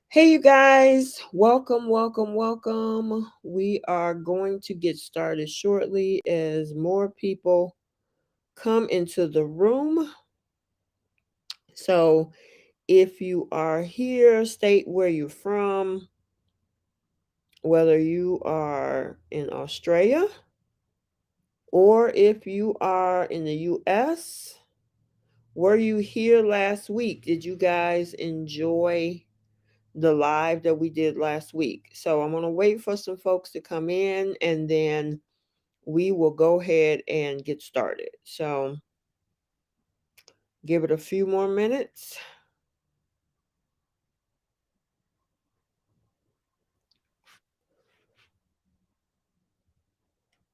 Hey, you guys, welcome, welcome, welcome. We are going to get started shortly as more people come into the room. So, if you are here, state where you're from, whether you are in Australia or if you are in the US. Were you here last week? Did you guys enjoy the live that we did last week? So I'm going to wait for some folks to come in and then we will go ahead and get started. So give it a few more minutes.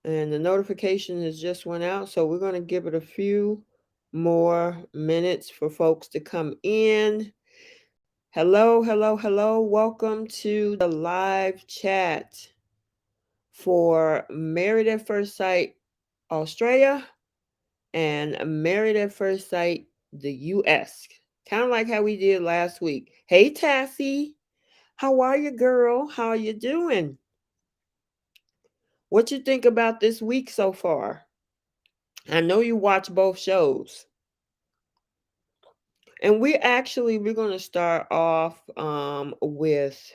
And the notification has just went out. So we're going to give it a few more minutes for folks to come in. Hello, hello, hello. Welcome to the live chat for Married at First Sight Australia and Married at First Sight the US. Kind of like how we did last week. Hey, Tassie. How are you, girl? How are you doing? What you think about this week so far? I know you watch both shows. And we're going to start off with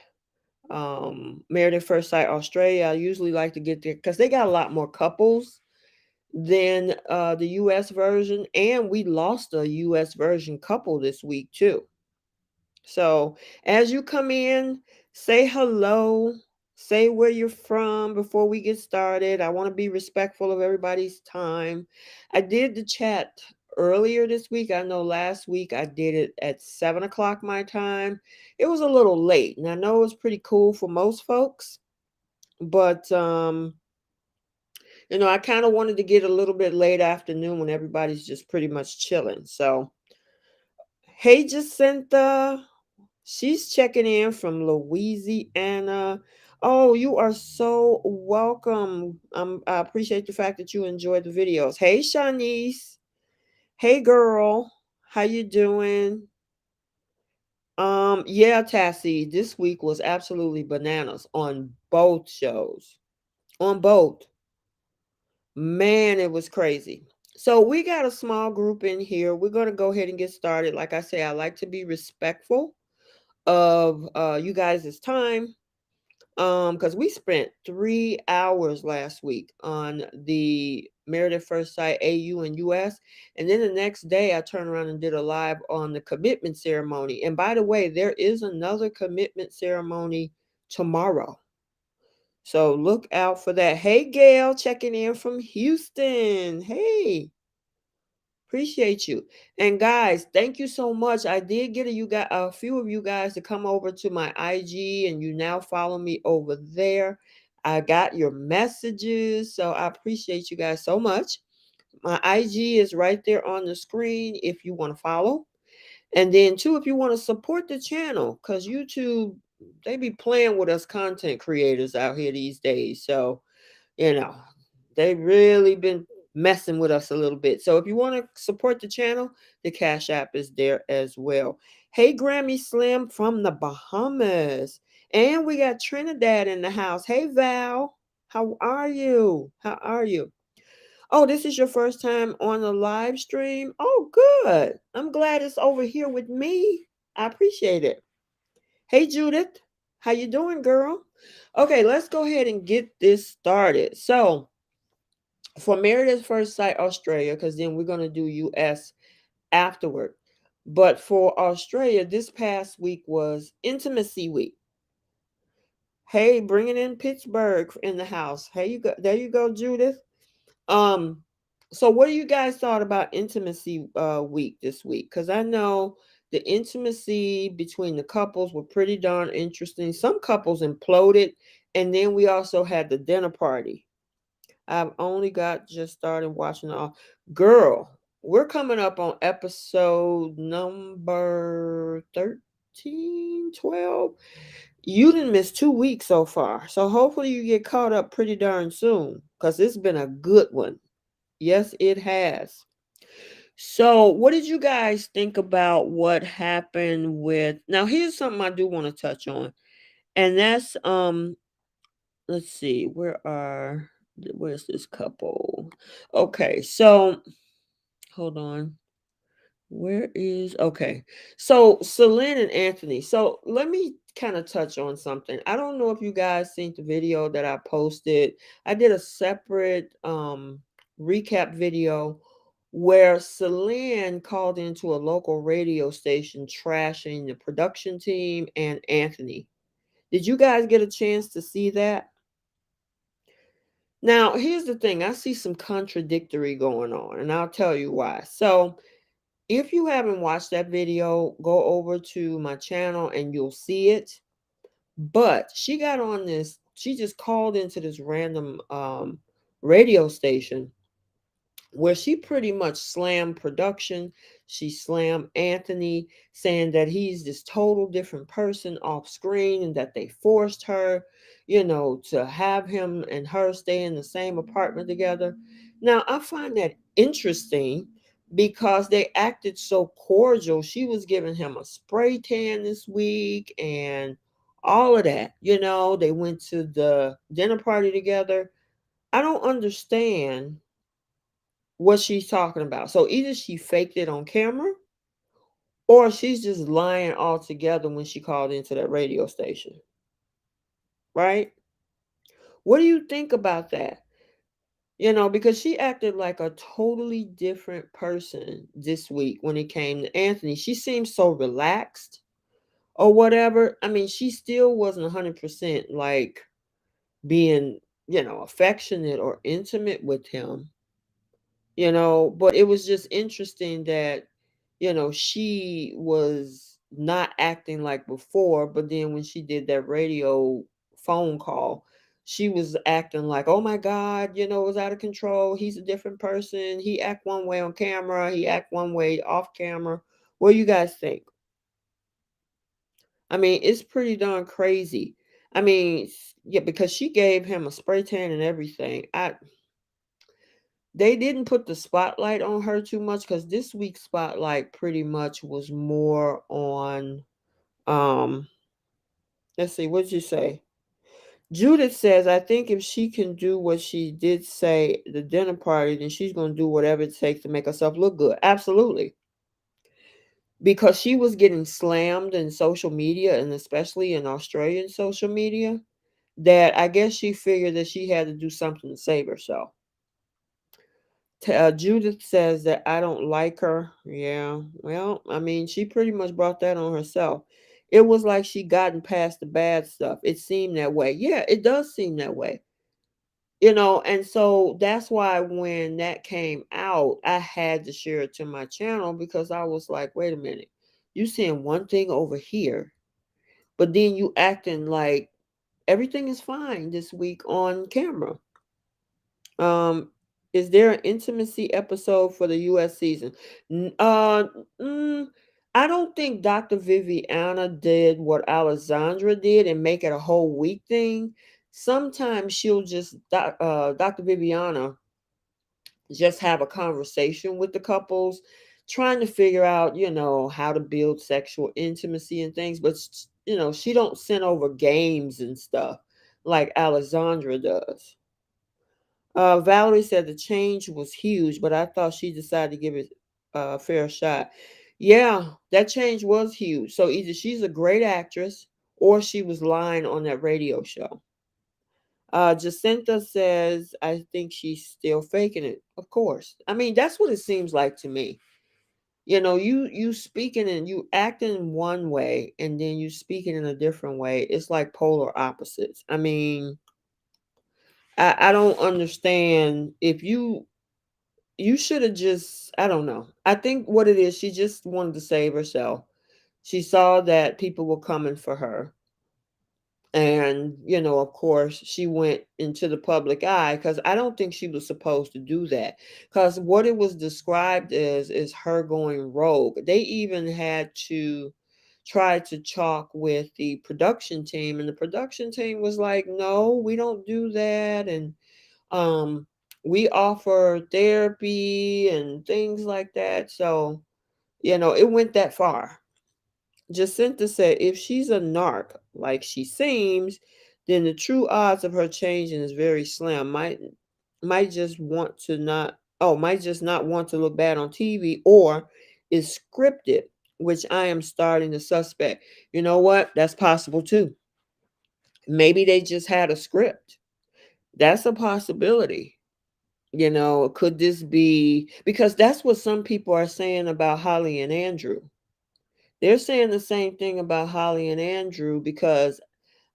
Married at First Sight Australia. I usually like to get there because they got a lot more couples than the US version. And we lost a US version couple this week too. So as you come in, say hello, say where you're from before we get started. I want to be respectful of everybody's time. I did the chat earlier this week. I know last week I did it at 7 o'clock my time. It was a little late, and I know it was pretty cool for most folks, but I kind of wanted to get a little bit late afternoon when everybody's just pretty much chilling. So, hey, Jacinta. She's checking in from Louisiana. Oh, you are so welcome. I appreciate the fact that you enjoyed the videos. Hey, Shanice. Hey, girl. How you doing? Yeah, Tassie, this week was absolutely bananas on both shows. On both. Man, it was crazy. So we got a small group in here. We're going to go ahead and get started. Like I say, I like to be respectful of you guys' time, because we spent 3 hours last week on the Married at First Sight AU and US, and then the next day I turned around and did a live on the commitment ceremony. And by the way, there is another commitment ceremony tomorrow, so look out for that. Hey, Gail, checking in from Houston. Hey, appreciate you. And guys, thank you so much. I did get a few of you guys to come over to my IG, and you now follow me over there. I got your messages, so I appreciate you guys so much. My IG is right there on the screen if you want to follow. And then too, if you want to support the channel, because YouTube, they be playing with us content creators out here these days. So, they really been messing with us a little bit. So if you want to support the channel, the Cash App is there as well. Hey, Grammy Slim from the Bahamas. And we got Trinidad in the house. Hey, Val. How are you? How are you? Oh, this is your first time on the live stream? Oh, good. I'm glad it's over here with me. I appreciate it. Hey, Judith. How you doing, girl? Okay, let's go ahead and get this started. So, for Married at First Sight Australia, because then we're going to do US afterward. But for Australia, this past week was Intimacy Week. Hey, bringing in Pittsburgh in the house. Hey, you go. There you go, Judith. Um, so what do you guys thought about intimacy week this week? Because I know the intimacy between the couples were pretty darn interesting. Some couples imploded, and then we also had the dinner party. I've only got just started watching all. Girl, we're coming up on episode number 13, 12. You didn't miss 2 weeks so far. So hopefully you get caught up pretty darn soon. Because it's been a good one. Yes, it has. So, what did you guys think about what happened with now here's something I do want to touch on. And that's let's see, where's this couple? Okay, so hold on. Where is okay? So Selin and Anthony. So let me kind of touch on something. I don't know if you guys seen the video that I posted. I did a separate recap video where Selin called into a local radio station trashing the production team and Anthony. Did you guys get a chance to see that? Now, here's the thing. I see some contradictory going on, and I'll tell you why. So, if you haven't watched that video, go over to my channel and you'll see it. But she got on this, she just called into this random radio station where she pretty much slammed production. She slammed Anthony, saying that he's this total different person off screen and that they forced her, to have him and her stay in the same apartment together. Now, I find that interesting because they acted so cordial. She was giving him a spray tan this week and all of that. They went to the dinner party together. I don't understand what she's talking about. So either she faked it on camera or she's just lying altogether when she called into that radio station. Right? What do you think about that? Because she acted like a totally different person this week when it came to Anthony. She seemed so relaxed or whatever. I mean, she still wasn't 100% like being, affectionate or intimate with him. But it was just interesting that she was not acting like before, but then when she did that radio phone call, she was acting like, oh my god, it was out of control. He's a different person. He act one way on camera, he act one way off camera. What do you guys think? I mean, it's pretty darn crazy. I mean, yeah, because she gave him a spray tan and everything. They didn't put the spotlight on her too much because this week's spotlight pretty much was more on um let's see, what did you say? Judith says, I think if she can do what she did say at the dinner party, then she's gonna do whatever it takes to make herself look good. Absolutely. Because she was getting slammed in social media and especially in Australian social media, that I guess she figured that she had to do something to save herself. Judith says that I don't like her. Yeah, well, I mean, she pretty much brought that on herself. It was like she gotten past the bad stuff. It seemed that way. Yeah, it does seem that way. And so that's why when that came out, I had to share it to my channel because I was like, wait a minute, you saying one thing over here, but then you acting like everything is fine this week on camera. Um, is there an intimacy episode for the U.S. season? N- Uh, mm, I don't think Dr. Viviana did what Alessandra did and make it a whole week thing. Sometimes she'll Dr. Viviana just have a conversation with the couples, trying to figure out, how to build sexual intimacy and things. But she don't send over games and stuff like Alessandra does. Valerie said the change was huge, but I thought she decided to give it a fair shot. Yeah, that change was huge. So either she's a great actress or she was lying on that radio show. Jacinta says, I think she's still faking it. Of course. I mean, that's what it seems like to me. You speaking and you acting one way and then you speaking in a different way. It's like polar opposites. I mean, I don't understand. If you should have just, I don't know. I think what it is, she just wanted to save herself. She saw that people were coming for her. And, of course, she went into the public eye because I don't think she was supposed to do that. Because what it was described as is her going rogue. They even had to try to chalk with the production team, and the production team was like, no, we don't do that. And um, we offer therapy and things like that. So, it went that far. Jacinta said if she's a narc, like she seems, then the true odds of her changing is very slim. Might just not want to look bad on TV, or is scripted, which I am starting to suspect. You know what? That's possible too. Maybe they just had a script. That's a possibility. Could this be, because that's what some people are saying about Holly and Andrew. They're saying the same thing about Holly and Andrew, because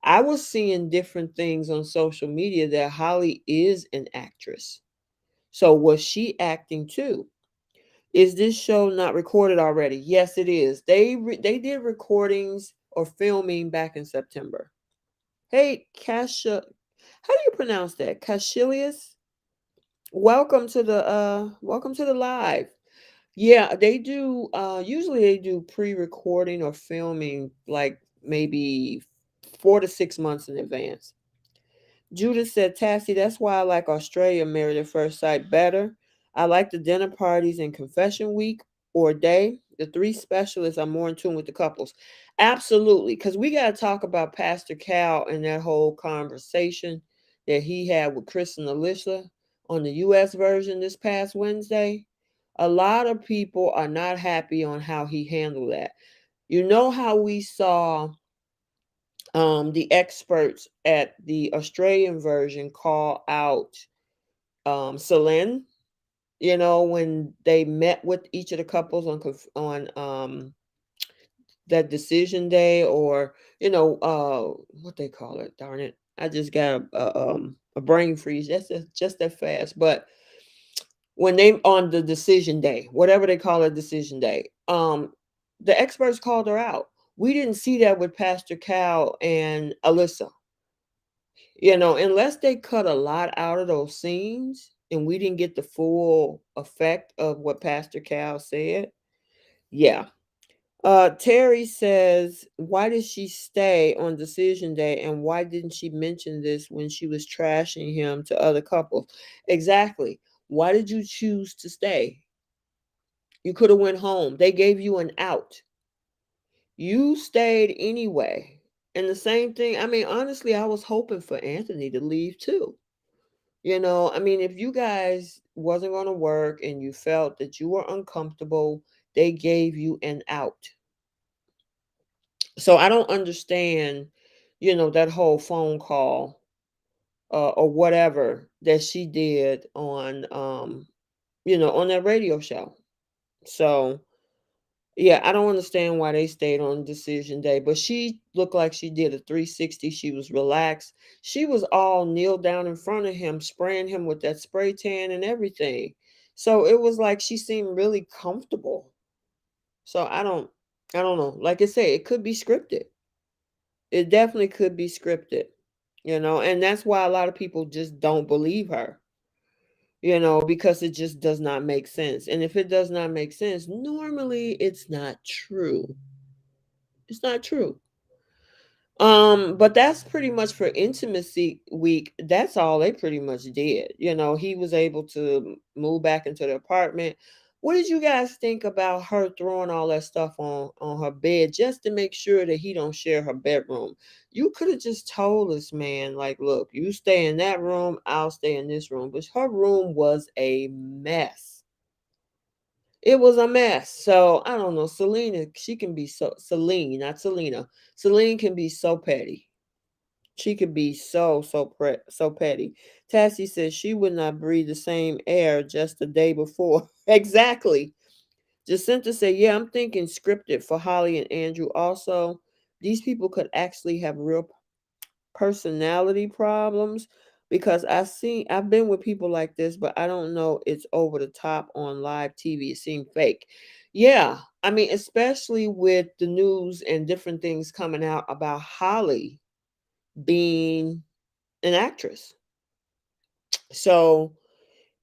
I was seeing different things on social media that Holly is an actress. So was she acting too? Is this show not recorded already? Yes, it is. They did recordings or filming back in September. Hey, Kasha, how do you pronounce that? Cashilius? Welcome to the live. Yeah, they do. Usually they do pre-recording or filming like maybe 4 to 6 months in advance. Judith said, Tassie, that's why I like Australia Married at First Sight better. I like the dinner parties and confession week or day. The three specialists are more in tune with the couples. Absolutely. Because we got to talk about Pastor Cal and that whole conversation that he had with Chris and Alyssa on the US version this past Wednesday. A lot of people are not happy on how he handled that. You know how we saw the experts at the Australian version call out Selin, when they met with each of the couples on that decision day, or what they call it. Darn it, I just got a brain freeze. That's just that fast. But when they on the decision day, whatever they call it, decision day, the experts called her out. We didn't see that with Pastor Cal and Alyssa. Unless they cut a lot out of those scenes and we didn't get the full effect of what Pastor Cal said. Yeah. Terry says, why did she stay on decision day, and why didn't she mention this when she was trashing him to other couples? Exactly. Why did you choose to stay? You could have went home. They gave you an out. You stayed anyway. And the same thing, I mean, honestly, I was hoping for Anthony to leave too. I mean, if you guys wasn't going to work and you felt that you were uncomfortable, they gave you an out. So I don't understand, that whole phone call or whatever that she did on that radio show. So yeah, I don't understand why they stayed on decision day, but she looked like she did a 360. She was relaxed. She was all kneeled down in front of him, spraying him with that spray tan and everything. So it was like she seemed really comfortable. So I don't know. Like I say, it could be scripted. It definitely could be scripted, and that's why a lot of people just don't believe her, because it just does not make sense. And if it does not make sense, normally it's not true. It's not true. But that's pretty much for intimacy week. That's all they pretty much did. He was able to move back into the apartment. What did you guys think about her throwing all that stuff on her bed just to make sure that he don't share her bedroom? You could have just told this man, like, look, you stay in that room, I'll stay in this room. But her room was a mess. It was a mess. So I don't know. Selena, she can be Celine, not Selena. Celine can be so petty. She could be so petty. Tassie says she would not breathe the same air just the day before. Exactly. Jacinta said, yeah, I'm thinking scripted for Holly and Andrew also. These people could actually have real personality problems because I've been with people like this, but I don't know it's over the top on live TV. It seemed fake. Yeah, I mean, especially with the news and different things coming out about Holly being an actress. So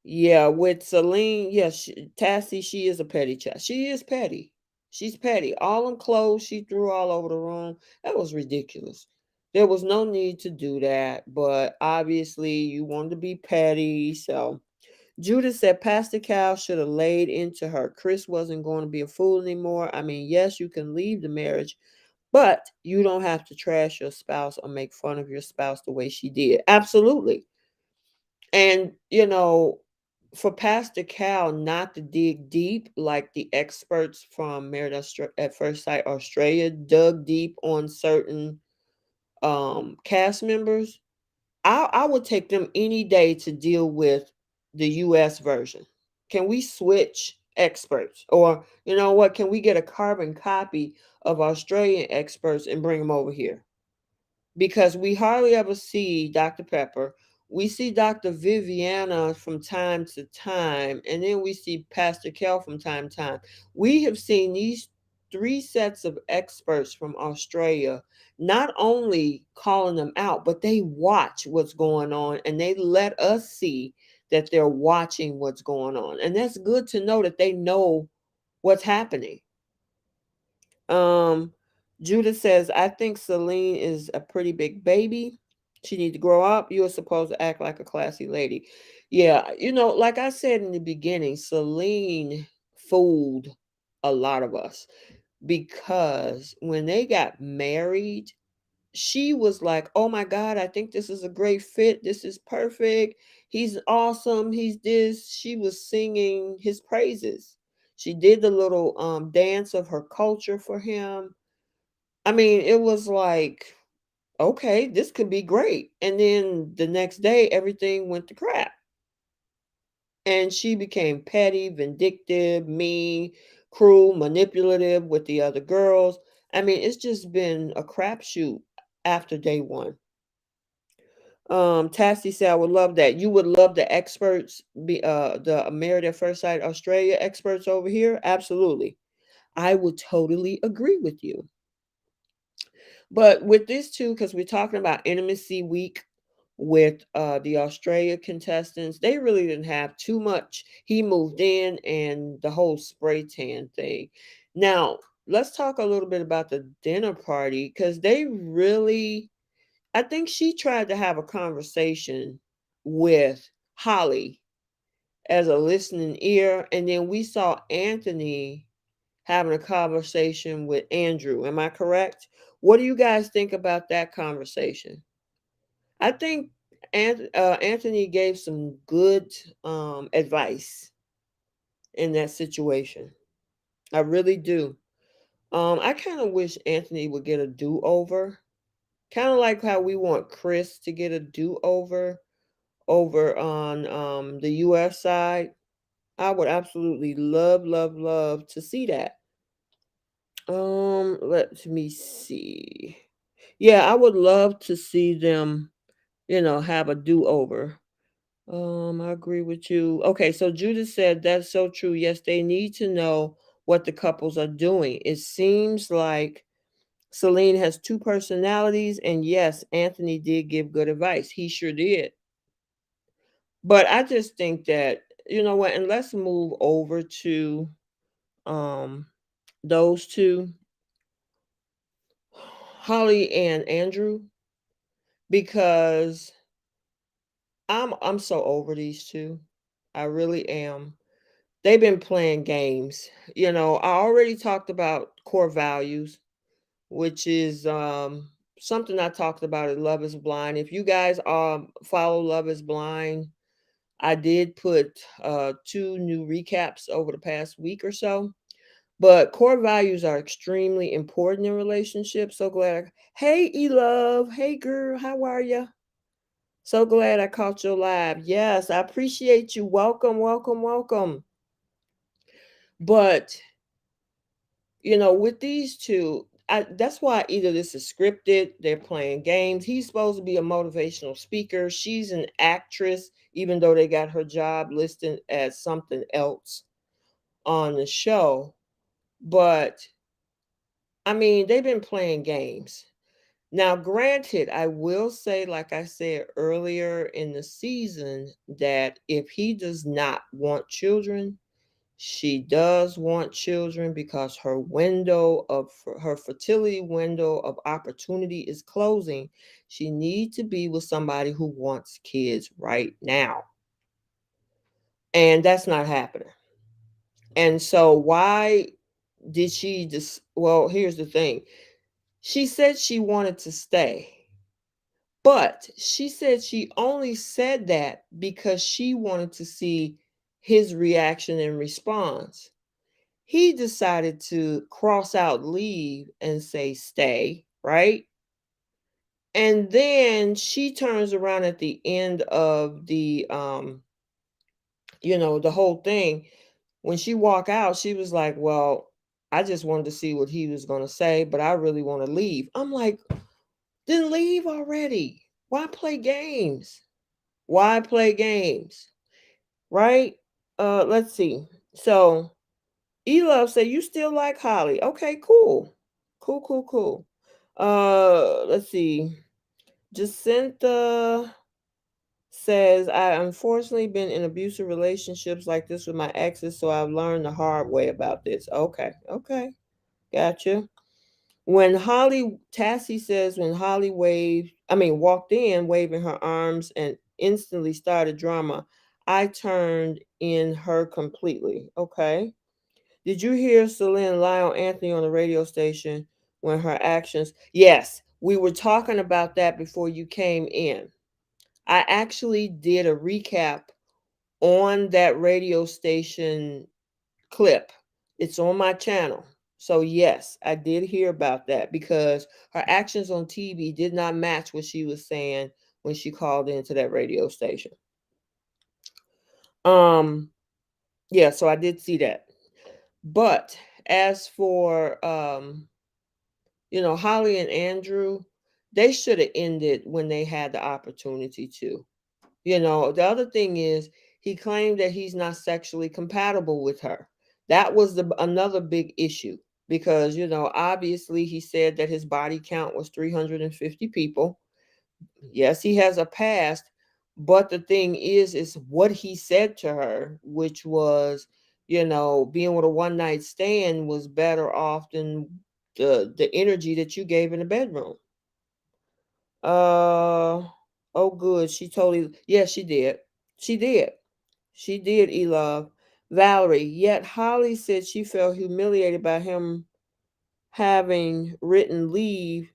yeah, with Celine, yes, Tassie, she is a petty child. She is petty. She's petty. All them clothes she threw all over the room, that was ridiculous. There was no need to do that, but obviously you wanted to be petty. So Judith said Pastor Cal should have laid into her. Chris wasn't going to be a fool anymore. I mean, yes, you can leave the marriage, but you don't have to trash your spouse or make fun of your spouse the way she did. Absolutely. And, for Pastor Cal not to dig deep like the experts from Married at First Sight Australia dug deep on certain cast members, I would take them any day to deal with the US version. Can we switch experts? Or, you know what, can we get a carbon copy of Australian experts and bring them over here? Because we hardly ever see Dr. Pepper. We see Dr. Viviana from time to time, and then we see Pastor Kell from time to time. We have seen these three sets of experts from Australia not only calling them out, but they watch what's going on and they let us see that they're watching what's going on. And that's good to know that they know what's happening. Um, Judith says, I think Celine is a pretty big baby. She needs to grow up. You're supposed to act like a classy lady. Yeah, like I said in the beginning, Celine fooled a lot of us because when they got married, she was like, oh my God, I think this is a great fit. This is perfect. He's awesome. He's this. She was singing his praises. She did the little dance of her culture for him. I mean, it was like, okay, this could be great. And then the next day, everything went to crap. And she became petty, vindictive, mean, cruel, manipulative with the other girls. I mean, it's just been a crapshoot after day one. Tassie said, I would love that. You would love the experts, the Married at First Sight Australia experts over here. Absolutely. I would totally agree with you. But with this too, because we're talking about intimacy week with the Australia contestants, they really didn't have too much. He moved in and the whole spray tan thing. Now, let's talk a little bit about the dinner party because they really, I think she tried to have a conversation with Holly as a listening ear. And then we saw Anthony having a conversation with Andrew. Am I correct? What do you guys think about that conversation? I think Anthony gave some good advice in that situation. I really do. I kind of wish Anthony would get a do over. Kind of like how we want Chris to get a do over on the US side. I would absolutely love, love, love to see that. Let me see. Yeah, I would love to see them, have a do-over. I agree with you. Okay, so Judith said that's so true. Yes, they need to know what the couples are doing. It seems like Celine has two personalities, and yes, Anthony did give good advice. He sure did. But I just think that, you know what, and let's move over to um those two, Holly and Andrew, because I'm so over these two. I really am. They've been playing games. I already talked about core values, which is something I talked about at Love is Blind. If you guys follow Love is Blind, I did put two new recaps over the past week or so. But core values are extremely important in relationships. So glad. Hey, E-Love. Hey, girl. How are you? So glad I caught your live. Yes, I appreciate you. Welcome, welcome, welcome. But With these two, that's why either this is scripted, they're playing games. He's supposed to be a motivational speaker. She's an actress, even though they got her job listed as something else on the show. But I mean, they've been playing games. Now, granted, I will say, like I said earlier in the season, that if he does not want children, she does want children because her fertility window of opportunity is closing. She needs to be with somebody who wants kids right now. And that's not happening. And so why did she just well, here's the thing. She said she wanted to stay. But she said she only said that because she wanted to see his reaction and response. He decided to cross out leave and say stay, right? And then she turns around at the end of the whole thing. When she walked out, she was like, "Well, I just wanted to see what he was going to say, but I really want to leave." I'm like, "Then leave already. Why play games? Why play games?" Right? Let's see. So Elove said, "You still like Holly?" Okay, cool. Cool, cool, cool. Let's see. Jacinta says, "I unfortunately been in abusive relationships like this with my exes, so I've learned the hard way about this." Okay, okay. Gotcha. Tassie says, when Holly walked in waving her arms and instantly started drama, I turned in her completely. Okay. Did you hear Selin lie on Anthony on the radio station when her actions? Yes, we were talking about that before you came in. I actually did a recap on that radio station clip. It's on my channel. So, yes, I did hear about that because her actions on TV did not match what she was saying when she called into that radio station. Um, yeah, so I did see that. But as for Holly and Andrew, they should have ended when they had the opportunity to. The other thing is he claimed that he's not sexually compatible with her. That was another big issue because, obviously he said that his body count was 350 people. Yes, he has a past, but the thing is what he said to her, which was, being with a one night stand was better off than the energy that you gave in the bedroom. Uh oh, good. She totally, yeah, she did. She did. She did, Elove. Valerie, yet Holly said she felt humiliated by him having written leave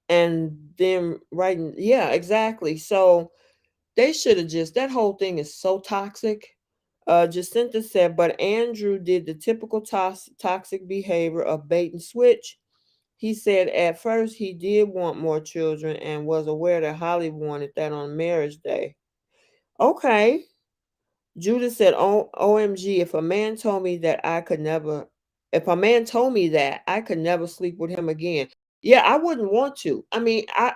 and them writing. Yeah, exactly. So they should have that whole thing is so toxic. Jacinta said, but Andrew did the typical toxic behavior of bait and switch. He said at first he did want more children and was aware that Holly wanted that on marriage day. Okay. Judith said, OMG, if a man told me that, I could never sleep with him again. Yeah, I wouldn't want to. I mean, I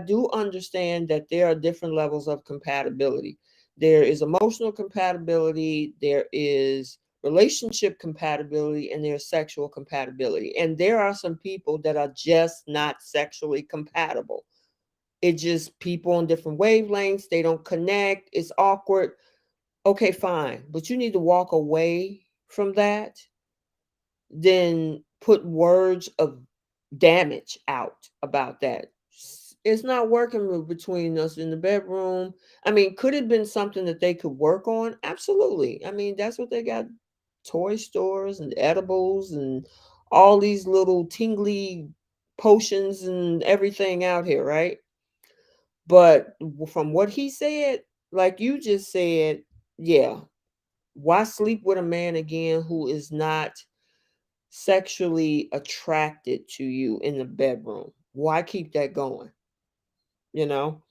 do understand that there are different levels of compatibility. There is emotional compatibility, there is relationship compatibility, and there's sexual compatibility. And there are some people that are just not sexually compatible. It's just people on different wavelengths, they don't connect, it's awkward. Okay, fine. But you need to walk away from that, then put words of damage out about that. It's not working between us in the bedroom. I mean, could it have been something that they could work on? Absolutely. I mean, that's what they got, toy stores and edibles and all these little tingly potions and everything out here, right? But from what he said, like you just said, yeah, why sleep with a man again who is not sexually attracted to you in the bedroom? Why keep that going? You know?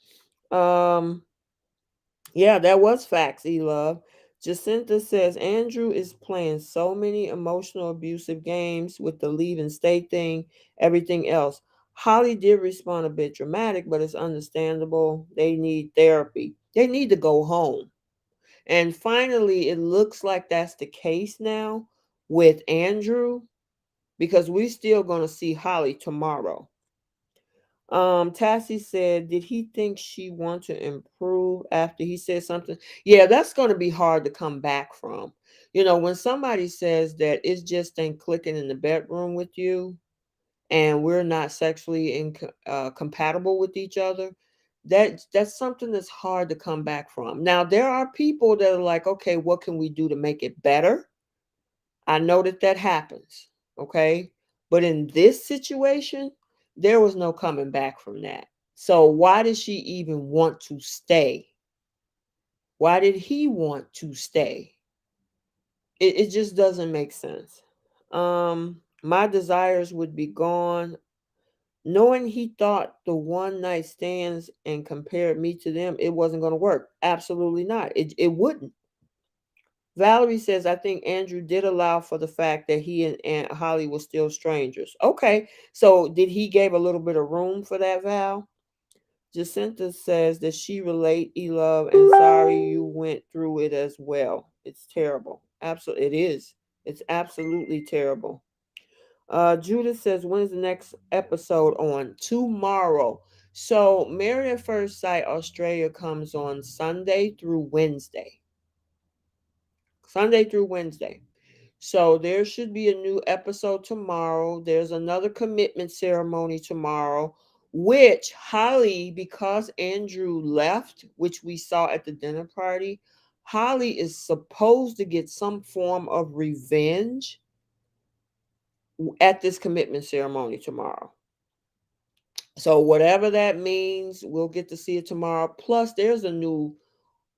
Um, yeah, that was facts, E Love. Jacinta says Andrew is playing so many emotional abusive games with the leave and stay thing, everything else. Holly did respond a bit dramatic, but it's understandable. They need therapy. They need to go home. And finally, it looks like that's the case now with Andrew because we're still going to see Holly tomorrow. Tassie said, did he think she want to improve after he said something? Yeah, that's going to be hard to come back from. You know, when somebody says that it's just ain't clicking in the bedroom with you and we're not sexually compatible with each other, that's something that's hard to come back from. Now, there are people that are like, okay, what can we do to make it better? I know that that happens, okay? But in this situation, there was no coming back from that. So why did she even want to stay? Why did he want to stay? It just doesn't make sense. My desires would be gone. Knowing he thought the one night stands and compared me to them, it wasn't going to work. Absolutely not. It wouldn't. Valerie says, I think Andrew did allow for the fact that he and Aunt Holly were still strangers. Okay, so did he gave a little bit of room for that, Val? Jacinta says that she relate, love, and sorry you went through it as well. It's terrible. Absolutely, it is. It's absolutely terrible. Judith says, when's the next episode on? Tomorrow. So, Married at First Sight Australia comes on Sunday through Wednesday. Sunday through Wednesday. So there should be a new episode tomorrow. There's another commitment ceremony tomorrow, which Holly, because Andrew left, which we saw at the dinner party, Holly is supposed to get some form of revenge at this commitment ceremony tomorrow. So whatever that means, we'll get to see it tomorrow. Plus, there's a new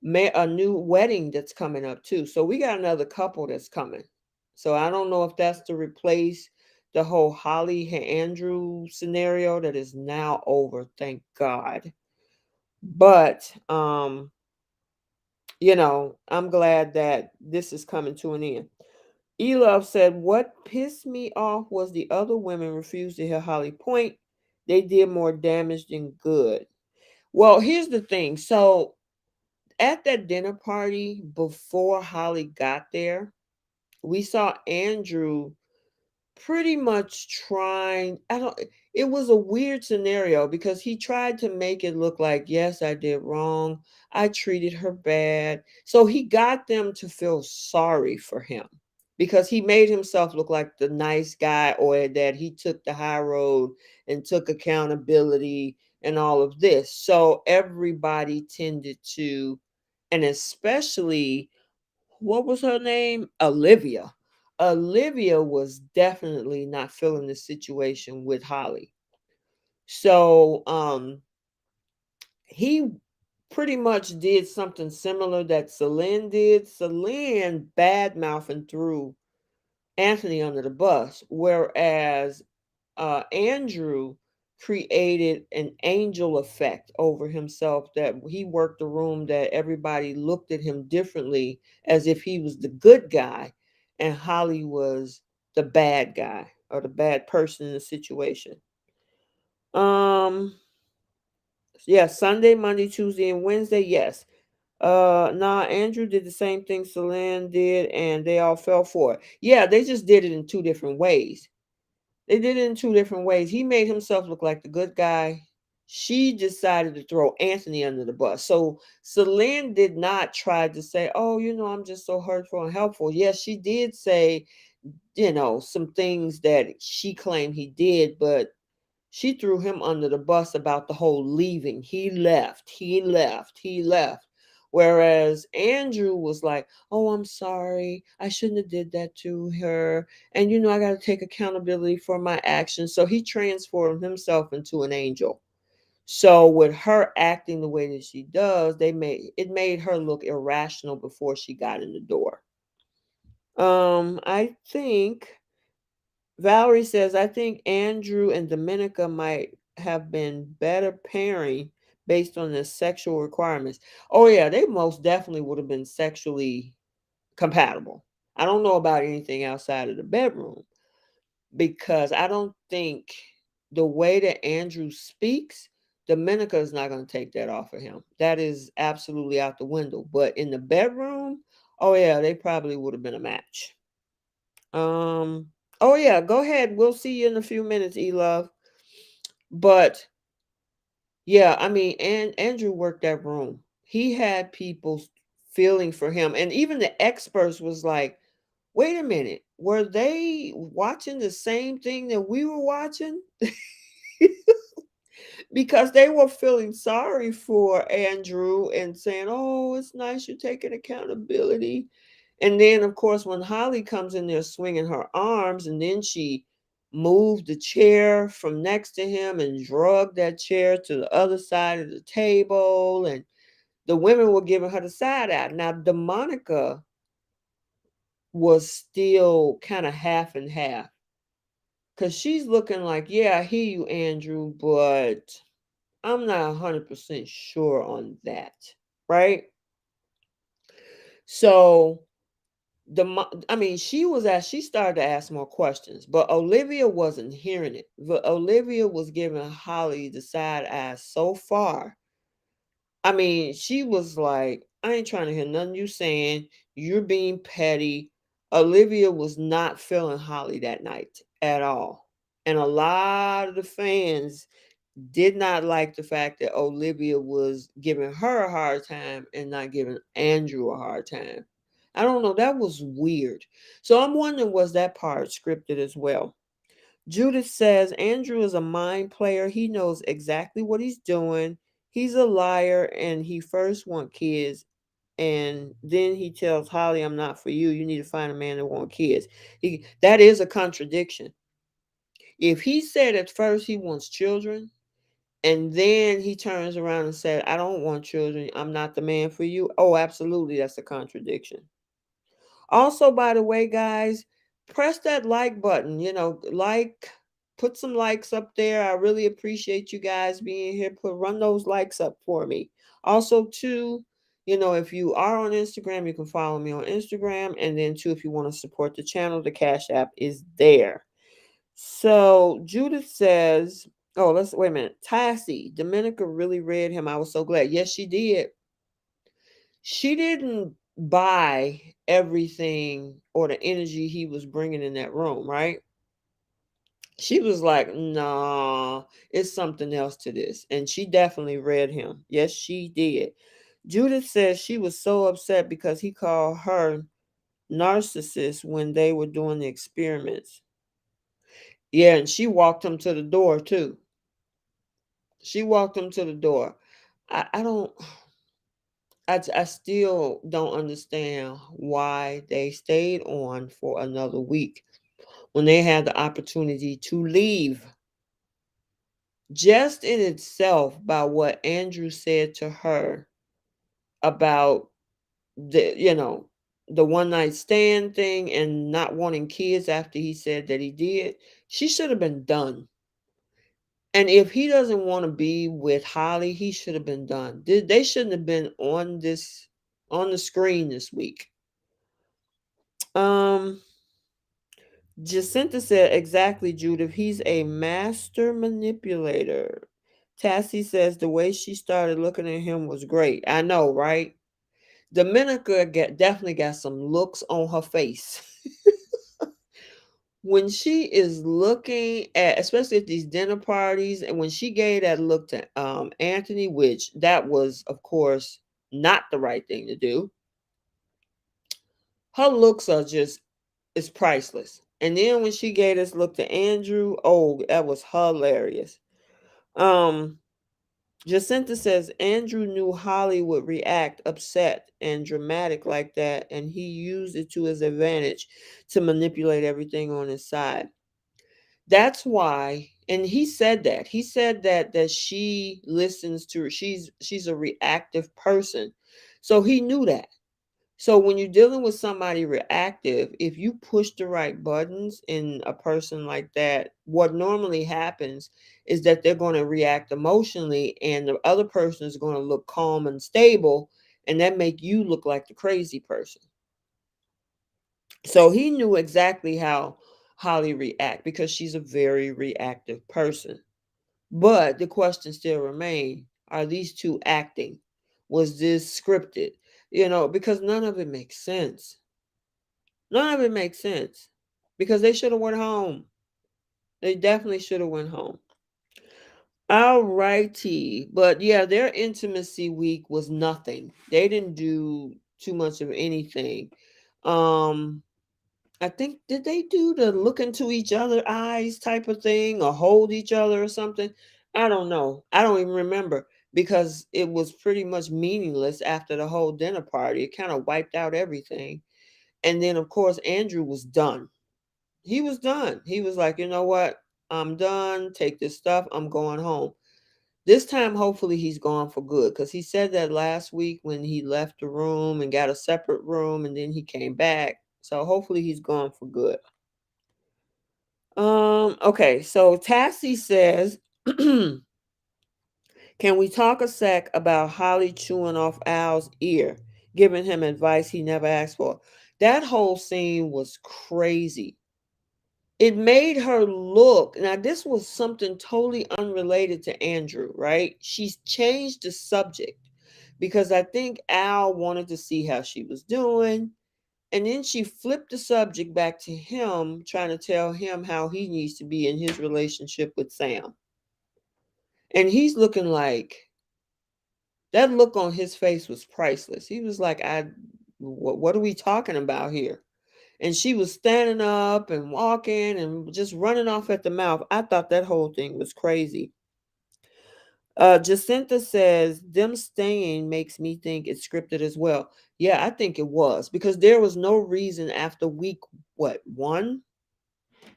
wedding that's coming up too. So we got another couple that's coming. So I don't know if that's to replace the whole Holly and Andrew scenario that is now over, thank God. But I'm glad that this is coming to an end. Elove said, what pissed me off was the other women refused to hear Holly point. They did more damage than good. Well, here's the thing. So at that dinner party before Holly got there, we saw Andrew pretty much trying. I don't, it was a weird scenario because he tried to make it look like, yes, I did wrong. I treated her bad. So he got them to feel sorry for him because he made himself look like the nice guy or that he took the high road and took accountability and all of this. So everybody tended to, and especially, what was her name? Olivia. Olivia was definitely not feeling the situation with Holly. So he pretty much did something similar that Selin did. Selin bad mouthing threw Anthony under the bus, whereas Andrew created an angel effect over himself that he worked the room that everybody looked at him differently as if he was the good guy and Holly was the bad guy or the bad person in the situation. Um yeah, Sunday, Monday, Tuesday, and Wednesday, yes. Nah, Andrew did the same thing Celine did, and they all fell for it. Yeah, they just did it in two different ways. They did it in two different ways. He made himself look like the good guy. She decided to throw Anthony under the bus. So Celine did not try to say, oh, I'm just so hurtful and helpful. Yes, she did say, some things that she claimed he did, but she threw him under the bus about the whole leaving. He left, he left, he left. Whereas Andrew was like, oh, I'm sorry. I shouldn't have did that to her. And I got to take accountability for my actions. So he transformed himself into an angel. So with her acting the way that she does, it made her look irrational before she got in the door. I think Valerie says, I think Andrew and Dominica might have been better pairing based on their sexual requirements. Oh, yeah, they most definitely would have been sexually. compatible. I don't know about anything outside of the bedroom because I don't think the way that Andrew speaks, Dominica is not going to take that off of him. That is absolutely out the window. But in the bedroom, oh yeah, they probably would have been a match. Oh yeah, go ahead. We'll see you in a few minutes, E Love. But yeah, I mean, and Andrew worked that room. He had people feeling for him, and even the experts was like, "Wait a minute, were they watching the same thing that we were watching?" Because they were feeling sorry for Andrew and saying, "Oh, it's nice you're taking accountability." And then, of course, when Holly comes in there swinging her arms, and then she moved the chair from next to him and drug that chair to the other side of the table, and the women were giving her the side eye. Now, DeMonica was still kind of half and half because she's looking like, "Yeah, I hear you, Andrew, but I'm not 100% sure on that." Right? So I mean, she started to ask more questions, but Olivia wasn't hearing it. But Olivia was giving Holly the side eye so far. I mean, she was like, "I ain't trying to hear nothing you saying. You're being petty." Olivia was not feeling Holly that night at all. And a lot of the fans did not like the fact that Olivia was giving her a hard time and not giving Andrew a hard time. I don't know. That was weird. So I'm wondering, was that part scripted as well? Judith says Andrew is a mind player. He knows exactly what he's doing. He's a liar and he first want kids and then he tells Holly, "I'm not for you. You need to find a man that want kids." That is a contradiction. If he said at first he wants children and then he turns around and said, "I don't want children. I'm not the man for you." Oh, absolutely. That's a contradiction. Also, by the way, guys, press that like button. Put some likes up there. I really appreciate you guys being here. Run those likes up for me. Also, too, if you are on Instagram, you can follow me on Instagram. And then, too, if you want to support the channel, the Cash App is there. So Judith says, "Oh, let's wait a minute. Tassie, Dominica really read him. I was so glad." Yes, she did. She didn't buy everything or the energy he was bringing in that room, right? She was like, "Nah, it's something else to this." And she definitely read him. Yes, she did. Judith says she was so upset because he called her narcissist when they were doing the experiments. Yeah, and she walked him to the door too. She walked him to the door. I don't, I still don't understand why they stayed on for another week when they had the opportunity to leave. Just in itself, by what Andrew said to her about the one night stand thing and not wanting kids after he said that he did, she should have been done. And if he doesn't want to be with Holly, he should have been done. They shouldn't have been on the screen this week. Um, Jacinta said exactly, Judith. He's a master manipulator. Tassie says the way she started looking at him was great. I know, right? Dominica definitely got some looks on her face. When she is looking at, especially at these dinner parties, and when she gave that look to Anthony, which that was, of course, not the right thing to do. Her looks are just, it's priceless. And then when she gave this look to Andrew, oh, that was hilarious. Um, Jacinta says Andrew knew Holly would react upset and dramatic like that, and he used it to his advantage to manipulate everything on his side. That's why, and he said that. He said that she listens to her. She's a reactive person. So he knew that. So when you're dealing with somebody reactive, if you push the right buttons in a person like that, what normally happens is that they're going to react emotionally and the other person is going to look calm and stable and that make you look like the crazy person. So he knew exactly how Holly react because she's a very reactive person. But the question still remains, are these two acting? Was this scripted? Because none of it makes sense. None of it makes sense. Because they should have went home. They definitely should have went home. All righty. But yeah, their intimacy week was nothing. They didn't do too much of anything. Um I think, did they do the look into each other eyes type of thing or hold each other or something? I don't know. I don't even remember because it was pretty much meaningless after the whole dinner party. It kind of wiped out everything. And then, of course, Andrew was done. He was done. He was like, you know what? I'm done. Take this stuff. I'm going home. This time, hopefully, he's gone for good because he said that last week when he left the room and got a separate room and then he came back. So hopefully, he's gone for good. Okay, so Tassie says, can we talk a sec about Holly chewing off Al's ear, giving him advice he never asked for? That whole scene was crazy. It made her look, now this was something totally unrelated to Andrew, right? She's changed the subject because I think Al wanted to see how she was doing. And then she flipped the subject back to him, trying to tell him how he needs to be in his relationship with Sam. And he's looking like, that look on his face was priceless. He was like, what are we talking about here? And she was standing up and walking and just running off at the mouth. I thought that whole thing was crazy. Jacinta says, them staying makes me think it's scripted as well. Yeah, I think it was because there was no reason after week, what, one?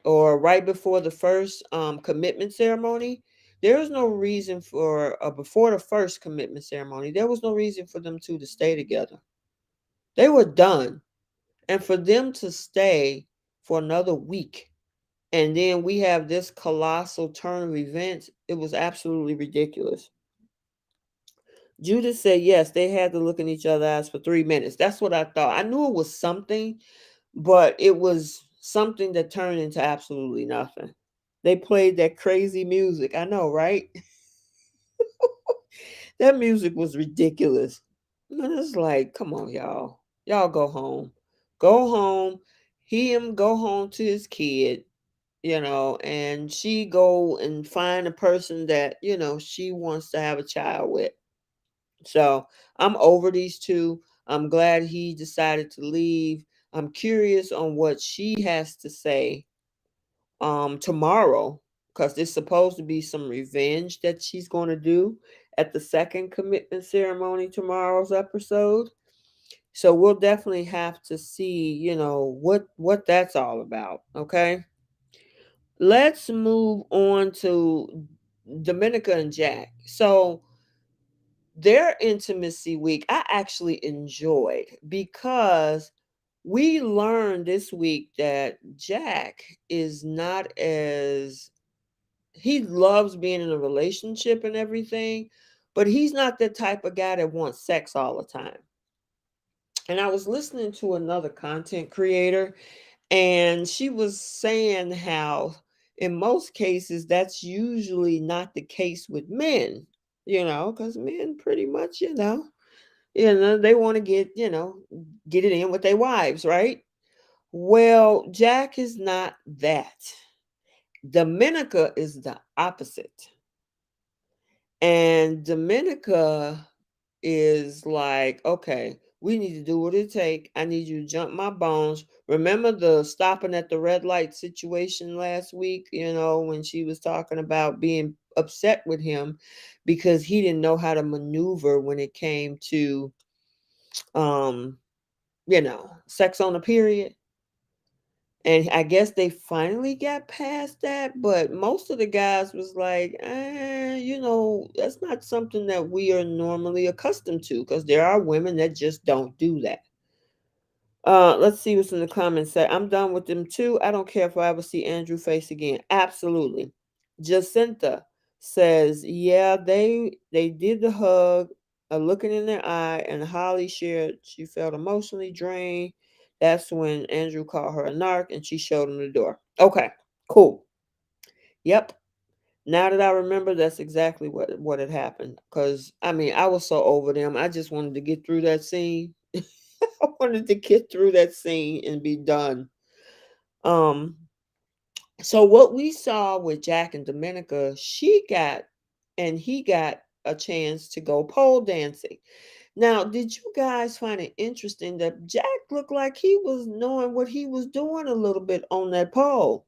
Or right before the first commitment ceremony, there was no reason for before the first commitment ceremony, there was no reason for them two to stay together. They were done. And for them to stay for another week, and then we have this colossal turn of events, it was absolutely ridiculous. Judith said yes, they had to look in each other's eyes for 3 minutes. That's what I thought. I knew it was something, but it was something that turned into absolutely nothing. They played that crazy music. I know, right? That music was ridiculous. And it's like, come on, y'all. Y'all go home. Go home. Him go home to his kid, and she go and find a person that, she wants to have a child with. So I'm over these two. I'm glad he decided to leave. I'm curious on what she has to say tomorrow because there's supposed to be some revenge that she's going to do at the second commitment ceremony tomorrow's episode. So we'll definitely have to see, what that's all about. Okay. Let's move on to Dominica and Jack. So their intimacy week, I actually enjoyed because we learned this week that Jack is not as, he loves being in a relationship and everything, but he's not the type of guy that wants sex all the time. And I was listening to another content creator, and she was saying how, in most cases, that's usually not the case with men, because men pretty much, they want to get it in with their wives, right? Well, Jack is not that. Dominica is the opposite. And Dominica is like, okay, we need to do what it take. I need you to jump my bones. Remember the stopping at the red light situation last week, when she was talking about being upset with him because he didn't know how to maneuver when it came to um, sex on a period. And I guess they finally got past that, but most of the guys was like, that's not something that we are normally accustomed to because there are women that just don't do that. Let's see what's in the comments. Say, I'm done with them too. I don't care if I ever see Andrew face again. Absolutely. Jacinta says, yeah, they did the hug, a looking in their eye, and Holly shared she felt emotionally drained. That's when Andrew called her a narc and she showed him the door. Okay, cool. Yep. Now that I remember, that's exactly what had happened. Cause I mean, I was so over them. I just wanted to get through that scene. I wanted to get through that scene and be done. Um, so what we saw with Jack and Dominica, she got and he got a chance to go pole dancing. Now, did you guys find it interesting that Jack looked like he was knowing what he was doing a little bit on that pole?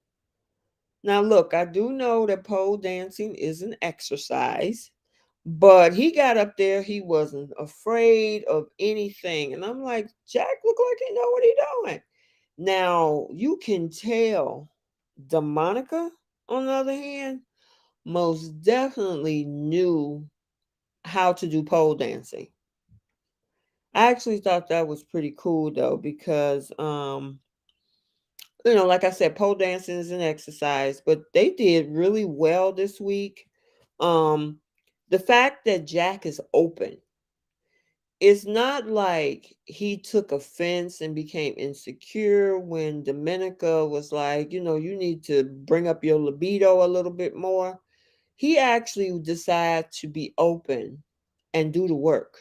Now, look, I do know that pole dancing is an exercise, but he got up there, he wasn't afraid of anything. And I'm like, Jack looked like he know what he doing. Now, you can tell DeMonica, on the other hand, most definitely knew how to do pole dancing. I actually thought that was pretty cool though, because like I said, pole dancing is an exercise, but they did really well this week. Um, the fact that Jack is open, it's not like he took offense and became insecure when Dominica was like, you need to bring up your libido a little bit more. He actually decided to be open and do the work,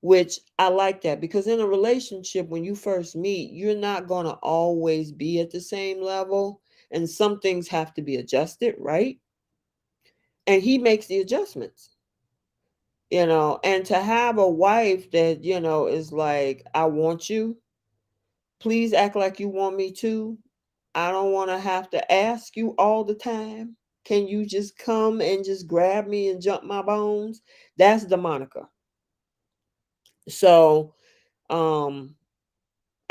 which I like that, because in a relationship, when you first meet, you're not going to always be at the same level, and some things have to be adjusted, right? And he makes the adjustments, and to have a wife that, is like, I want you, please act like you want me too. I don't want to have to ask you all the time. Can you just come and just grab me and jump my bones? That's the Monica. So, um,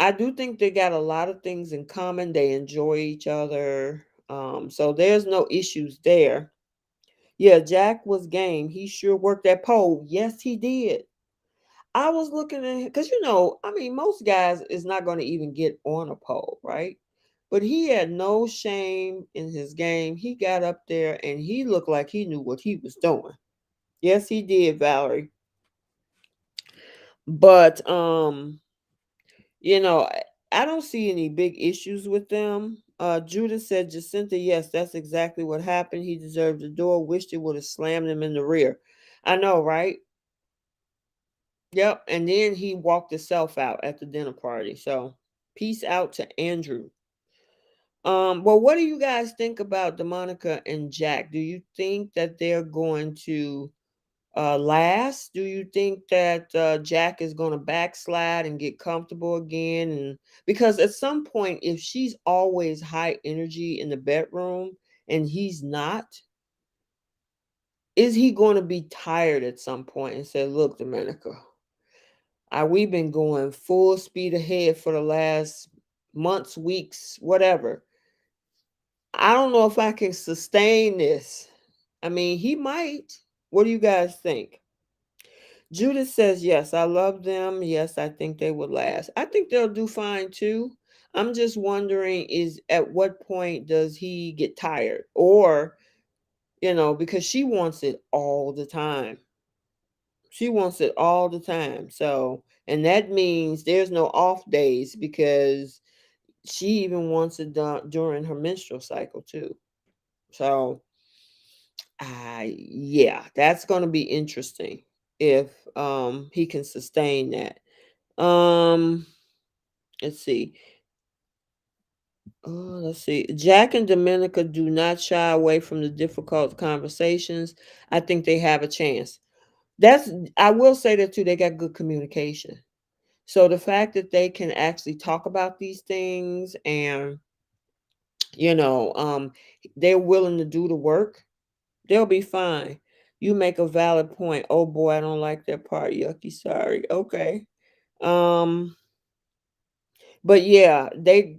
I do think they got a lot of things in common. They enjoy each other. So there's no issues there. Yeah, Jack was game. He sure worked that pole. Yes, he did. I was looking at, because I mean, most guys is not going to even get on a pole, right? But he had no shame in his game. He got up there and he looked like he knew what he was doing. Yes, he did, Valerie. But I don't see any big issues with them. Judith said, Jacinta, yes, that's exactly what happened. He deserved the door. Wished it would have slammed him in the rear. I know, right? Yep. And then he walked himself out at the dinner party. So peace out to Andrew. Well, what do you guys think about Demonica and Jack? Do you think that they're going to last? Do you think that Jack is going to backslide and get comfortable again? And because at some point, if she's always high energy in the bedroom and he's not, is he going to be tired at some point and say, "Look, Dominica, we've been going full speed ahead for the last months, weeks, whatever. I don't know if I can sustain this." I mean, he might. What do you guys think? Judith says, yes, I love them. Yes, I think they will last. I think they'll do fine too. I'm just wondering, is at what point does he get tired? Or, because she wants it all the time. She wants it all the time. So, and that means there's no off days, because she even wants it done during her menstrual cycle too. So, yeah, that's going to be interesting if he can sustain that. Um, let's see. Let's see. Jack and Dominica do not shy away from the difficult conversations. I think they have a chance. That's I will say that too. They got good communication. So the fact that they can actually talk about these things, and you know, um, they're willing to do the work, they'll be fine. You make a valid point. Oh boy, I don't like that part. Yucky, sorry. Okay. Um, but yeah, they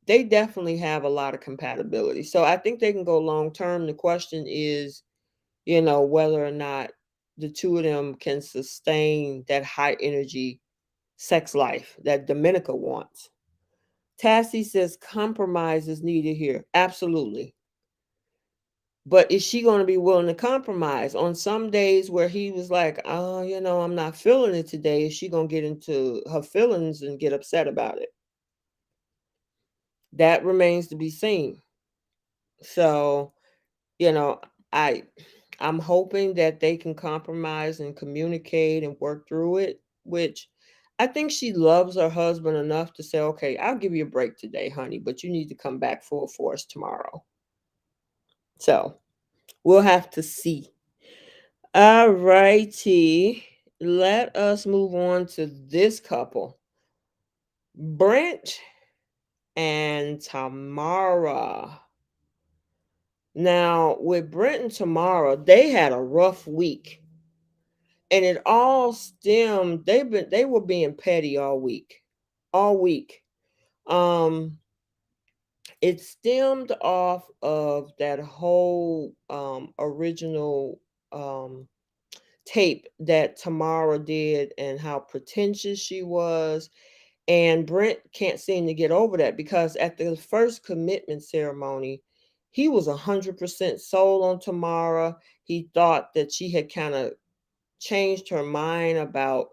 definitely have a lot of compatibility. So I think they can go long term. The question is, whether or not the two of them can sustain that high energy sex life that Dominica wants. Tassie says compromise is needed here. Absolutely. But is she going to be willing to compromise on some days where he was like, oh, I'm not feeling it today? Is she going to get into her feelings and get upset about it? That remains to be seen. So, you know, I I'm hoping that they can compromise and communicate and work through it, which I think she loves her husband enough to say, okay, I'll give you a break today, honey, but you need to come back full force tomorrow. So we'll have to see. All righty. Let us move on to this couple, Brent and Tamara. Now, with Brent and Tamara, they had a rough week. And it all stemmed, they were being petty all week. All week. Um, it stemmed off of that whole original tape that Tamara did and how pretentious she was. And Brent can't seem to get over that because at the first commitment ceremony, he was 100% sold on Tamara. He thought that she had kind of changed her mind about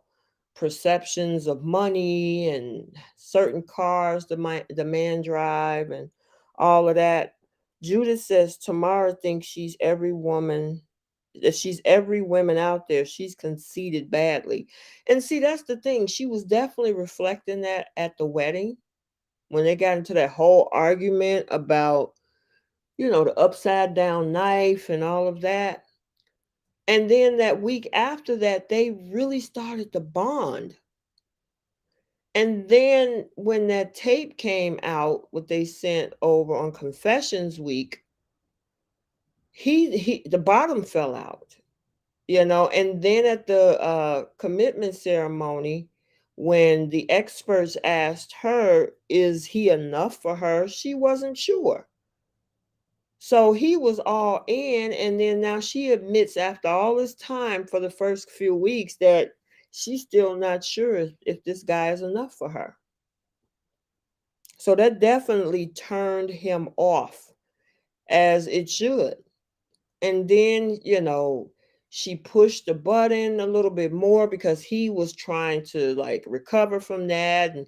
perceptions of money and certain cars the man drive and all of that. Judith says Tamara thinks she's every woman out there. She's conceited badly. And see, that's the thing. She was definitely reflecting that at the wedding when they got into that whole argument about, the upside down knife and all of that. And then that week after that, they really started to bond. And then when that tape came out, what they sent over on Confessions Week, he the bottom fell out, And then at the commitment ceremony, when the experts asked her, "Is he enough for her?" she wasn't sure. So he was all in, and then now she admits after all this time for the first few weeks that she's still not sure if this guy is enough for her. So that definitely turned him off, as it should. And then, she pushed the button a little bit more because he was trying to like recover from that. And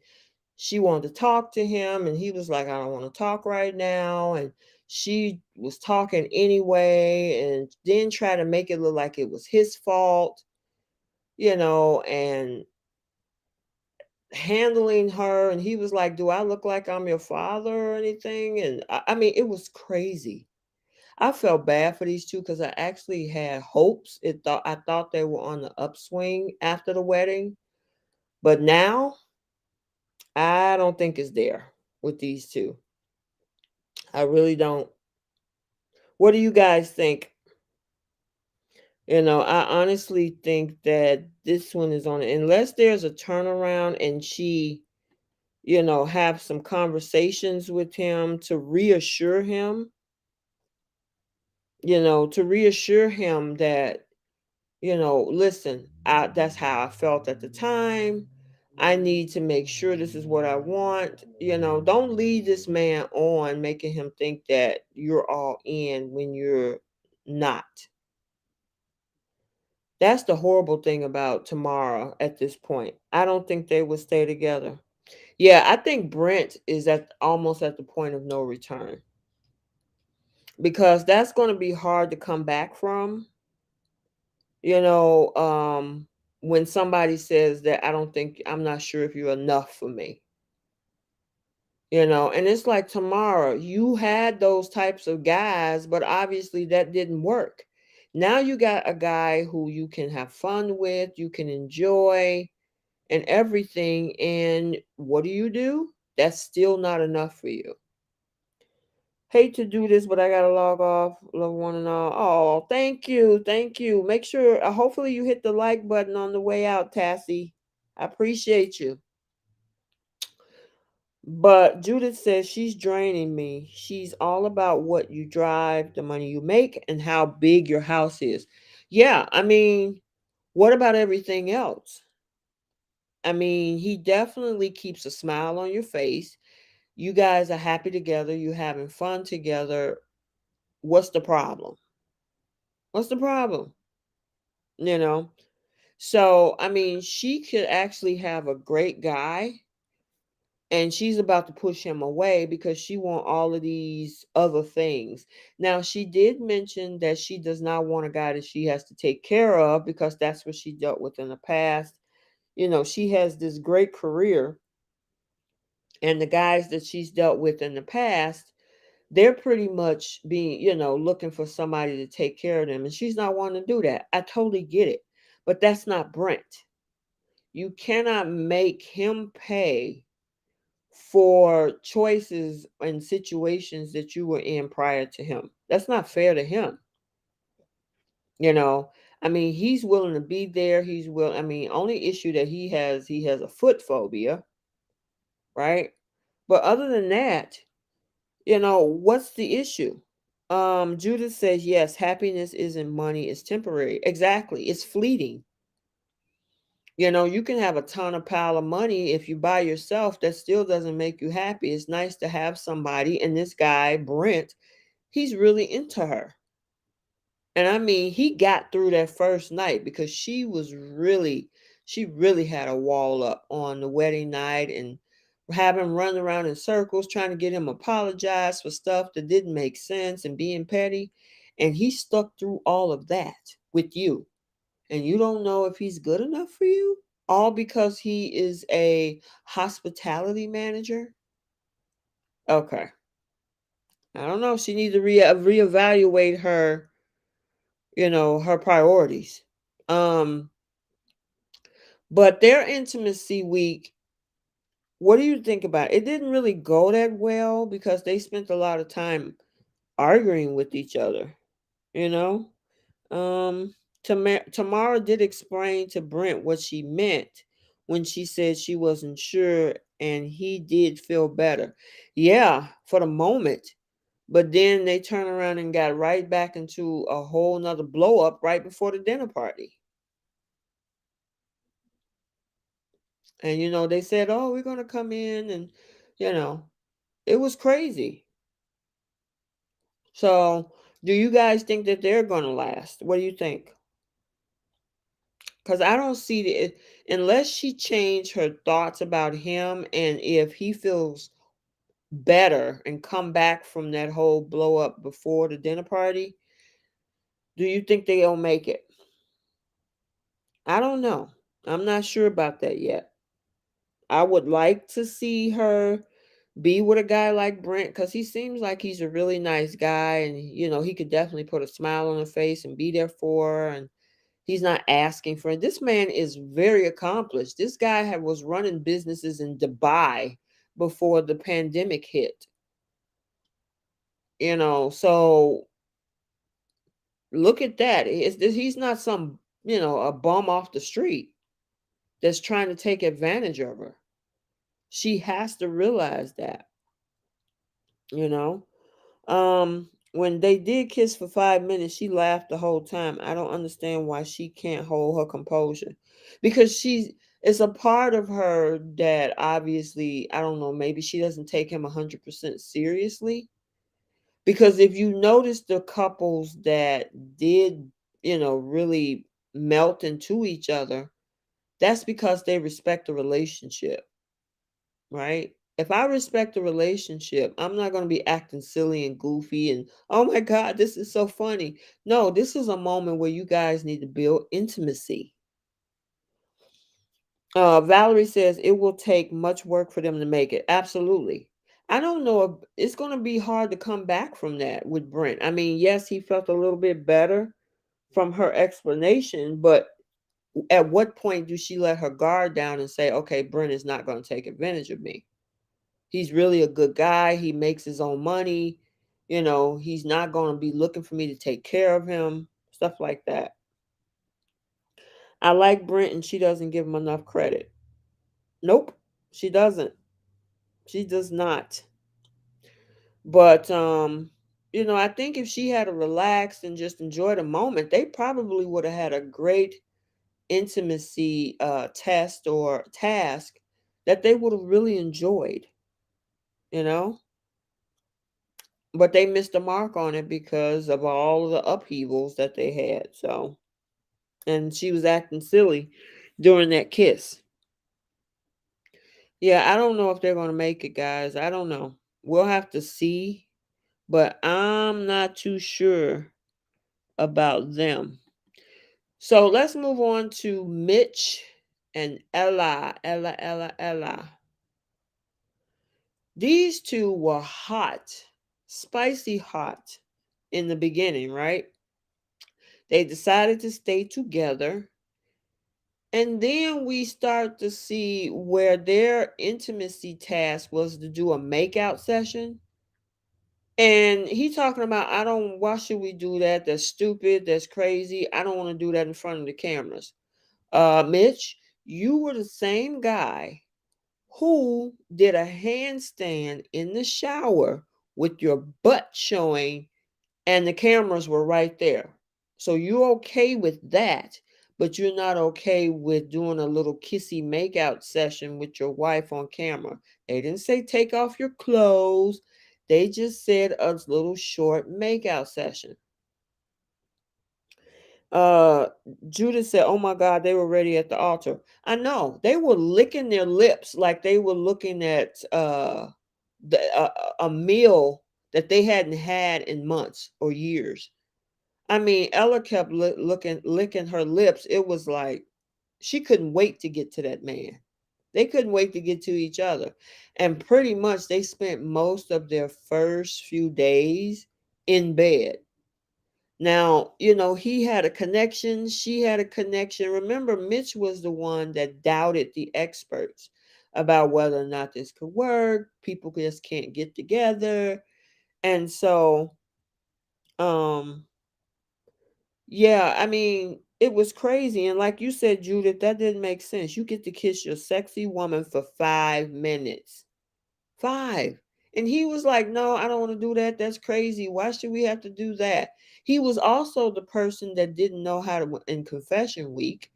she wanted to talk to him and he was like, I don't want to talk right now. And she was talking anyway and then try to make it look like it was his fault, and handling her. And he was like, do I look like I'm your father or anything? And I mean, it was crazy. I felt bad for these two because I actually had hopes. I thought they were on the upswing after the wedding, but now I don't think it's there with these two. I really don't. What do you guys think? I honestly think that this one is on it. Unless there's a turnaround and she, have some conversations with him to reassure him, that, listen, that's how I felt at the time. I need to make sure this is what I want. Don't lead this man on, making him think that you're all in when you're not. That's the horrible thing about Tamara at this point. I don't think they would stay together. Yeah, I think Brent is at almost at the point of no return because that's going to be hard to come back from. You know, um, when somebody says that I'm not sure if you're enough for me, and it's like Tamara, you had those types of guys, but obviously that didn't work. Now you got a guy who you can have fun with, you can enjoy and everything. And what do? That's still not enough for you. Hate to do this, but I gotta log off. Love one and all. Oh, thank you. Thank you. Make sure, hopefully, you hit the like button on the way out, Tassie. I appreciate you. But Judith says she's draining me. She's all about what you drive, the money you make, and how big your house is. Yeah, I mean, what about everything else? I mean, he definitely keeps a smile on your face. You guys are happy together. You're having fun together. What's the problem? What's the problem? You know? So, I mean, she could actually have a great guy and she's about to push him away because she want all of these other things. Now, she did mention that she does not want a guy that she has to take care of because that's what she dealt with in the past. She has this great career, and the guys that she's dealt with in the past, they're pretty much being, looking for somebody to take care of them, and she's not wanting to do that. I totally get it. But that's not Brent. You cannot make him pay for choices and situations that you were in prior to him. That's not fair to him. You know, I mean, he's willing to be there. I mean, only issue that he has a foot phobia, right? But other than that, what's the issue? Judith says, yes, happiness isn't money, it's temporary. Exactly. It's fleeting. You can have a ton of pile of money. If you by yourself, that still doesn't make you happy. It's nice to have somebody. And this guy, Brent, he's really into her. And I mean, he got through that first night because she really had a wall up on the wedding night and have him run around in circles trying to get him apologize for stuff that didn't make sense and being petty. And he stuck through all of that with you. And you don't know if he's good enough for you? All because he is a hospitality manager? Okay. I don't know. She needs to reevaluate her priorities. Um, but their intimacy week, what do you think about it? It didn't really go that well because they spent a lot of time arguing with each other, you know? Um, Tamara did explain to Brent what she meant when she said she wasn't sure, and he did feel better. Yeah, for the moment. But then they turned around and got right back into a whole nother blow up right before the dinner party. And they said, "Oh, we're gonna come in," and you know, it was crazy. So, do you guys think that they're gonna last? What do you think? Because I don't see it unless she changed her thoughts about him, and if he feels better and come back from that whole blow up before the dinner party. Do you think they'll make it? I don't know. I'm not sure about that yet. I would like to see her be with a guy like Brent because he seems like he's a really nice guy, and he could definitely put a smile on her face and be there for her, and he's not asking for it. This man is very accomplished. This guy was running businesses in Dubai before the pandemic hit. So look at that. He's not some, a bum off the street that's trying to take advantage of her. She has to realize that, you know. When they did kiss for 5 minutes, she laughed the whole time. I don't understand why she can't hold her composure. Because it's a part of her that obviously, I don't know, maybe she doesn't take him 100% seriously. Because if you notice the couples that did, really melt into each other, that's because they respect the relationship, right? If I respect the relationship, I'm not going to be acting silly and goofy and, oh my God, this is so funny. No, this is a moment where you guys need to build intimacy. Valerie says it will take much work for them to make it. Absolutely. I don't know if it's going to be hard to come back from that with Brent. I mean, yes, he felt a little bit better from her explanation, but at what point do she let her guard down and say, okay, Brent is not going to take advantage of me? He's really a good guy. He makes his own money. He's not going to be looking for me to take care of him, stuff like that. I like Brent and she doesn't give him enough credit. Nope, she doesn't. She does not. But I think if she had relaxed and just enjoyed a moment, they probably would have had a great intimacy test or task that they would have really enjoyed, you know? but they missed the mark on it because of all of the upheavals that they had. So, and she was acting silly during that kiss. Yeah, I don't know if they're going to make it, guys. I don't know. We'll have to see, but I'm not too sure about them. So let's move on to Mitch and Ella. Ella. These two were hot, spicy hot in the beginning, right? They decided to stay together. And then we start to see where their intimacy task was to do a makeout session. And he talking about, I don't, why should we do that? That's stupid. That's crazy. I don't want to do that in front of the cameras. Mitch, you were the same guy who did a handstand in the shower with your butt showing and the cameras were right there. So you're okay with that, but you're not okay with doing a little kissy makeout session with your wife on camera. They didn't say take off your clothes. They just said a little short makeout session. Uh Judith said, "Oh my God, they were ready at the altar." I know they were licking their lips like they were looking at a meal that they hadn't had in months or years. I mean, Ella kept licking her lips. It was like she couldn't wait to get to that man. They couldn't wait to get to each other. And pretty much they spent most of their first few days in bed. Now, he had a connection, she had a connection. Remember, Mitch was the one that doubted the experts about whether or not this could work. People just can't get together. And so, um, yeah, I mean, it was crazy. And like you said, Judith, that didn't make sense. You get to kiss your sexy woman for 5 minutes. Five. And he was like, no, I don't want to do that. That's crazy. Why should we have to do that? He was also the person that didn't know how to, in confession week,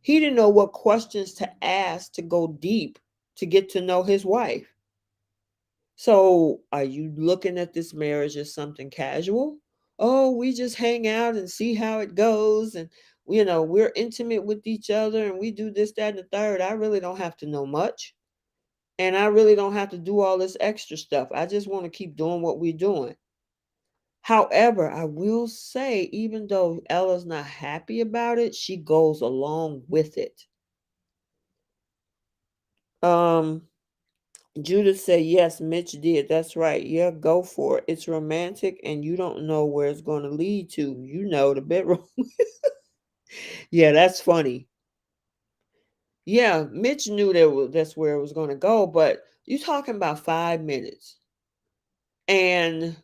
he didn't know what questions to ask to go deep to get to know his wife. So, are you looking at this marriage as something casual? Oh, we just hang out and see how it goes. And, we're intimate with each other and we do this, that, and the third. I really don't have to know much. And I really don't have to do all this extra stuff. I just want to keep doing what we're doing. However, I will say, even though Ella's not happy about it, she goes along with it. Um, Judith said, yes, Mitch did. That's right. Yeah, go for it. It's romantic and you don't know where it's going to lead to. The bedroom. Yeah, that's funny. Yeah, Mitch knew that's where it was going to go, but you're talking about 5 minutes. And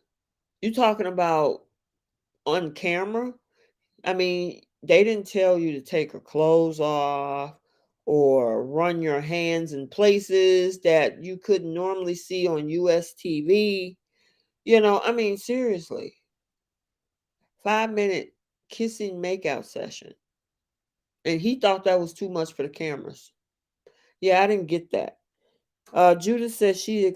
you're talking about on camera. I mean, they didn't tell you to take her clothes off or run your hands in places that you couldn't normally see on US TV. I mean, seriously, 5 minute kissing makeout session. And he thought that was too much for the cameras. Yeah, I didn't get that. Judith says she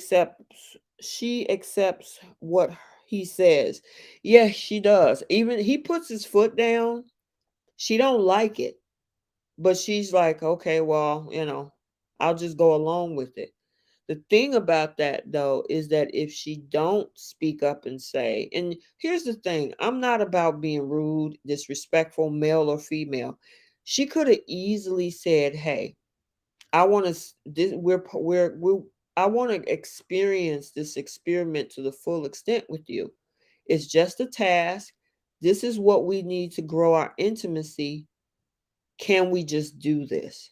accepts what he says. Yes, she does. Even he puts his foot down. She don't like it. But she's like, okay, well, I'll just go along with it. The thing about that though is that if she don't speak up and say, and here's the thing, I'm not about being rude, disrespectful, male or female. She could have easily said, hey, I want to this we're I want to experience this experiment to the full extent with you. It's just a task. This is what we need to grow our intimacy. Can we just do this?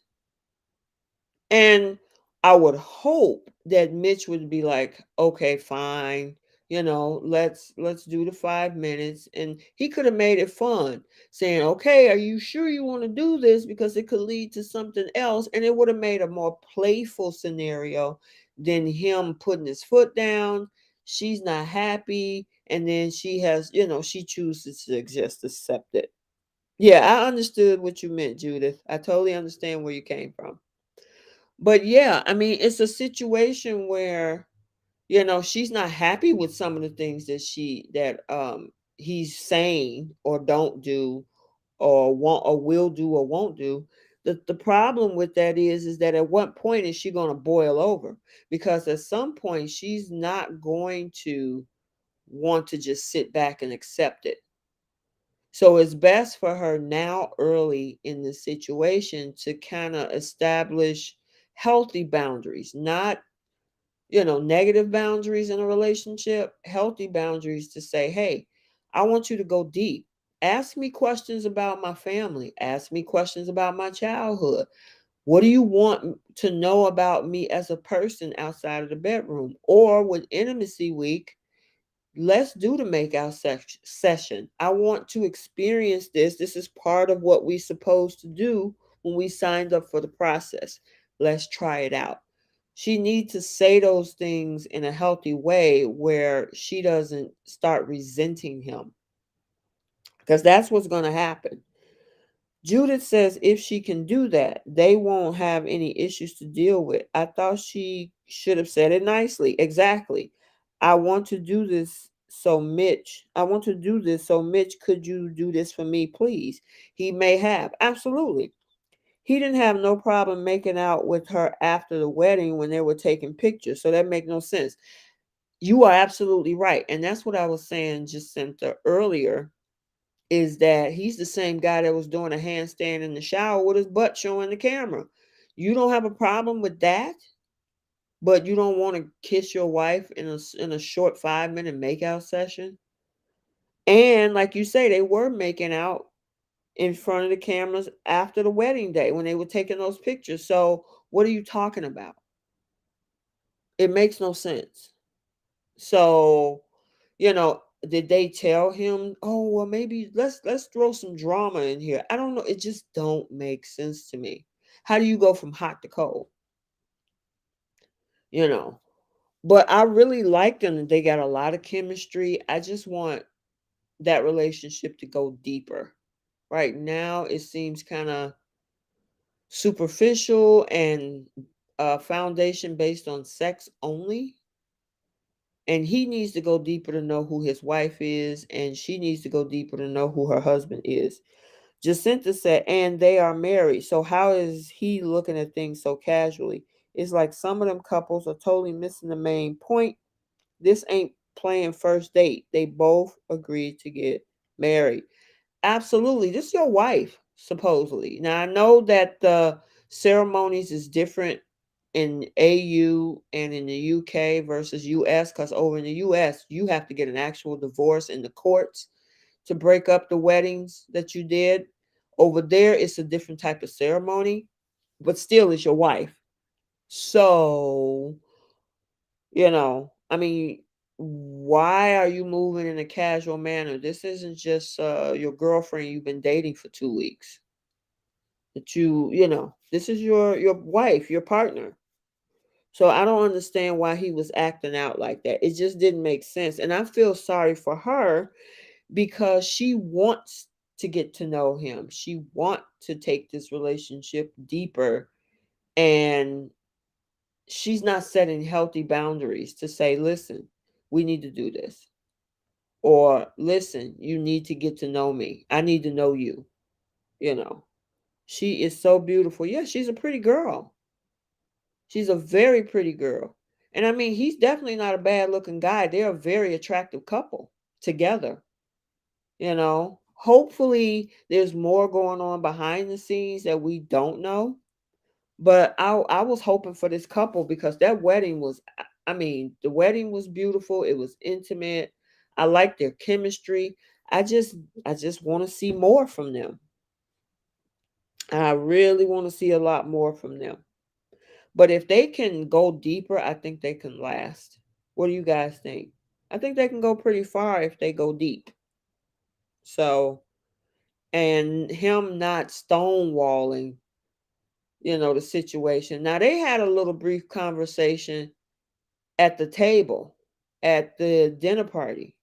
And I would hope that Mitch would be like, okay, fine, let's do the 5 minutes. And he could have made it fun, saying, okay, are you sure you want to do this? Because it could lead to something else. And it would have made a more playful scenario than him putting his foot down. She's not happy. And then she chooses to just accept it. Yeah, I understood what you meant, Judith. I totally understand where you came from. But yeah, I mean, it's a situation where She's not happy with some of the things that he's saying or don't do or want or will do or won't do. The problem with that is that at what point is she going to boil over? Because at some point she's not going to want to just sit back and accept it. So it's best for her now, early in the situation, to kind of establish healthy boundaries, not negative boundaries in a relationship, healthy boundaries to say, hey, I want you to go deep. Ask me questions about my family. Ask me questions about my childhood. What do you want to know about me as a person outside of the bedroom? Or with intimacy week, let's do the session. I want to experience this. This is part of what we supposed to do when we signed up for the process. Let's try it out. She needs to say those things in a healthy way where she doesn't start resenting him, because that's what's going to happen. Judith says if she can do that, they won't have any issues to deal with. I thought she should have said it nicely. Exactly. I want to do this. So Mitch, I want to do this. So Mitch, could you do this for me, please? He may have. Absolutely. He didn't have no problem making out with her after the wedding when they were taking pictures. So that makes no sense. You are absolutely right. And that's what I was saying, Jacinta, earlier, is that he's the same guy that was doing a handstand in the shower with his butt showing the camera. You don't have a problem with that, but you don't want to kiss your wife in a short 5-minute makeout session. And like you say, they were making out in front of the cameras after the wedding day when they were taking those pictures. So what are you talking about? It makes no sense. So, did they tell him, "Oh, well, maybe let's throw some drama in here"? I don't know. It just don't make sense to me. How do you go from hot to cold? You know. But I really like them. They got a lot of chemistry. I just want that relationship to go deeper. Right now, it seems kind of superficial and foundation based on sex only. And he needs to go deeper to know who his wife is, and she needs to go deeper to know who her husband is. Jacinta said, and they are married. So how is he looking at things so casually? It's like some of them couples are totally missing the main point. This ain't playing first date. They both agreed to get married. Absolutely. This is your wife, supposedly. Now, I know that the ceremonies is different in AU and in the UK versus US, because over in the US, you have to get an actual divorce in the courts to break up the weddings that you did. Over there, it's a different type of ceremony, but still, it's your wife. So, I mean, why are you moving in a casual manner? This isn't just your girlfriend you've been dating for 2 weeks. That this is your wife, your partner. So I don't understand why he was acting out like that. It just didn't make sense. And I feel sorry for her because she wants to get to know him. She wants to take this relationship deeper, and she's not setting healthy boundaries to say, listen, we need to do this. Or listen, you need to get to know me. I need to know you. You know, she is so beautiful. Yeah, she's a pretty girl. She's a very pretty girl. And I mean, he's definitely not a bad looking guy. They're a very attractive couple together. Hopefully there's more going on behind the scenes that we don't know. But I was hoping for this couple because that wedding was, I mean, the wedding was beautiful. It was intimate. I like their chemistry. I just I just want to see more from them. I really want to see a lot more from them. But if they can go deeper, I think they can last. What do you guys think? I think they can go pretty far if they go deep. So, and him not stonewalling, the situation. Now they had a little brief conversation at the table at the dinner party.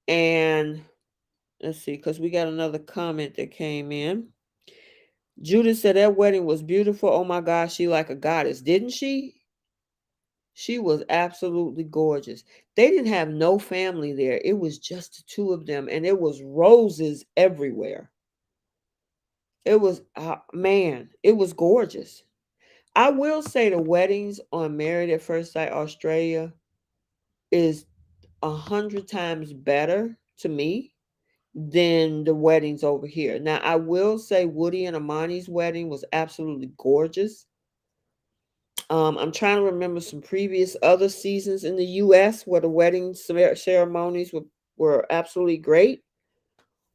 And let's see, because we got another comment that came in. Judith said that wedding was beautiful. Oh my gosh, she like a goddess, didn't she? She was absolutely gorgeous. They didn't have no family there. It was just the two of them, and it was roses everywhere. It was, man, it was gorgeous. I will say the weddings on Married at First Sight Australia is 100 times better to me than the weddings over here. Now, I will say Woody and Amani's wedding was absolutely gorgeous. I'm trying to remember some previous other seasons in the U.S. where the wedding ceremonies were absolutely great.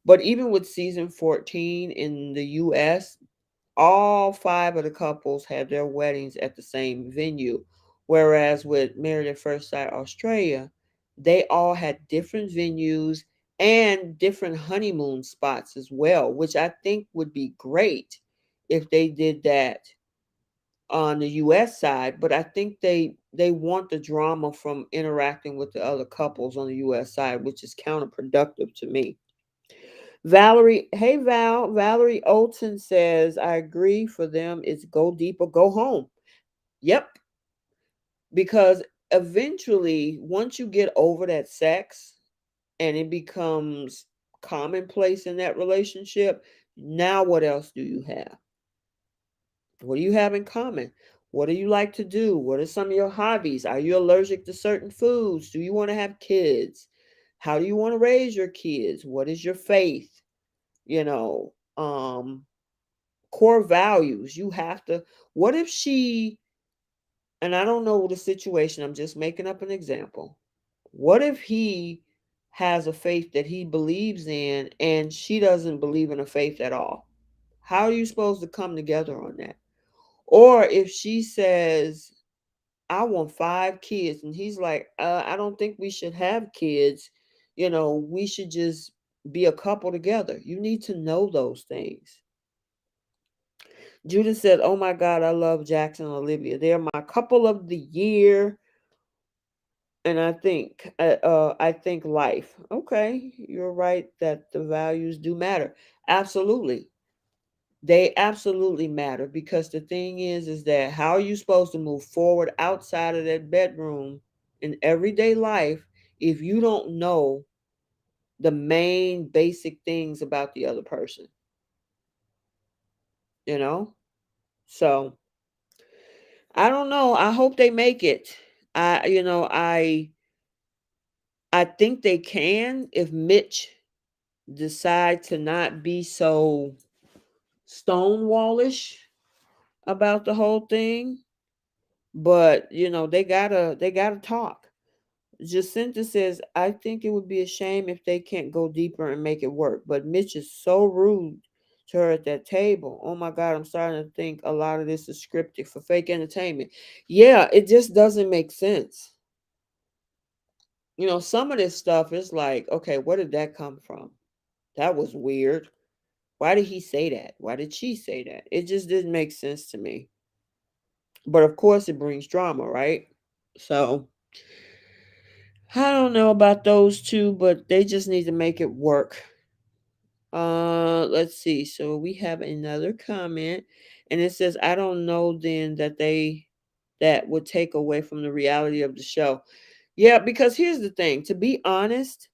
But even with season 14 in the U.S., all five of the couples had their weddings at the same venue. Whereas with Married at First Sight Australia, they all had different venues and different honeymoon spots as well, which I think would be great if they did that on the US side. But I think they want the drama from interacting with the other couples on the US side, which is counterproductive to me. Valerie, hey Valerie Olson says, I agree for them. It's go deep or go home. Yep, because eventually, once you get over that sex and it becomes commonplace in that relationship, now what else do you have? What do you have in common? What do you like to do? What are some of your hobbies? Are you allergic to certain foods? Do you want to have kids? How do you want to raise your kids? What is your faith? You know, core values. You have to, what if she, and I don't know the situation, I'm just making up an example. What if he has a faith that he believes in and she doesn't believe in a faith at all? How are you supposed to come together on that? Or if she says, I want 5 kids, and he's like, I don't think we should have kids. We should just be a couple together. You need to know those things. Judith said, "Oh my God, I love Jackson and Olivia. They're my couple of the year, and I think life." Okay, you're right that the values do matter. Absolutely, they absolutely matter because the thing is that how are you supposed to move forward outside of that bedroom in everyday life if you don't know the main basic things about the other person? You know, so I don't know. I hope they make it. I think they can if Mitch decide to not be so stonewallish about the whole thing. But they gotta talk. Jacinta says, I think it would be a shame if they can't go deeper and make it work. But Mitch is so rude to her at that table. Oh my God, I'm starting to think a lot of this is scripted for fake entertainment. Yeah, it just doesn't make sense. Some of this stuff is like, okay, where did that come from? That was weird. Why did he say that? Why did she say that? It just didn't make sense to me. But of course, it brings drama, right? So I don't know about those two, but they just need to make it work. Let's see. So we have another comment, and it says, "I don't know then that would take away from the reality of the show." Yeah, because here's the thing. To be honest,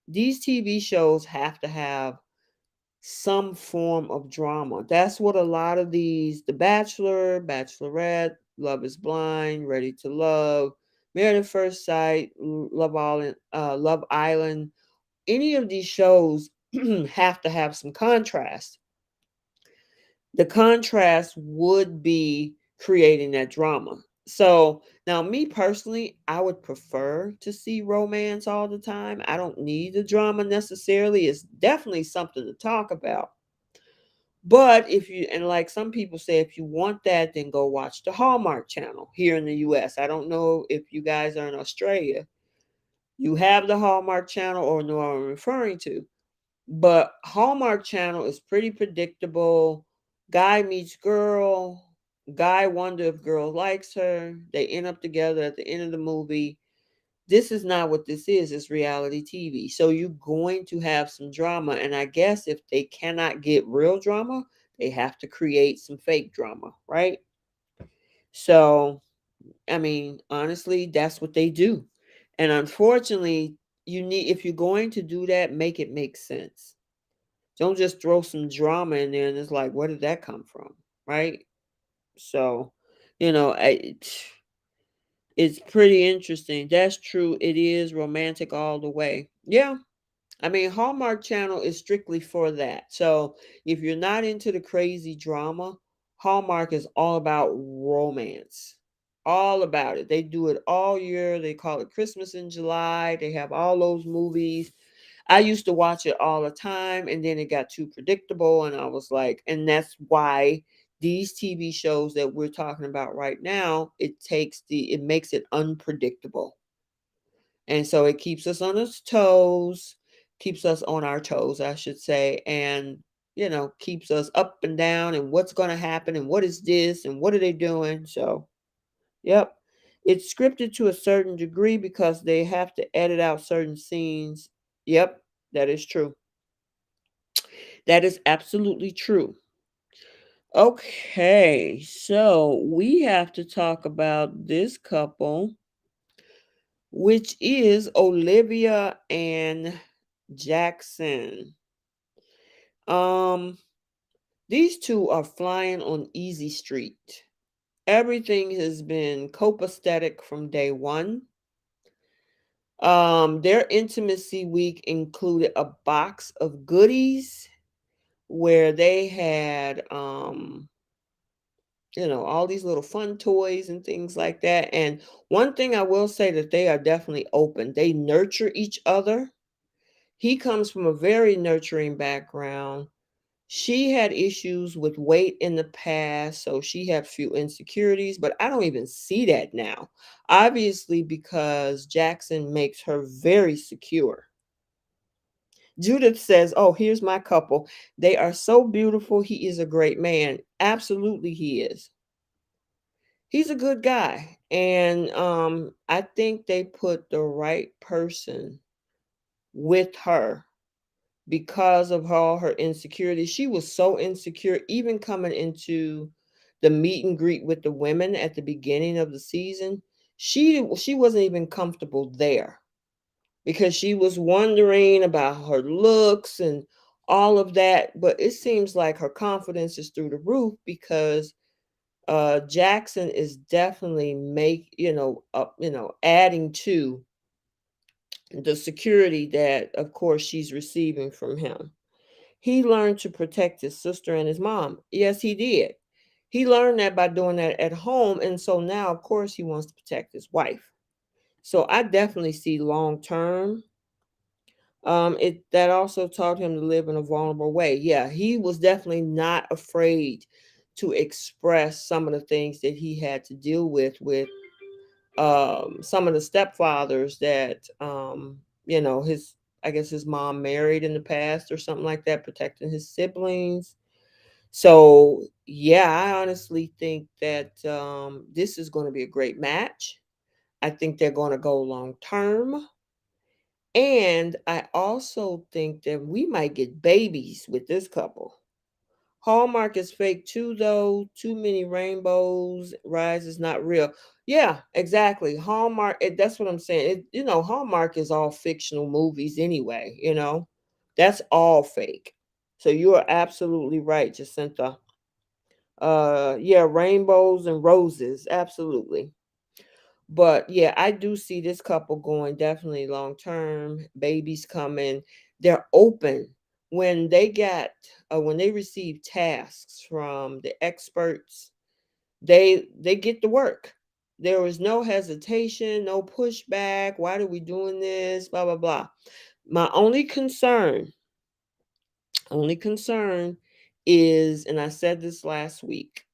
these TV shows have to have some form of drama. That's what a lot of these, The Bachelor, Bachelorette, Love is Blind, Ready to Love, Married at First Sight, Love Island, any of these shows have to have some contrast. The contrast would be creating that drama. So now, me personally, I would prefer to see romance all the time. I don't need the drama necessarily. It's definitely something to talk about. But if you, and like some people say, if you want that, then go watch the Hallmark Channel here in the US. I don't know if you guys are in Australia. You have the Hallmark Channel or know what I'm referring to. But Hallmark Channel is pretty predictable. Guy meets girl. Guy wonder if girl likes her. They end up together at the end of the movie. This is not what this is. It's reality TV. So you're going to have some drama. And I guess if they cannot get real drama, they have to create some fake drama, right? So I mean, honestly, that's what they do. And unfortunately, you need, if you're going to do that, make it make sense. Don't just throw some drama in there and it's like, where did that come from? Right? So, you know, it's pretty interesting. That's true. It is romantic all the way. Yeah. I mean, Hallmark Channel is strictly for that. So if you're not into the crazy drama, Hallmark is all about romance. All about it. They do it all year. They call it Christmas in July. They have all those movies. I used to watch it all the time and then it got too predictable. And I was like, and that's why these TV shows that we're talking about right now, it makes it unpredictable. And so it keeps us on its toes, keeps us on our toes, I should say, and keeps us up and down and what's going to happen and what is this and what are they doing. So, yep. It's scripted to a certain degree because they have to edit out certain scenes. Yep, that is true. That is absolutely true. Okay, so we have to talk about this couple, which is Olivia and Jackson. Um, these two are flying on easy street. Everything has been copacetic from day one. Their intimacy week included a box of goodies where they had all these little fun toys and things like that. And one thing I will say that they are definitely open. They nurture each other. He comes from a very nurturing background. She had issues with weight in the past, so she had few insecurities, but I don't even see that now. Obviously, because Jackson makes her very secure. Judith says, "Oh, here's my couple. They are so beautiful. He is a great man." Absolutely, he is. He's a good guy. And I think they put the right person with her because of all her insecurities. She was so insecure, even coming into the meet and greet with the women at the beginning of the season. She wasn't even comfortable there because she was wondering about her looks and all of that. But it seems like her confidence is through the roof because Jackson is definitely adding to the security that, of course, she's receiving from him. He learned to protect his sister and his mom. Yes, he did. He learned that by doing that at home. And so now, of course, he wants to protect his wife. So I definitely see long term. It that also taught him to live in a vulnerable way. Yeah, he was definitely not afraid to express some of the things that he had to deal with some of the stepfathers that his I guess his mom married in the past or something like that, protecting his siblings. So yeah, I honestly think that this is going to be a great match. I think they're going to go long term. And I also think that we might get babies with this couple. Hallmark is fake too, though. Too many rainbows. Rise is not real. Yeah, exactly. Hallmark. That's what I'm saying. Hallmark is all fictional movies anyway. That's all fake. So you are absolutely right, Jacinta. Yeah, rainbows and roses, absolutely. But yeah, I do see this couple going definitely long term. Babies coming. They're open when they receive tasks from the experts. They get to work. There was no hesitation, no pushback. Why are we doing this? Blah blah blah. My only concern is, and I said this last week,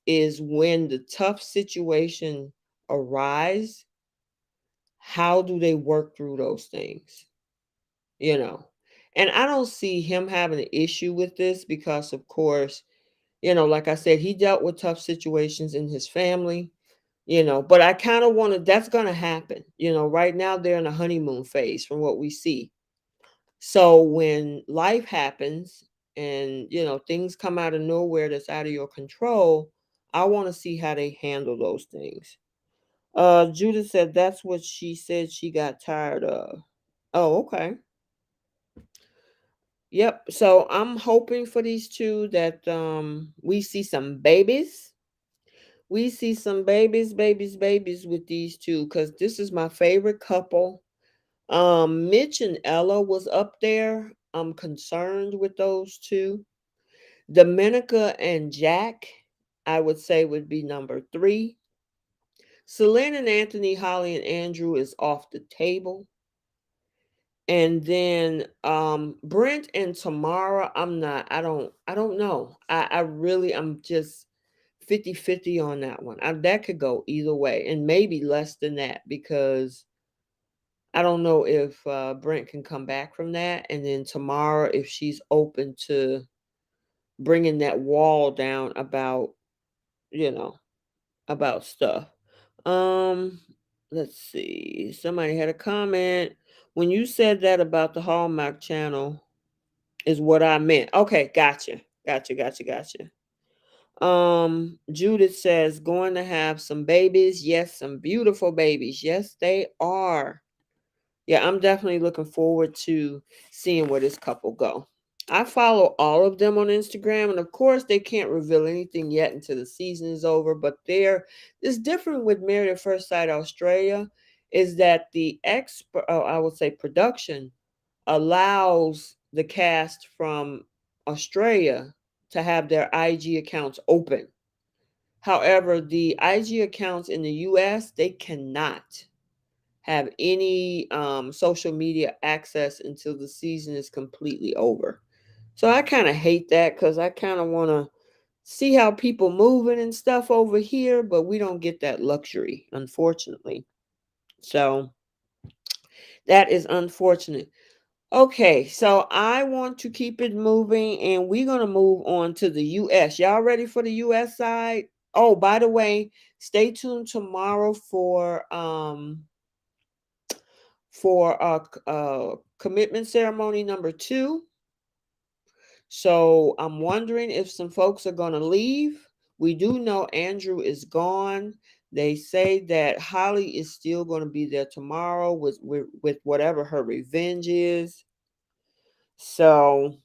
is when the tough situation arise, how do they work through those things? You know. And I don't see him having an issue with this because of course, like I said, he dealt with tough situations in his family, but I kind of want to that's going to happen. Right now they're in a honeymoon phase from what we see. So when life happens and things come out of nowhere that's out of your control, I want to see how they handle those things. Judith said that's what she said she got tired of. Oh, okay. Yep. So I'm hoping for these two that we see some babies. We see some babies with these two because this is my favorite couple. Mitch and Ella was up there. I'm concerned with those two. Dominica and Jack, I would say, would be number three. Selene and Anthony, Holly and Andrew is off the table. And then Brent and Tomorrow, I don't know. I really I'm just 50-50 on that one. That could go either way and maybe less than that because I don't know if Brent can come back from that. And then Tomorrow, if she's open to bringing that wall down about, you know, about stuff. Um, let's see. Somebody had a comment. When you said that about the Hallmark channel, is what I meant. Okay, gotcha. Judith says going to have some babies. Yes, some beautiful babies. Yes, they are. Yeah, I'm definitely looking forward to seeing where this couple go. I follow all of them on Instagram, and of course, they can't reveal anything yet until the season is over. But it's different with Married at First Sight Australia, is that the expert, I would say, production allows the cast from Australia to have their IG accounts open. However, the IG accounts in the US, they cannot have any social media access until the season is completely over. So I kind of hate that because I kind of want to see how people moving and stuff over here, but we don't get that luxury, unfortunately. So that is unfortunate. Okay, so I want to keep it moving and we're going to move on to the US. Y'all ready for the US side? Oh, by the way, stay tuned tomorrow for commitment ceremony number 2. So I'm wondering if some folks are going to leave. We do know Andrew is gone. They say that Holly is still going to be there tomorrow with whatever her revenge is. So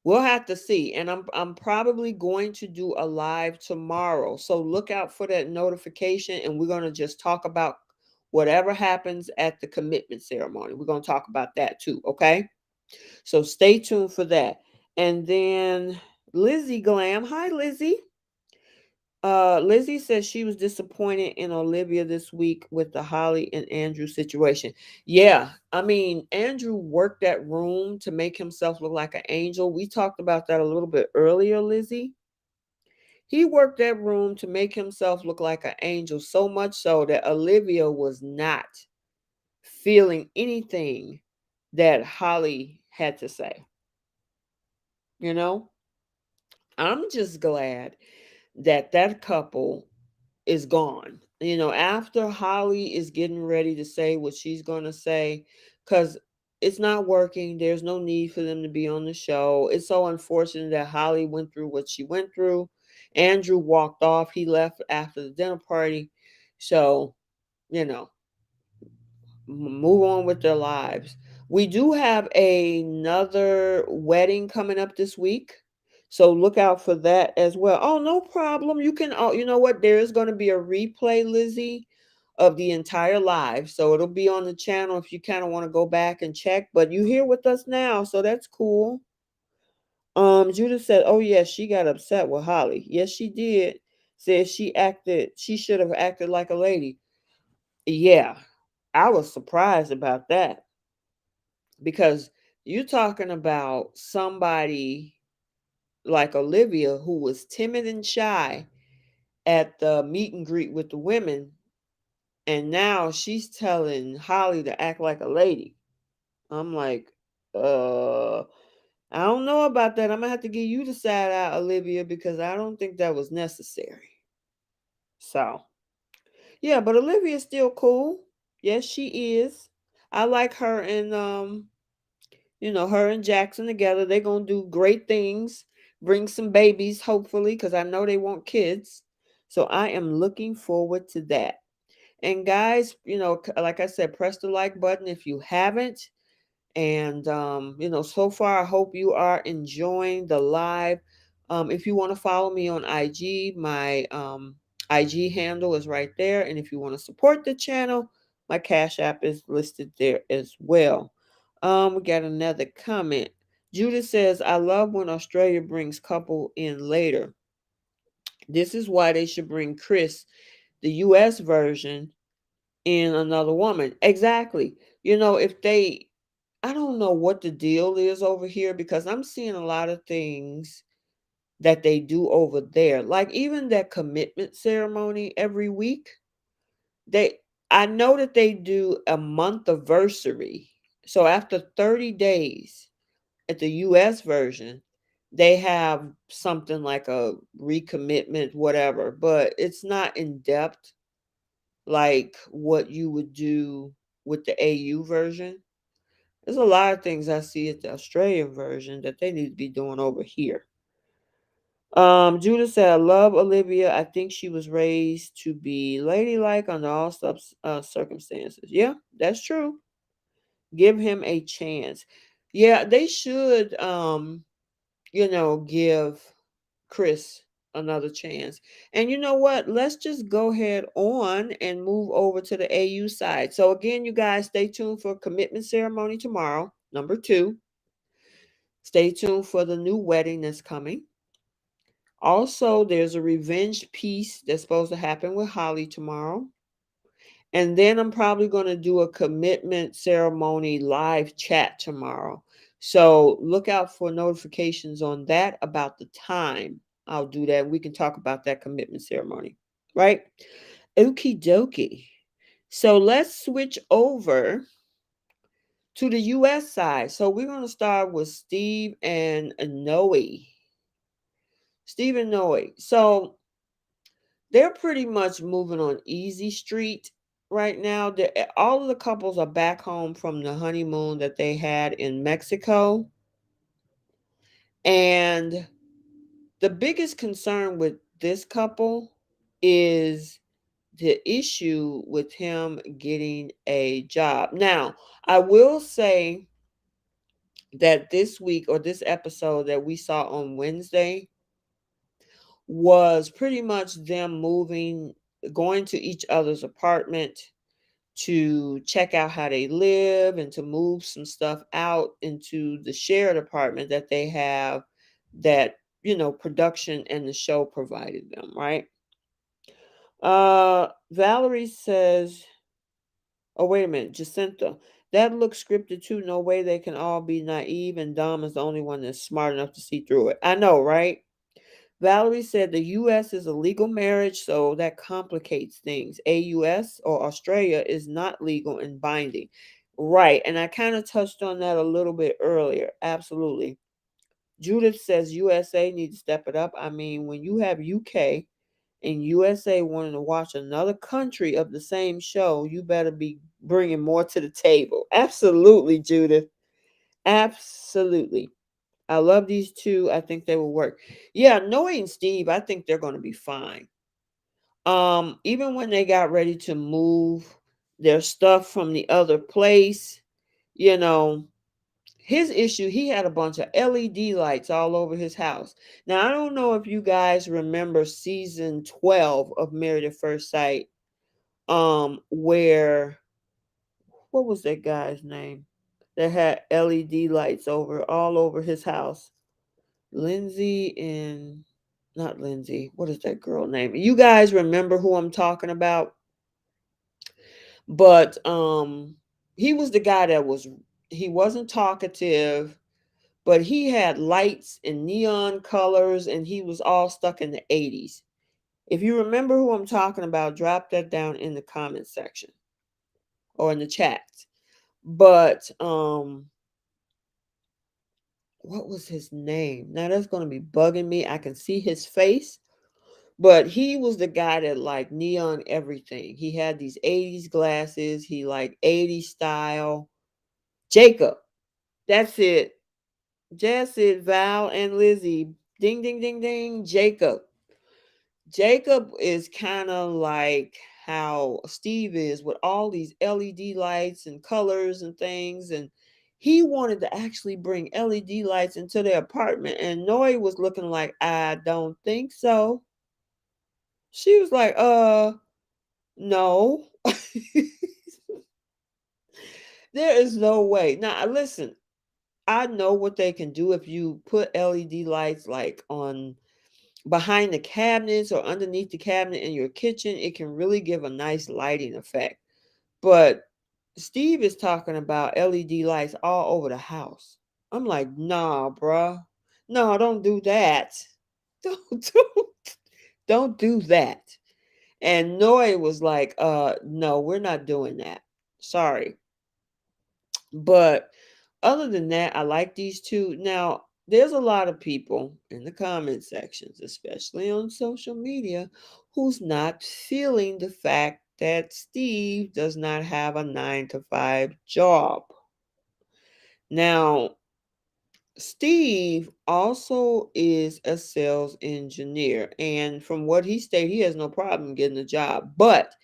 we'll have to see. And I'm probably going to do a live tomorrow. So look out for that notification and we're going to just talk about whatever happens at the commitment ceremony. We're going to talk about that too, okay? So stay tuned for that. And then Lizzie Glam. Hi, Lizzie. Lizzie says she was disappointed in Olivia this week with the Holly and Andrew situation. Yeah, I mean, Andrew worked that room to make himself look like an angel. We talked about that a little bit earlier, Lizzie. He worked that room to make himself look like an angel, so much so that Olivia was not feeling anything that Holly had to say. You know, I'm just glad that that couple is gone. You know, after Holly is getting ready to say what she's going to say, because it's not working. There's no need for them to be on the show. It's so unfortunate that Holly went through what she went through. Andrew walked off. He left after the dinner party. So, you know, move on with their lives. We do have another wedding coming up this week. So look out for that as well. Oh, no problem. You can, oh, you know what? There is going to be a replay, Lizzie, of the entire live. So it'll be on the channel if you kind of want to go back and check. But you here with us now, so that's cool. Judith said, oh yes, she got upset with Holly. Yes, she did. Said she should have acted like a lady. Yeah, I was surprised about that because you're talking about somebody like Olivia who was timid and shy at the meet and greet with the women, and now she's telling Holly to act like a lady. I'm like, I don't know about that. I'm gonna have to give you the side out, Olivia, because I don't think that was necessary. So, yeah, but Olivia's still cool. Yes, she is. I like her and her and Jackson together. They're gonna do great things. Bring some babies, hopefully, because I know they want kids. So I am looking forward to that. And guys, like I said, press the like button if you haven't. And so far I hope you are enjoying the live. If you want to follow me on IG, my IG handle is right there. And if you want to support the channel, my Cash App is listed there as well. We got another comment. Judith says, I love when Australia brings couple in later. This is why they should bring Chris, the US version, in another woman. Exactly. If they, I don't know what the deal is over here, because I'm seeing a lot of things that they do over there. Like even that commitment ceremony every week. They I know that they do a month anniversary. So after 30 days at the US version, they have something like a recommitment, whatever, but it's not in depth like what you would do with the AU version. There's a lot of things I see at the Australian version that they need to be doing over here. Judah said, I love Olivia. I think she was raised to be ladylike under all circumstances. Yeah, that's true. Give him a chance. Yeah, they should, give Chris another chance. And you know what? Let's just go ahead on and move over to the AU side. So again, you guys stay tuned for commitment ceremony tomorrow, number 2. Stay tuned for the new wedding that's coming. Also, there's a revenge piece that's supposed to happen with Holly tomorrow. And then I'm probably going to do a commitment ceremony live chat tomorrow. So look out for notifications on that about the time. I'll do that. We can talk about that commitment ceremony, right? Okie dokie. So let's switch over to the US side. So we're going to start with Steve and Noe. Steve and Noe. So they're pretty much moving on easy street right now. All of the couples are back home from the honeymoon that they had in Mexico. And the biggest concern with this couple is the issue with him getting a job. Now, I will say that this week, or this episode that we saw on Wednesday, was pretty much them going to each other's apartment to check out how they live and to move some stuff out into the shared apartment that they have, that production and the show provided them, right? Valerie says, oh, wait a minute, Jacinta, that looks scripted too. No way they can all be naive and Dom is the only one that's smart enough to see through it. I know, right? Valerie said the US is a legal marriage, so that complicates things. AUS, or Australia, is not legal and binding. Right. And I kind of touched on that a little bit earlier. Absolutely. Judith says USA need to step it up. I mean, when you have UK and USA wanting to watch another country of the same show, you better be bringing more to the table. Absolutely, Judith. Absolutely. I love these two. I think they will work. Yeah, Noe and Steve, I think they're going to be fine. Even when they got ready to move their stuff from the other place, you know, his issue, he had a bunch of LED lights all over his house. Now, I don't know if you guys remember season 12 of Married at First Sight, where, what was that guy's name that had LED lights all over his house? Lindsay and not Lindsay. What is that girl name? You guys remember who I'm talking about? But he was the guy that he wasn't talkative, but he had lights and neon colors and he was all stuck in the 80s. If you remember who I'm talking about, drop that down in the comment section or in the chat. But what was his name? Now that's going to be bugging me. I can see his face. But he was the guy that liked neon everything. He had these 80s glasses. He liked 80s style. Jacob. That's it. That's it. Val and Lizzie. Ding, ding, ding, ding. Jacob. Jacob is kind of like how Steve is with all these LED lights and colors and things. And he wanted to actually bring LED lights into their apartment. And Noe was looking like, I don't think so. She was like, no. There is no way. Now, listen, I know what they can do if you put LED lights like on behind the cabinets or underneath the cabinet in your kitchen. It can really give a nice lighting effect. But Steve is talking about LED lights all over the house. I'm like, nah, bruh. No, don't do that. Don't do that. And Noe was like, no, we're not doing that. Sorry. But other than that, I like these two. Now, there's a lot of people in the comment sections, especially on social media, who's not feeling the fact that Steve does not have a 9 to 5 job. Now, Steve also is a sales engineer, and from what he stated, he has no problem getting a job, but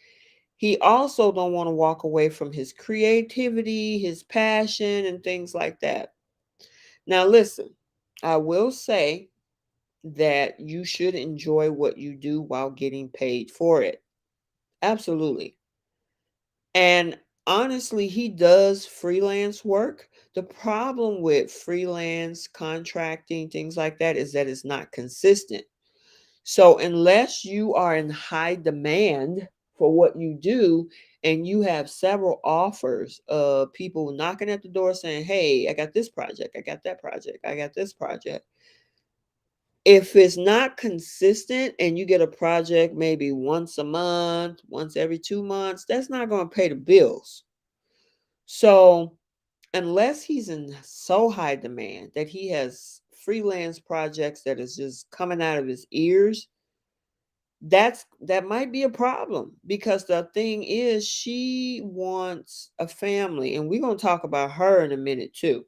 he also don't want to walk away from his creativity, his passion, and things like that. Now, listen, I will say that you should enjoy what you do while getting paid for it. Absolutely. And honestly, he does freelance work. The problem with freelance contracting, things like that, is that it's not consistent. So, unless you are in high demand for what you do and you have several offers of people knocking at the door saying, hey, I got this project, I got that project, I got this project. If it's not consistent and you get a project maybe once a month, once every 2 months, that's not going to pay the bills. So, unless he's in so high demand that he has freelance projects that is just coming out of his ears, that might be a problem, because the thing is she wants a family, and we're going to talk about her in a minute too.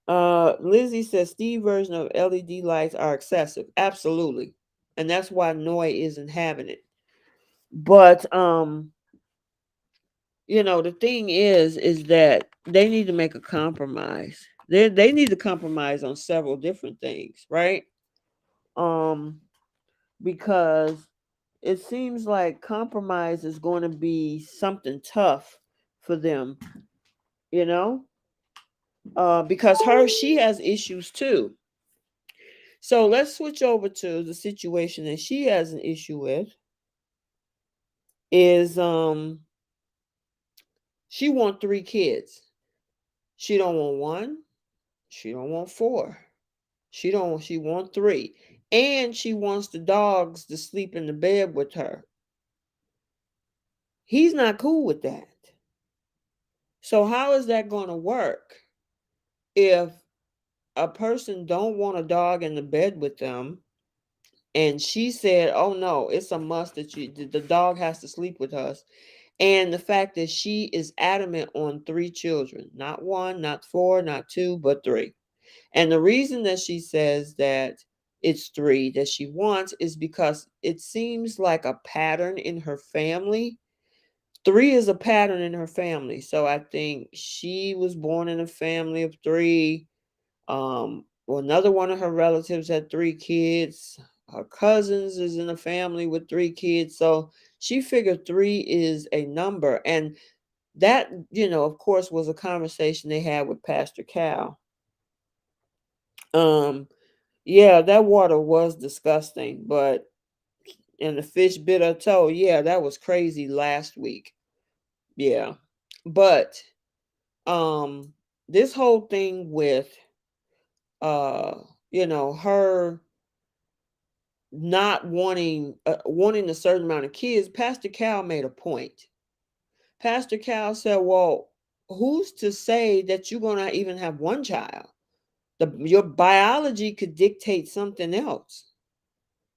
Lizzie says Steve version of LED lights are excessive. Absolutely. And that's why Noy isn't having it. But the thing is that they need to make a compromise. They need to compromise on several different things, right? Um because it seems like compromise is going to be something tough for them, you know? Because she has issues too. So let's switch over to the situation that she has an issue with is she want 3 kids. She don't want one, she don't want four. She want three. And she wants the dogs to sleep in the bed with her. He's not cool with that. So how is that going to work if a person don't want a dog in the bed with them, and she said, oh no, it's a must that the dog has to sleep with us? And the fact that she is adamant on 3 children, not one, not four, not two, but 3. And the reason that she says that it's 3 that she wants is because it seems like a pattern in her family. 3 is a pattern in her family. So I think she was born in a family of 3. Well, another one of her relatives had 3 kids. Her cousins is in a family with 3 kids. So she figured 3 is a number. And that, of course, was a conversation they had with Pastor Cal. Yeah, that water was disgusting, but and the fish bit her toe. Yeah, that was crazy last week. Yeah. But this whole thing with uh her not wanting a certain amount of kids, Pastor Cal made a point. Pastor Cal said, well, who's to say that you're going to even have one child? Your biology could dictate something else.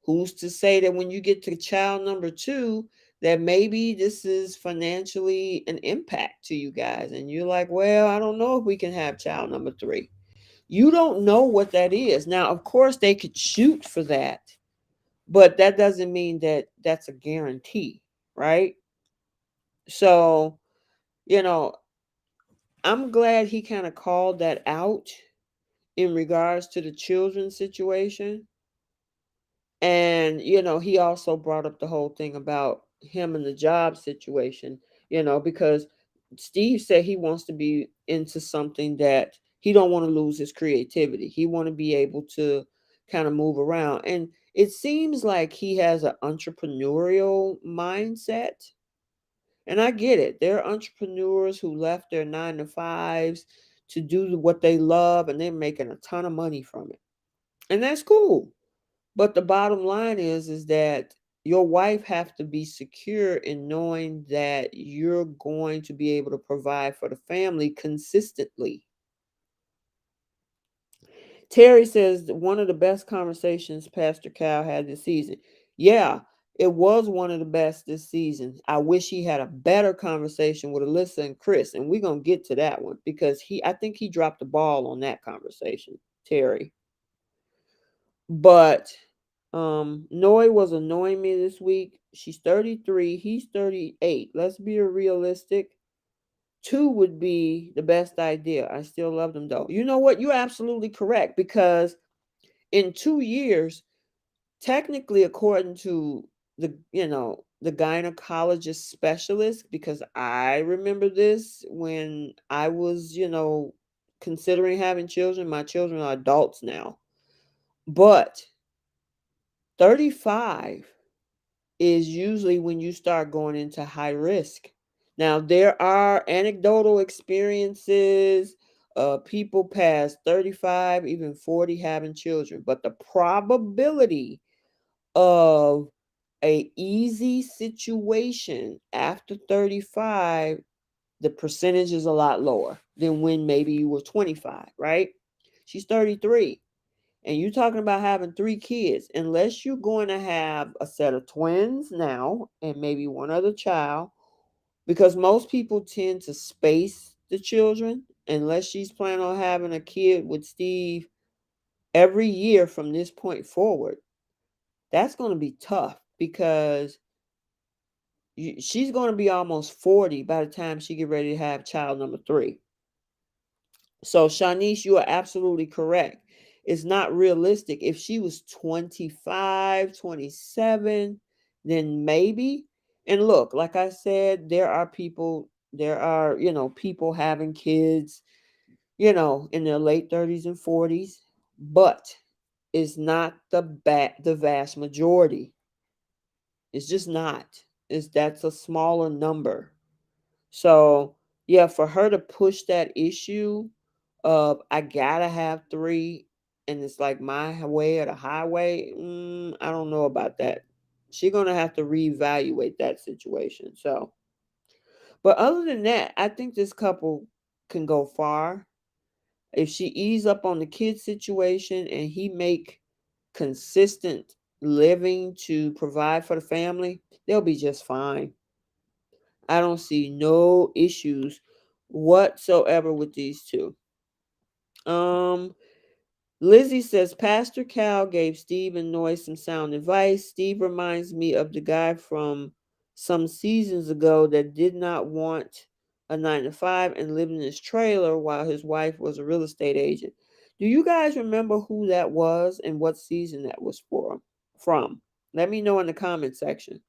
Who's to say that when you get to child number 2, that maybe this is financially an impact to you guys? And you're like, well, I don't know if we can have child number 3. You don't know what that is. Now, of course, they could shoot for that, but that doesn't mean that that's a guarantee, right? So, you know, I'm glad he kind of called that out in regards to the children's situation. And, he also brought up the whole thing about him and the job situation, because Steve said he wants to be into something that he don't want to lose his creativity. He want to be able to kind of move around. And it seems like he has an entrepreneurial mindset. And I get it. There are entrepreneurs who left their 9 to 5s to do what they love, and they're making a ton of money from it. And that's cool. But the bottom line is that your wife have to be secure in knowing that you're going to be able to provide for the family consistently. Terry says that one of the best conversations Pastor Cal had this season. Yeah, it was one of the best this season. I wish he had a better conversation with Alyssa and Chris, and we're gonna get to that one because I think he dropped the ball on that conversation, Terry. But Noi was annoying me this week. She's 33, he's 38. Let's be realistic. Two would be the best idea. I still love them though. You know what? You're absolutely correct because in 2 years, technically, according to the gynecologist specialist, because I remember this when I was, considering having children. My children are adults now. But 35 is usually when you start going into high risk. Now, there are anecdotal experiences of people past 35, even 40 having children, but the probability of a easy situation after 35, the percentage is a lot lower than when maybe you were 25, right? She's 33. And you're talking about having 3 kids, unless you're going to have a set of twins now and maybe one other child, because most people tend to space the children, unless she's planning on having a kid with Steve every year from this point forward. That's going to be tough because she's going to be almost 40 by the time she get ready to have child number 3. So, Shanice, you are absolutely correct. It's not realistic. If she was 25, 27, then maybe. And look, like I said, there are people having kids, in their late 30s and 40s, but it's not the vast majority. It's just not. That's a smaller number. So, yeah, for her to push that issue of I gotta have 3 and it's like my way or the highway, I don't know about that. She's gonna have to reevaluate that situation. So, but other than that, I think this couple can go far. If she ease up on the kid situation and he make consistent living to provide for the family, they'll be just fine. I don't see no issues whatsoever with these two. Um, Lizzie says Pastor Cal gave Steve and Noy some sound advice. Steve reminds me of the guy from some seasons ago that did not want a 9 to 5 and lived in his trailer while his wife was a real estate agent. Do you guys remember who that was and what season that was from? Let me know in the comment section.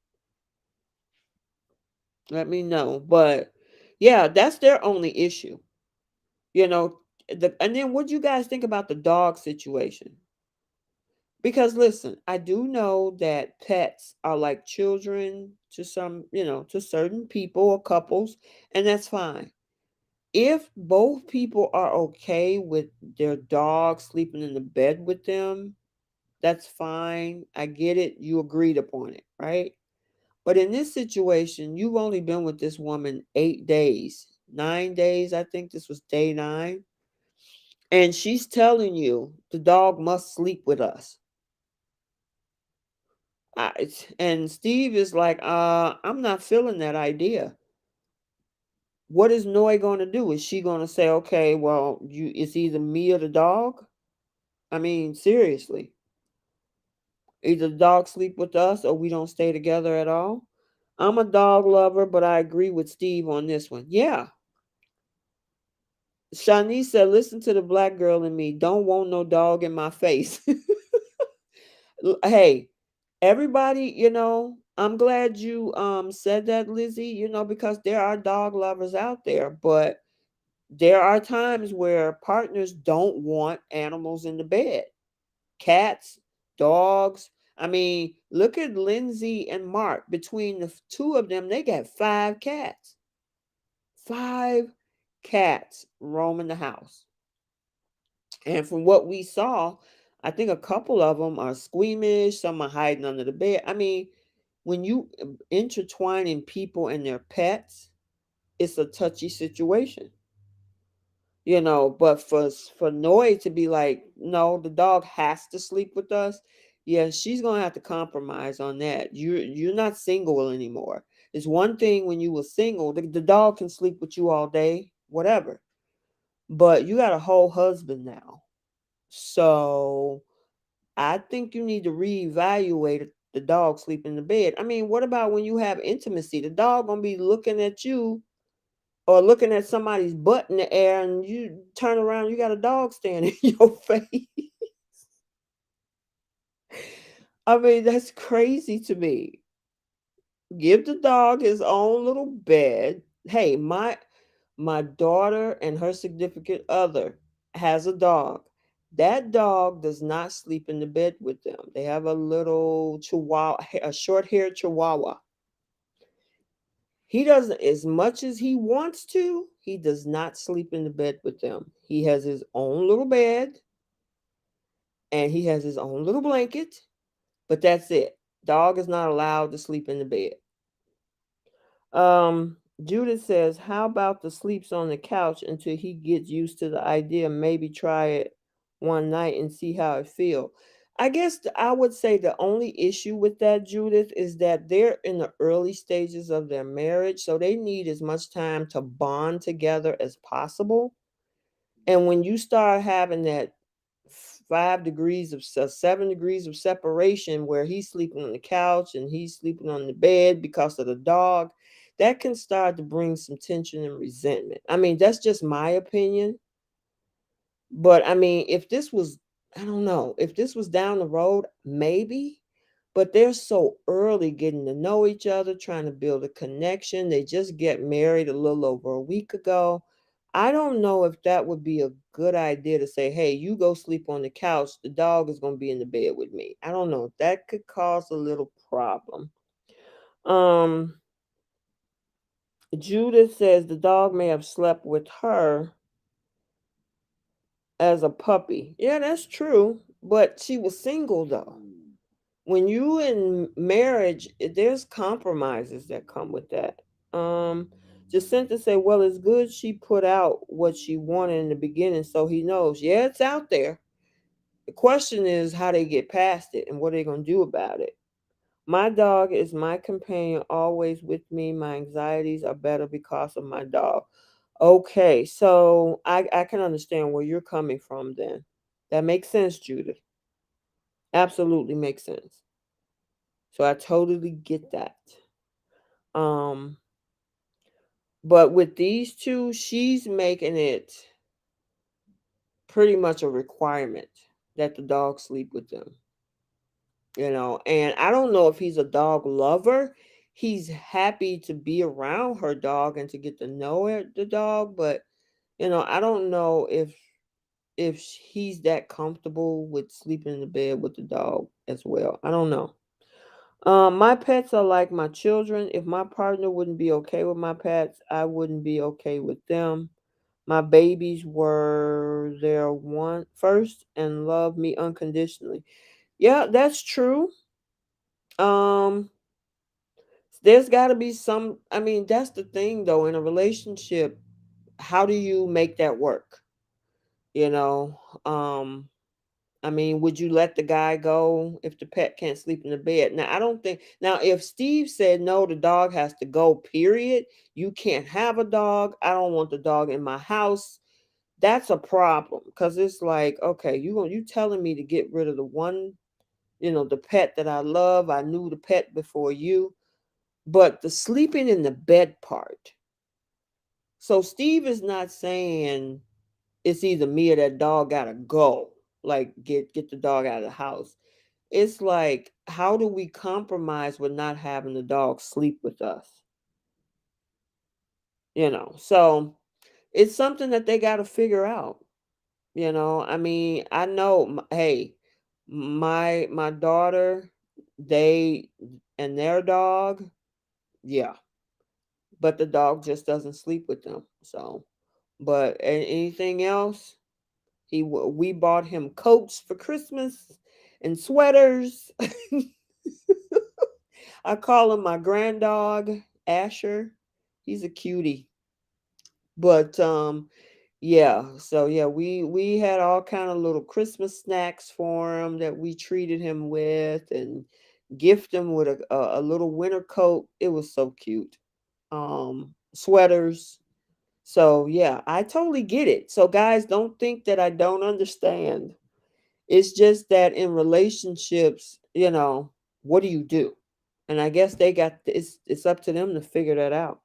Let me know. But yeah, that's their only issue. You know, and then what do you guys think about the dog situation? Because listen, I do know that pets are like children to some, to certain people or couples, and that's fine. If both people are okay with their dog sleeping in the bed with them, that's fine. I get it. You agreed upon it, right? But in this situation, you've only been with this woman 8 days, 9 days. I think this was day 9. And she's telling you the dog must sleep with us. And Steve is like, I'm not feeling that idea. What is Noi going to do? Is she going to say, okay, well, it's either me or the dog? I mean, seriously. Either the dog sleep with us or we don't stay together at all. I'm a dog lover, but I agree with Steve on this one. Yeah. Shanice said, listen to the black girl in me. Don't want no dog in my face. Hey, everybody, I'm glad you said that, Lizzie, because there are dog lovers out there, but there are times where partners don't want animals in the bed. Cats, dogs. I mean, look at Lindsay and Mark. Between the two of them, they got 5 cats. 5 cats roaming the house. And from what we saw, I think a couple of them are squeamish, some are hiding under the bed. I mean, when you intertwining people and their pets, it's a touchy situation. But for Noe to be like, no, the dog has to sleep with us. Yeah, she's gonna have to compromise on that. You're not single anymore. It's one thing when you were single, the dog can sleep with you all day, whatever. But you got a whole husband now. So I think you need to reevaluate the dog sleeping in the bed. I mean, what about when you have intimacy? The dog gonna be looking at you or looking at somebody's butt in the air, and you turn around, you got a dog standing in your face. I mean, that's crazy to me. Give the dog his own little bed. Hey, my daughter and her significant other has a dog. That dog does not sleep in the bed with them. They have a little chihuahua, a short-haired chihuahua. He doesn't, as much as he wants to, he does not sleep in the bed with them. He has his own little bed and he has his own little blanket, but that's it. Dog is not allowed to sleep in the bed. Judith says, how about the sleeps on the couch until he gets used to the idea? Maybe try it one night and see how it feels. I guess I would say the only issue with that, Judith, is that they're in the early stages of their marriage, so they need as much time to bond together as possible. And when you start having that 5 degrees of 7 degrees of separation where he's sleeping on the couch and he's sleeping on the bed because of the dog, that can start to bring some tension and resentment. I mean, that's just my opinion. But I mean, if this was, I don't know, if this was down the road, maybe. But they're so early getting to know each other, trying to build a connection. They just get married a little over a week ago. I don't know if that would be a good idea to say, hey, you go sleep on the couch. The dog is going to be in the bed with me. I don't know. That could cause a little problem. Um, Judith says the dog may have slept with her as a puppy. Yeah, that's true. But she was single though. When you in marriage, there's compromises that come with that. Jacinta said, well, it's good she put out what she wanted in the beginning so he knows. Yeah, it's out there. The question is how they get past it and what are they going to do about it. My dog is my companion, always with me. My anxieties are better because of my dog. Okay, so I can understand where you're coming from then. That makes sense, Judith. Absolutely makes sense. So I totally get that. Um, but with these two, she's making it pretty much a requirement that the dog sleep with them. And I don't know if he's a dog lover. He's happy to be around her dog and to get to know the dog, but I don't know if he's that comfortable with sleeping in the bed with the dog as well. I don't know. My pets are like my children. If my partner wouldn't be okay with my pets, I wouldn't be okay with them. My babies were there one first and loved me unconditionally. Yeah, that's true. Um, there's got to be some. I mean, that's the thing though. In a relationship, how do you make that work? You know, um, I mean, would you let the guy go if the pet can't sleep in the bed? Now, I don't think. Now, if Steve said no, the dog has to go, period. You can't have a dog. I don't want the dog in my house. That's a problem because it's like, okay, you telling me to get rid of the one The pet that I love. I knew the pet before you. But the sleeping in the bed part. So Steve is not saying it's either me or that dog gotta go. Like get the dog out of the house. It's like, how do we compromise with not having the dog sleep with us? So it's something that they got to figure out. I mean, I know, hey, my daughter, they and their dog, yeah, but the dog just doesn't sleep with them. So, but anything else, we bought him coats for Christmas and sweaters. I call him my grand dog, Asher. He's a cutie. But yeah, so yeah, we had all kind of little Christmas snacks for him that we treated him with, and gift him with a little winter coat. It was so cute. Sweaters. So yeah, I totally get it. So guys, don't think that I don't understand. It's just that in relationships, what do you do? And I guess it's up to them to figure that out.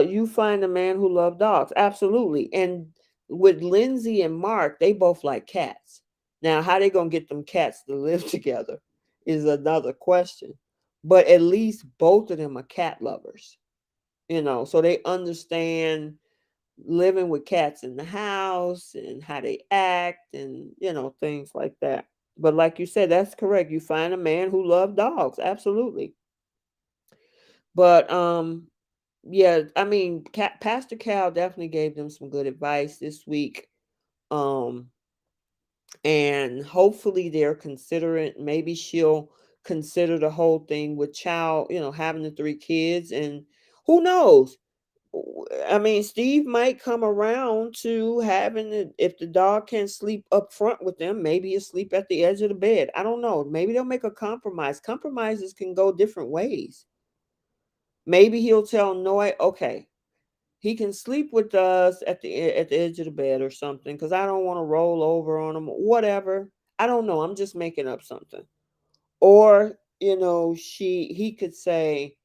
You find a man who loves dogs. Absolutely. And with Lindsay and Mark, they both like cats. Now, how they gonna get them cats to live together is another question. But at least both of them are cat lovers, so they understand living with cats in the house and how they act and things like that. But like you said, that's correct. You find a man who loves dogs. Absolutely. But yeah, I mean, Pastor Cal definitely gave them some good advice this week. Um, and hopefully they're considering, maybe she'll consider the whole thing with child, having the three kids, and who knows? I mean, Steve might come around to having it. If the dog can sleep up front with them, maybe he'll sleep at the edge of the bed. I don't know. Maybe they'll make a compromise. Compromises can go different ways. Maybe he'll tell Noy, okay, he can sleep with us at the edge of the bed or something, because I don't want to roll over on him. Whatever. I don't know. I'm just making up something. Or he could say,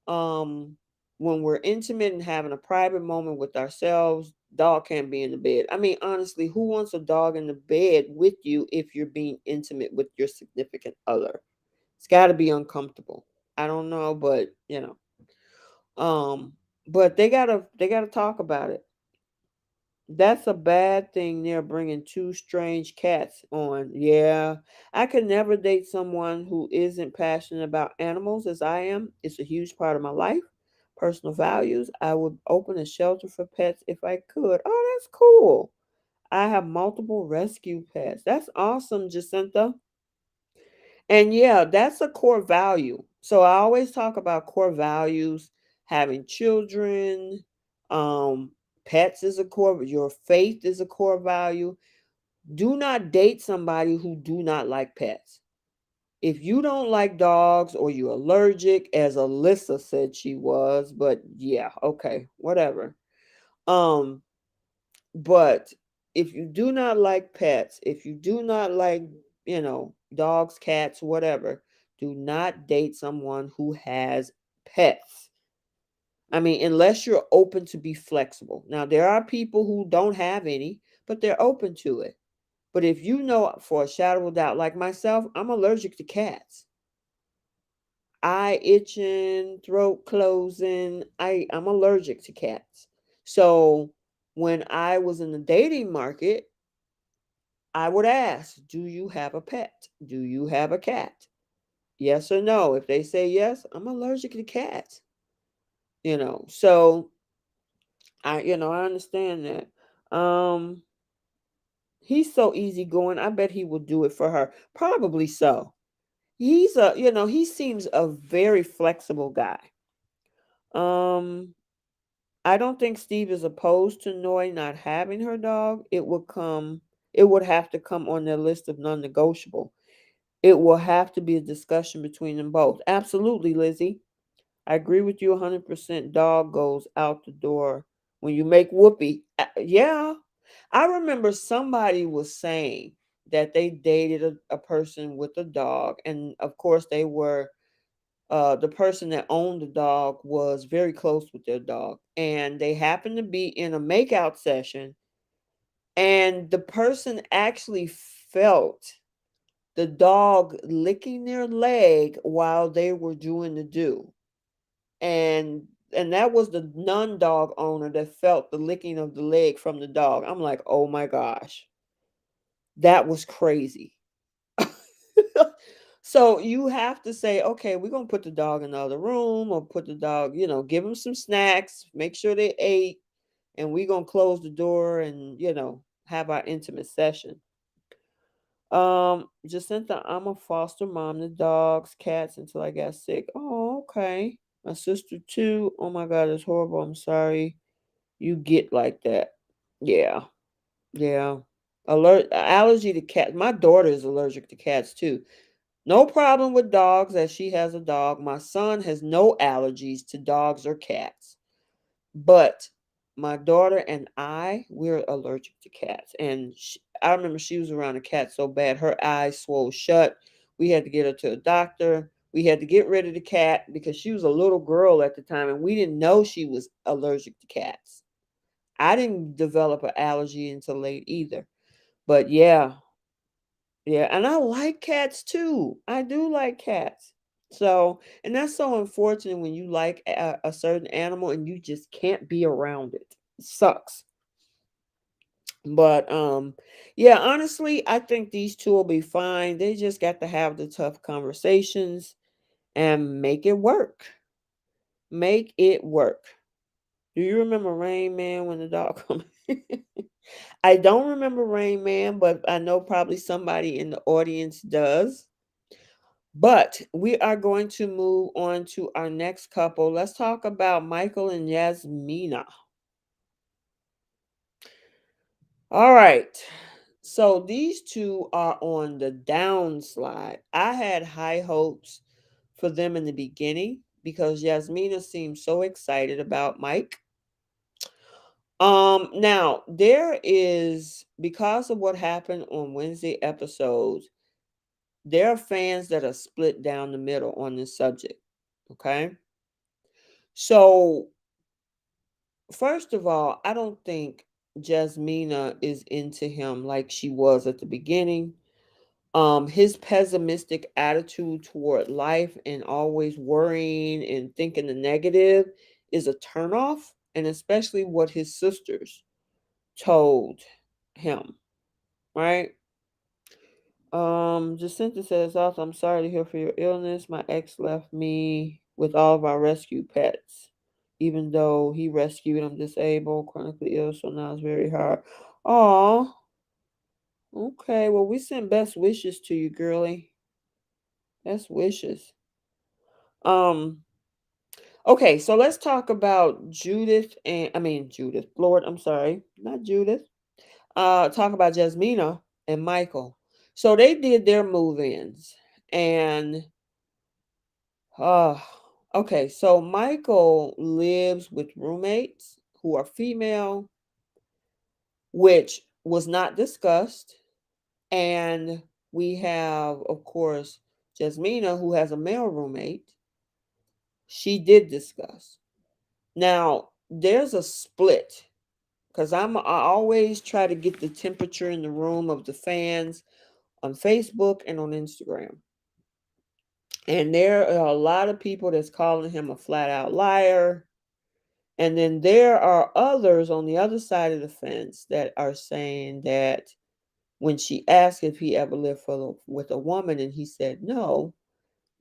um, when we're intimate and having a private moment with ourselves, dog can't be in the bed. I mean, honestly, who wants a dog in the bed with you if you're being intimate with your significant other? It's got to be uncomfortable. I don't know, but but they gotta talk about it. That's a bad thing. They're bringing two strange cats on. Yeah, I could never date someone who isn't passionate about animals as I am. It's a huge part of my life, personal values. I would open a shelter for pets if I could. Oh, that's cool. I have multiple rescue pets. That's awesome, Jacinta. And yeah, that's a core value. So I always talk about core values, having children, um, pets is a core, your faith is a core value. Do not date somebody who do not like pets. If you don't like dogs or you're allergic, as Alyssa said she was, but yeah, okay, whatever. Um, but if you do not like pets, if you do not like, dogs, cats, whatever, do not date someone who has pets. I mean, unless you're open to be flexible. Now, there are people who don't have any, but they're open to it. But if you know for a shadow of doubt, like myself, I'm allergic to cats. Eye itching, throat closing. I'm allergic to cats. So when I was in the dating market, I would ask, do you have a pet? Do you have a cat? Yes or no. If they say yes, I'm allergic to cats. So I understand that. He's so easygoing. I bet he will do it for her. Probably so. He seems a very flexible guy. Um, I don't think Steve is opposed to Noy not having her dog. It would have to come on their list of non-negotiable. It will have to be a discussion between them both. Absolutely, Lizzie. I agree with you 100%. Dog goes out the door when you make whoopee. Yeah. I remember somebody was saying, that they dated a person with a dog. And of course, they were, the person that owned the dog was very close with their dog. And they happened to be in a makeout session. And the person actually felt the dog licking their leg while they were doing the do. And that was the nun dog owner that felt the licking of the leg from the dog. I'm like, oh my gosh, that was crazy. So you have to say, okay, we're gonna put the dog in the other room, or put the dog, give them some snacks, make sure they ate, and we're gonna close the door and have our intimate session. Jacinta, I'm a foster mom to dogs, cats until I got sick. Oh, okay. My sister too. Oh my God, it's horrible. I'm sorry you get like that. Yeah, yeah. Allergy to cats. My daughter is allergic to cats too. No problem with dogs, as she has a dog. My son has no allergies to dogs or cats. But my daughter and we're allergic to cats. And I remember she was around a cat so bad, her eyes swole shut. We had to get her to a doctor. We had to get rid of the cat because she was a little girl at the time, and we didn't know she was allergic to cats. I didn't develop an allergy until late either. But yeah, yeah. And I like cats too. I do like cats. So, and that's so unfortunate when you like a certain animal and you just can't be around it. It sucks. But yeah, honestly, I think these two will be fine. They just got to have the tough conversations and make it work. Make it work. Do you remember Rain Man when the dog come? I don't remember Rain Man, but I know probably somebody in the audience does. But we are going to move on to our next couple. Let's talk about Michael and Jasmina. All right. So these two are on the downslide. I had high hopes for them in the beginning because Yasmina seemed so excited about Mike. Now there is, because of what happened on Wednesday episodes, there are fans that are split down the middle on this subject. Okay. So first of all, I don't think Jasmina is into him like she was at the beginning. His pessimistic attitude toward life and always worrying and thinking the negative is a turnoff, and especially what his sisters told him, right? Jacinta says also, I'm sorry to hear for your illness. My ex left me with all of our rescue pets. Even though he rescued them disabled, chronically ill, so now it's very hard. Oh, okay. Well, we send best wishes to you, girlie. Best wishes. Um, okay, so let's talk about Judith. Lord, I'm sorry, not Judith. Talk about Jasmina and Michael. So they did their move-ins, and uh okay, so Michael lives with roommates who are female, which was not discussed. And we have, of course, Jasmina, who has a male roommate. She did discuss. Now, there's a split because I always try to get the temperature in the room of the fans on Facebook and on Instagram. And there are a lot of people that's calling him a flat out liar. And then there are others on the other side of the fence that are saying that when she asked if he ever lived with a woman and he said no,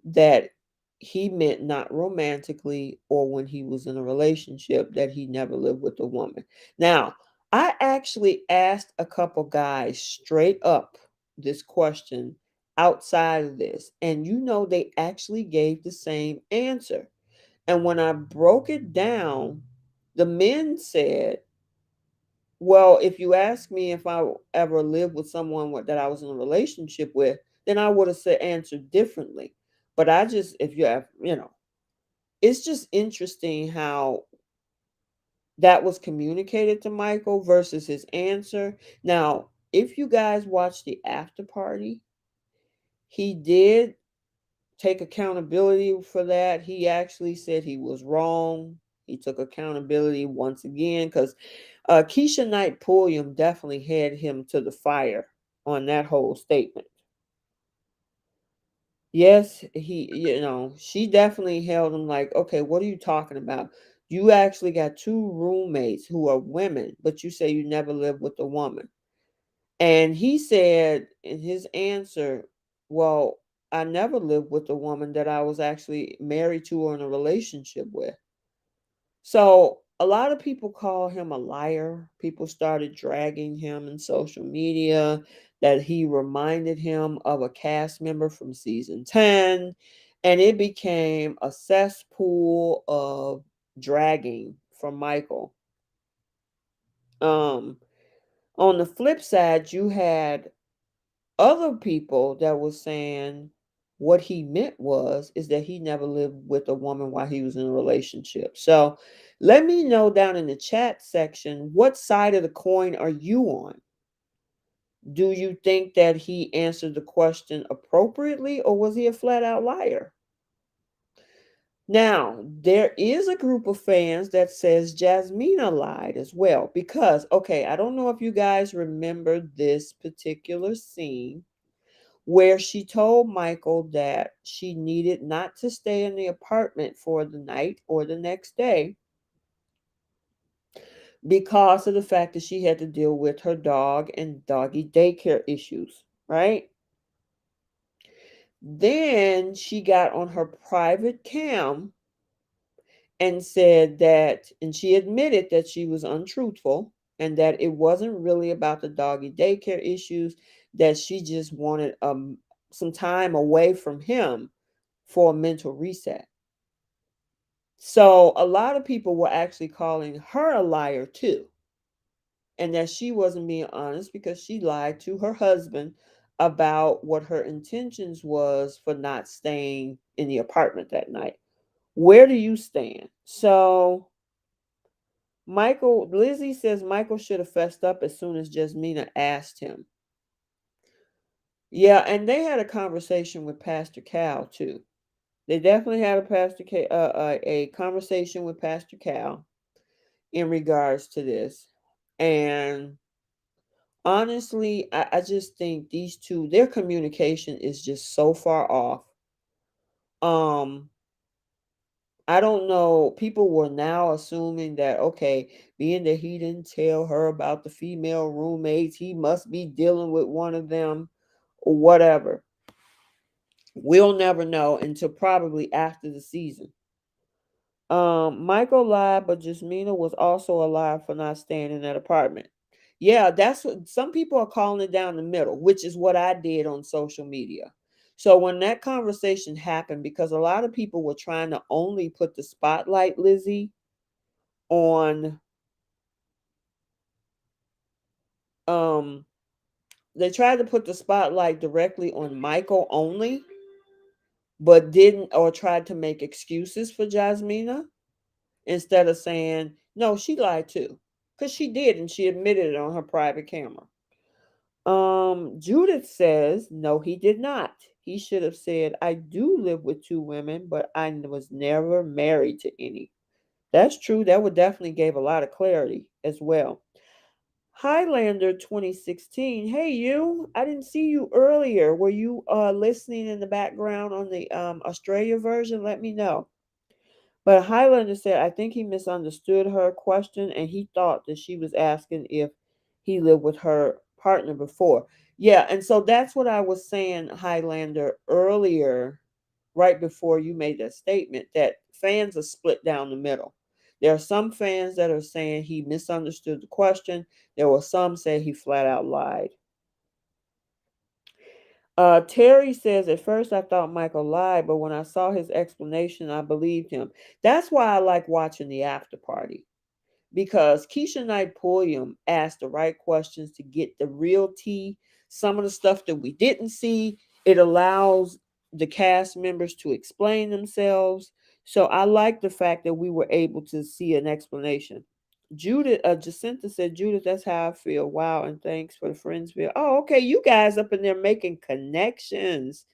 that he meant not romantically or when he was in a relationship, that he never lived with a woman. Now, I actually asked a couple guys straight up this question outside of this, and they actually gave the same answer. And when I broke it down, the men said, well, if you ask me if I ever lived with someone that I was in a relationship with, then I would have said answered differently. But I just, if you have, it's just interesting how that was communicated to Michael versus his answer. Now, if you guys watch the after party, he did take accountability for that. He actually said he was wrong. He took accountability once again because Keisha Knight Pulliam definitely had him to the fire on that whole statement. Yes, she definitely held him like, okay, what are you talking about? You actually got two roommates who are women, but you say you never lived with a woman. And he said in his answer, well, I never lived with a woman that I was actually married to or in a relationship with. So a lot of people call him a liar. People started dragging him in social media that he reminded him of a cast member from season 10. And it became a cesspool of dragging from Michael. Um, on the flip side, you had other people that was saying what he meant is that he never lived with a woman while he was in a relationship. So let me know down in the chat section, what side of the coin are you on? Do you think that he answered the question appropriately, or was he a flat out liar? Now, there is a group of fans that says Jasmina lied as well because, okay, I don't know if you guys remember this particular scene where she told Michael that she needed not to stay in the apartment for the night or the next day because of the fact that she had to deal with her dog and doggy daycare issues, right? Then she got on her private cam and said that, and she admitted that she was untruthful and that it wasn't really about the doggy daycare issues, that she just wanted some time away from him for a mental reset. So a lot of people were actually calling her a liar too, and that she wasn't being honest because she lied to her husband about what her intentions was for not staying in the apartment that night. Where do you stand? So Lizzie says Michael should have fessed up as soon as Jasmina asked him. Yeah, and they had a conversation with Pastor Cal too. They definitely had a conversation with Pastor Cal in regards to this. And honestly, I just think these two, their communication is just so far off. Um, I don't know. People were now assuming that, okay, being that he didn't tell her about the female roommates, he must be dealing with one of them or whatever. We'll never know until probably after the season. Michael lied, but Jasmina was also a liar for not staying in that apartment. Yeah, that's what some people are calling it down the middle, which is what I did on social media. So when that conversation happened, because a lot of people were trying to only put the spotlight, Lizzie, on um they tried to put the spotlight directly on Michael only, but didn't, or tried to make excuses for Jasmina instead of saying, no, she lied too. Because she did, and she admitted it on her private camera. Judith says, no, he did not. He should have said, I do live with two women, but I was never married to any. That's true. That would definitely give a lot of clarity as well. Highlander 2016. Hey, you. I didn't see you earlier. Were you listening in the background on the Australia version? Let me know. But Highlander said, I think he misunderstood her question and he thought that she was asking if he lived with her partner before. Yeah, and so that's what I was saying, Highlander, earlier, right before you made that statement, that fans are split down the middle. There are some fans that are saying he misunderstood the question. There were some saying he flat out lied. Terry says, at first I thought Michael lied, but when I saw his explanation, I believed him. That's why I like watching the after party, because Keisha Knight Pulliam asked the right questions to get the real tea. Some of the stuff that we didn't see, it allows the cast members to explain themselves. So I like the fact that we were able to see an explanation. Judith, Jacinta said, Judith, that's how I feel. Wow, and thanks for the Friendsville. Oh, okay. You guys up in there making connections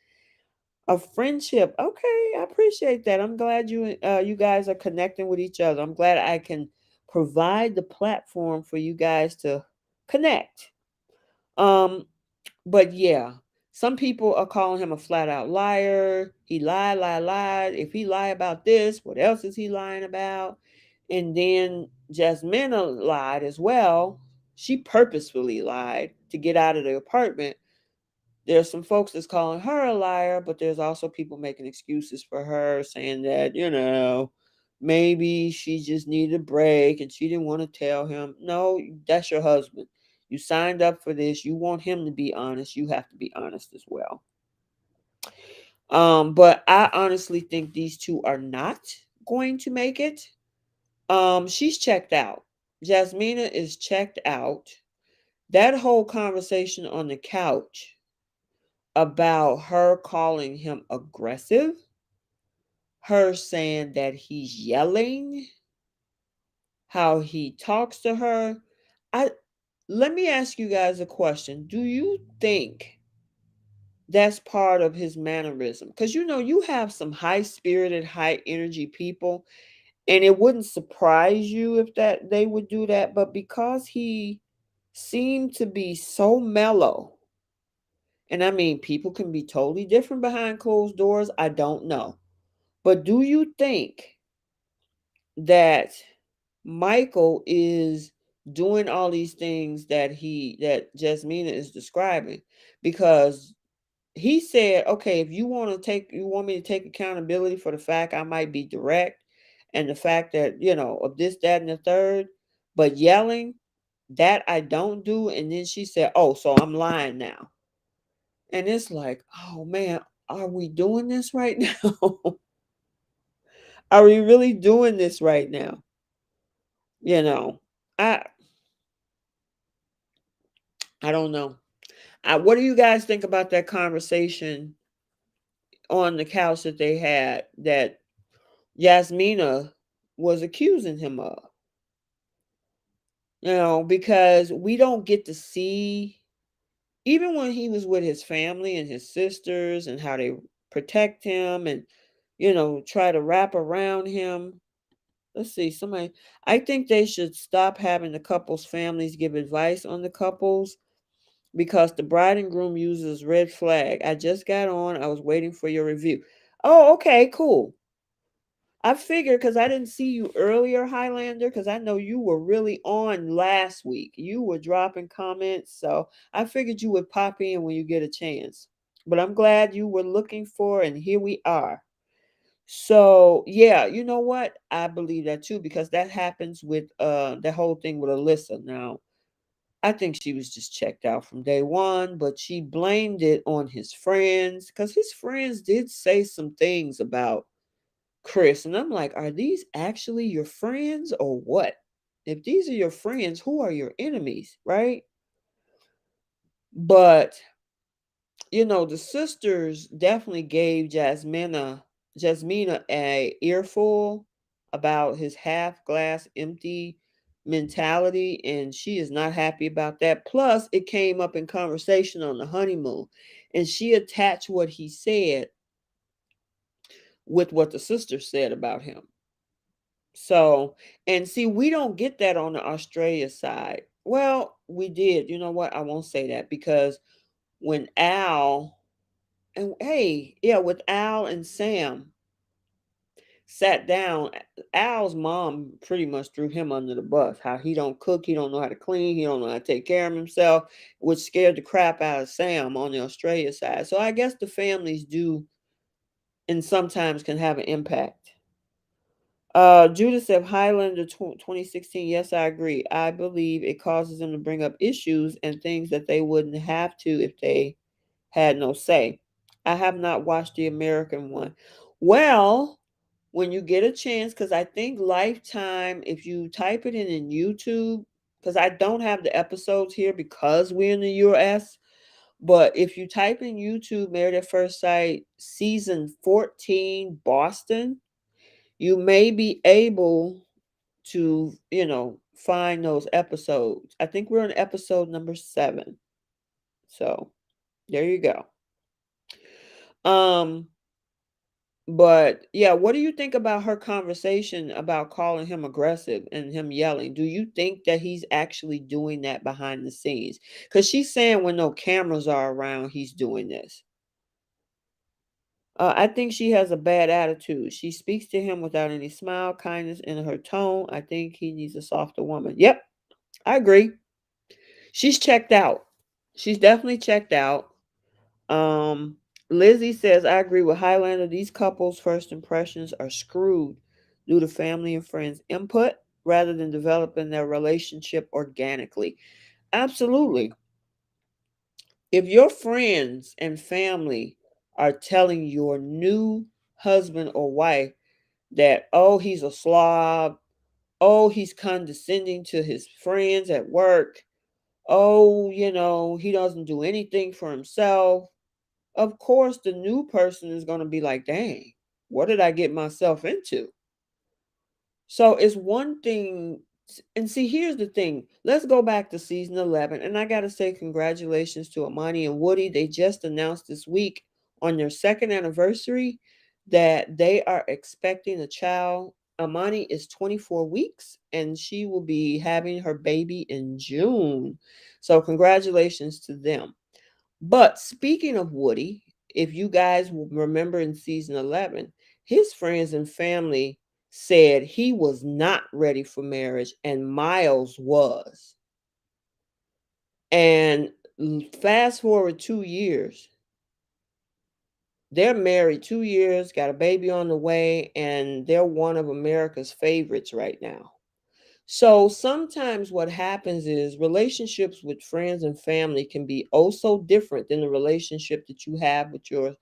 of friendship. Okay, I appreciate that. I'm glad you guys are connecting with each other. I'm glad I can provide the platform for you guys to connect. Um, but yeah, some people are calling him a flat out liar. He lied. If he lie about this, what else is he lying about? And then Jasmina lied as well. She purposefully lied to get out of the apartment. There's some folks that's calling her a liar, but there's also people making excuses for her, saying that, maybe she just needed a break and she didn't want to tell him. No, that's your husband. You signed up for this. You want him to be honest. You have to be honest as well. But I honestly think these two are not going to make it. She's checked out. Jasmina is checked out. That whole conversation on the couch about her calling him aggressive, her saying that he's yelling, how he talks to her. I Let me ask you guys a question. Do you think that's part of his mannerism? Because you have some high spirited, high energy people, and it wouldn't surprise you if that they would do that. But because he seemed to be so mellow, and I mean, people can be totally different behind closed doors. I don't know. But do you think that Michael is doing all these things that Jasmina is describing? Because he said, okay, if you want me to take accountability for the fact I might be direct and the fact that, of this, that, and the third, but yelling, that I don't do. And then she said, oh, so I'm lying now. And it's like, oh man, are we doing this right now? Are we really doing this right now? You know, I I don't know. What do you guys think about that conversation on the couch that they had that Yasmina was accusing him of? Because we don't get to see, even when he was with his family and his sisters and how they protect him and, try to wrap around him. Let's see, somebody, I think they should stop having the couples' families give advice on the couples because the bride and groom uses red flag. I just got on. I was waiting for your review. Oh, okay, cool. I figured because I didn't see you earlier, Highlander, because I know you were really on last week. You were dropping comments, so I figured you would pop in when you get a chance. But I'm glad you were looking for, and here we are. So yeah, you know what? I believe that too because that happens with the whole thing with Alyssa. Now, I think she was just checked out from day one, but she blamed it on his friends because his friends did say some things about Chris. And I'm like, are these actually your friends or what? If these are your friends, who are your enemies, right? But the sisters definitely gave Jasmina a earful about his half glass empty mentality, and she is not happy about that. Plus, it came up in conversation on the honeymoon, and she attached what he said with what the sister said about him. So, and see, we don't get that on the Australia side. Well, we did. You know what? I won't say that because when Al and hey, yeah, with Al and Sam sat down, Al's mom pretty much threw him under the bus. How he don't cook, he don't know how to clean, he don't know how to take care of himself, which scared the crap out of Sam on the Australia side. So I guess the families do and sometimes can have an impact. Judith said Highlander 2016. Yes, I agree. I believe it causes them to bring up issues and things that they wouldn't have to if they had no say. I have not watched the American one. Well, when you get a chance, because I think Lifetime, if you type it in YouTube, because I don't have the episodes here because we're in the US, but if you type in YouTube Married at First Sight season 14 Boston, you may be able to, find those episodes. I think we're on episode number 7. So there you go. Um, but yeah, what do you think about her conversation about calling him aggressive and him yelling? Do you think that he's actually doing that behind the scenes? Because she's saying when no cameras are around, he's doing this. I think she has a bad attitude. She speaks to him without any smile, kindness in her tone. I think he needs a softer woman. Yep, I agree. She's checked out. She's definitely checked out. Um, Lizzie says, I agree with Highlander. These couples' first impressions are screwed due to family and friends' input rather than developing their relationship organically. Absolutely. If your friends and family are telling your new husband or wife that, oh, he's a slob, oh, he's condescending to his friends at work, oh, he doesn't do anything for himself, of course, the new person is going to be like, dang, what did I get myself into? So it's one thing. And see, here's the thing. Let's go back to season 11. And I got to say, congratulations to Amani and Woody. They just announced this week on their second anniversary that they are expecting a child. Amani is 24 weeks and she will be having her baby in June. So, congratulations to them. But speaking of Woody, if you guys will remember in season 11, his friends and family said he was not ready for marriage and Miles was. And fast forward 2 years, they're married 2 years, got a baby on the way, and they're one of America's favorites right now. So sometimes what happens is relationships with friends and family can be oh so different than the relationship that you have with your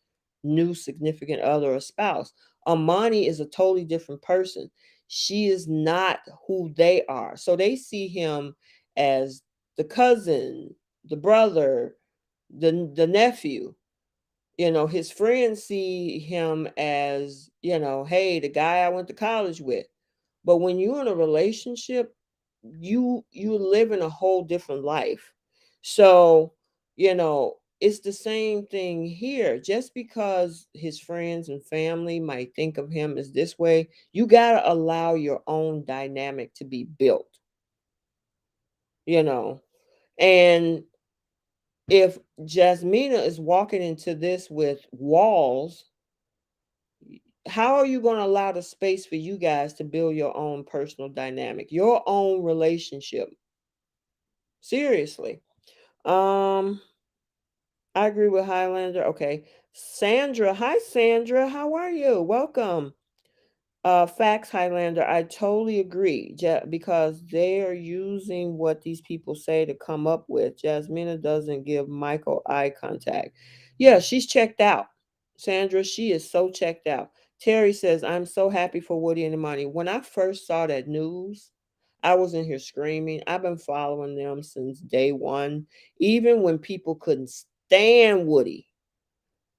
new significant other or spouse. Amani is a totally different person. She is not who they are. So they see him as the cousin, the brother, the nephew. His friends see him as, hey, the guy I went to college with. But when you're in a relationship, you live in a whole different life. So, it's the same thing here. Just because his friends and family might think of him as this way, you got to allow your own dynamic to be built, you know. And if Jasmina is walking into this with walls, how are you going to allow the space for you guys to build your own personal dynamic, your own relationship? Seriously. Um, I agree with Highlander. Okay. Sandra. Hi, Sandra. How are you? Welcome. Facts, Highlander. I totally agree. Because they are using what these people say to come up with. Jasmina doesn't give Michael eye contact. Yeah, she's checked out. Sandra, she is so checked out. Terry says, I'm so happy for Woody and Imani. When I first saw that news, I was in here screaming. I've been following them since day one, even when people couldn't stand Woody.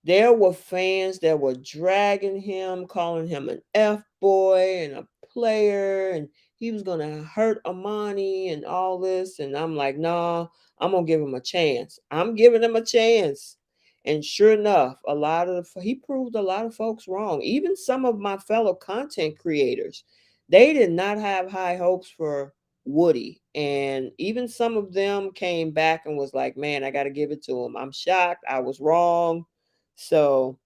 There were fans that were dragging him, calling him an F boy and a player, and he was going to hurt Amani and all this. And I'm like, nah, I'm going to give him a chance. I'm giving him a chance. And sure enough, he proved a lot of folks wrong. Even some of my fellow content creators, they did not have high hopes for Woody. And even some of them came back and was like, man, I got to give it to him. I'm shocked. I was wrong. So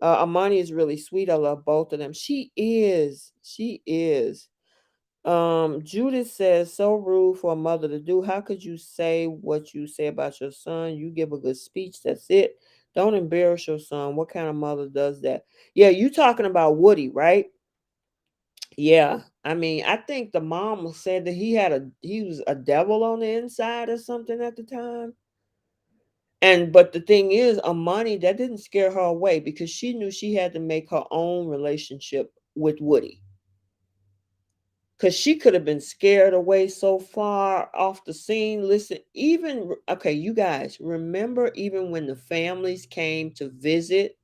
Amani is really sweet. I love both of them. She is. She is. Judith says, so rude for a mother to do. How could you say what you say about your son? You give a good speech. That's it. Don't embarrass your son. What kind of mother does that? Yeah, you talking about Woody, right? Yeah. I mean, I think the mom said that he was a devil on the inside or something at the time. And but the thing is, Amani, that didn't scare her away because she knew she had to make her own relationship with Woody. Because she could have been scared away so far off the scene. Listen, okay, you guys, remember even when the families came to visit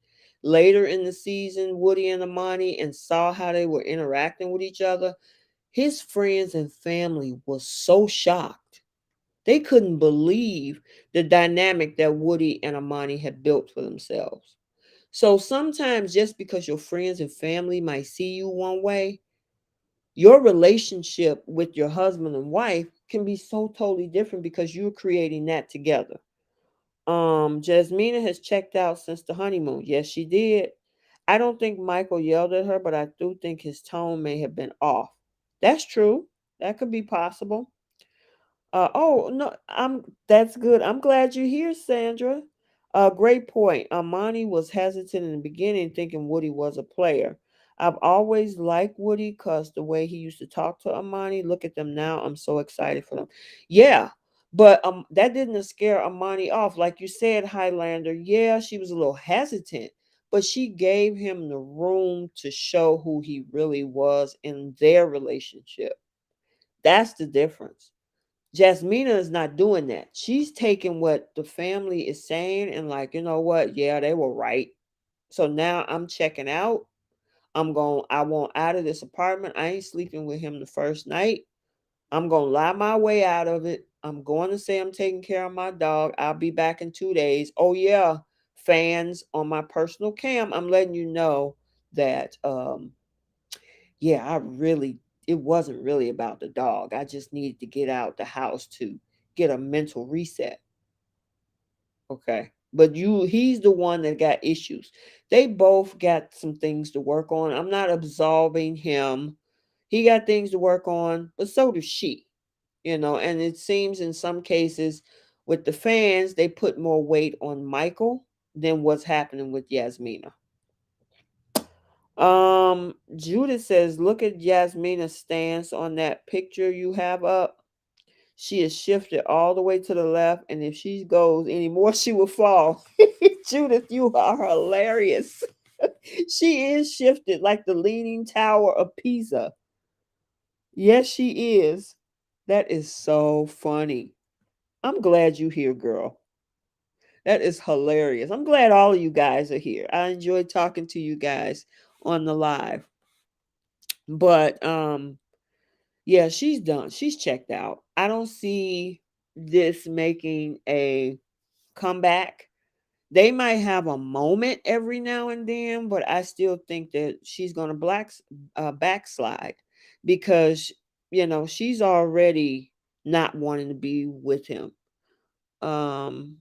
later in the season, Woody and Amani, and saw how they were interacting with each other? His friends and family was so shocked. They couldn't believe the dynamic that Woody and Amani had built for themselves. So sometimes just because your friends and family might see you one way, your relationship with your husband and wife can be so totally different because you're creating that together. Jasmina has checked out since the honeymoon. Yes, she did. I don't think Michael yelled at her, but I do think his tone may have been off. That's true. That could be possible. Oh no, that's good. I'm glad you're here, Sandra. Great point. Amani was hesitant in the beginning, thinking Woody was a player. I've always liked Woody because the way he used to talk to Amani. Look at them now. I'm so excited for them. Yeah, but that didn't scare Amani off, like you said, Highlander. Yeah, she was a little hesitant, but she gave him the room to show who he really was in their relationship. That's the difference. Jasmina is not doing that. She's taking what the family is saying and like, you know what? Yeah, they were right. So now I'm checking out. I want out of this apartment. I ain't sleeping with him the first night. I'm going to lie my way out of it. I'm going to say I'm taking care of my dog. I'll be back in 2 days. Oh yeah, fans on my personal cam, I'm letting you know that yeah, it wasn't really about the dog. I just needed to get out the house to get a mental reset. Okay. But he's the one that got issues. They both got some things to work on. I'm not absolving him. He got things to work on, but so does she. And it seems in some cases with the fans, they put more weight on Michael than what's happening with Yasmina. Judith says, look at Yasmina's stance on that picture you have up. She is shifted all the way to the left, and if she goes anymore, she will fall. Judith, you are hilarious. She is shifted like the Leaning Tower of Pisa. Yes, she is. That is so funny. I'm glad you here, girl. That is hilarious. I'm glad all of you guys are here. I enjoyed talking to you guys on the live. But yeah, she's done. She's checked out. I don't see this making a comeback. They might have a moment every now and then, but I still think that she's going to backslide because she's already not wanting to be with him. Um,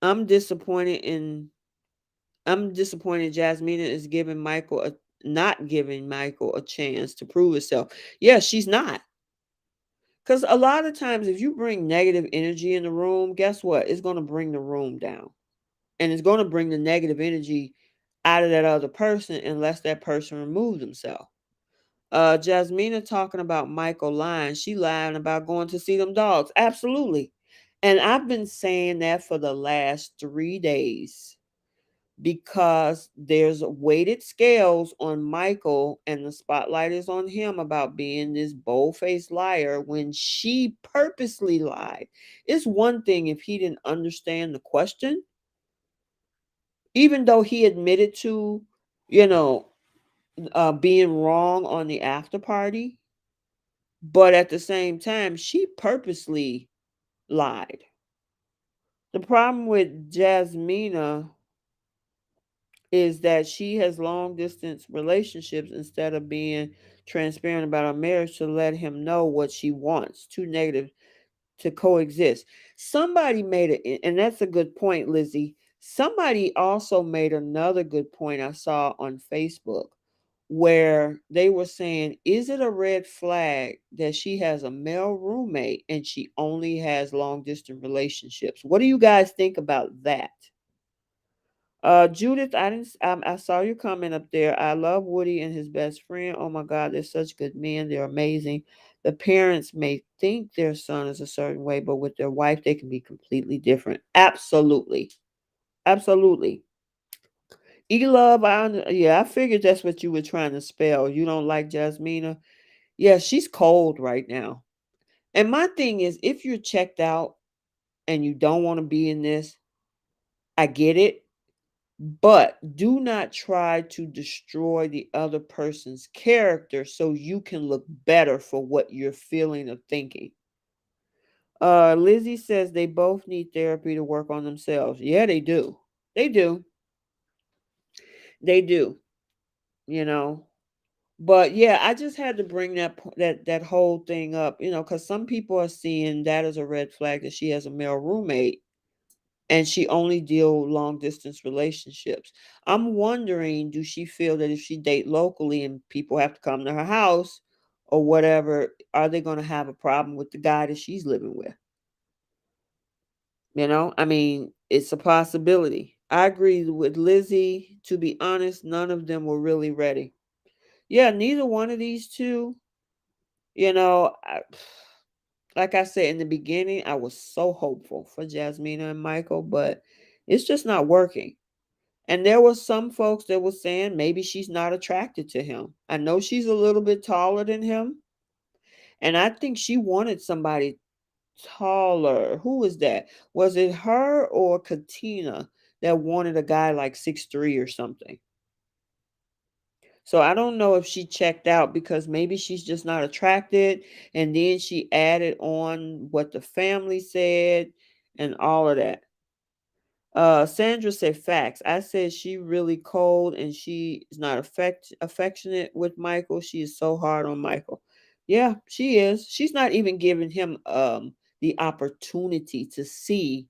I'm disappointed in I'm disappointed Jasmina is not giving Michael a chance to prove herself. Yeah, she's not. Because a lot of times, if you bring negative energy in the room, guess what? It's going to bring the room down. And it's going to bring the negative energy out of that other person unless that person removes themselves. Jasmina talking about Michael lying. She lying about going to see them dogs. Absolutely. And I've been saying that for the last 3 days because there's weighted scales on Michael and the spotlight is on him about being this bold-faced liar when she purposely lied. It's one thing if he didn't understand the question, even though he admitted to, you know, being wrong on the after party, but at the same time, she purposely lied. The problem with Jasmina is that she has long distance relationships instead of being transparent about her marriage to let him know what she wants. Too negative to coexist. Somebody made it, and that's a good point, Lizzie. Somebody also made another good point I saw on Facebook where they were saying, is it a red flag that she has a male roommate and she only has long distance relationships? What do you guys think about that? Judith, I saw your comment up there. I love Woody and his best friend. Oh my God, they're such good men. They're amazing. The parents may think their son is a certain way, but with their wife, they can be completely different. Absolutely. Absolutely. E-Love, yeah, I figured that's what you were trying to spell. You don't like Jasmina? Yeah, she's cold right now. And my thing is, if you're checked out and you don't want to be in this, I get it. But do not try to destroy the other person's character so you can look better for what you're feeling or thinking. Lizzie says they both need therapy to work on themselves. Yeah, they do. They do. They do. You know. But yeah, I just had to bring that whole thing up, because some people are seeing that as a red flag that she has a male roommate and she only deal long distance relationships. I'm wondering, do she feel that if she date locally and people have to come to her house or whatever, are they going to have a problem with the guy that she's living with? I mean, it's a possibility. I agree with Lizzie. To be honest, none of them were really ready. Yeah, neither one of these two, you know, I, like I said in the beginning, I was so hopeful for Jasmina and Michael, but it's just not working. And there was some folks that was saying maybe she's not attracted to him. I know she's a little bit taller than him, and I think she wanted somebody taller. Who was that? Was it her or Katina that wanted a guy like 6'3" or something? So I don't know if she checked out because maybe she's just not attracted. And then she added on what the family said and all of that. Sandra said facts. I said she really cold and she is not affectionate with Michael. She is so hard on Michael. Yeah, she is. She's not even giving him the opportunity to see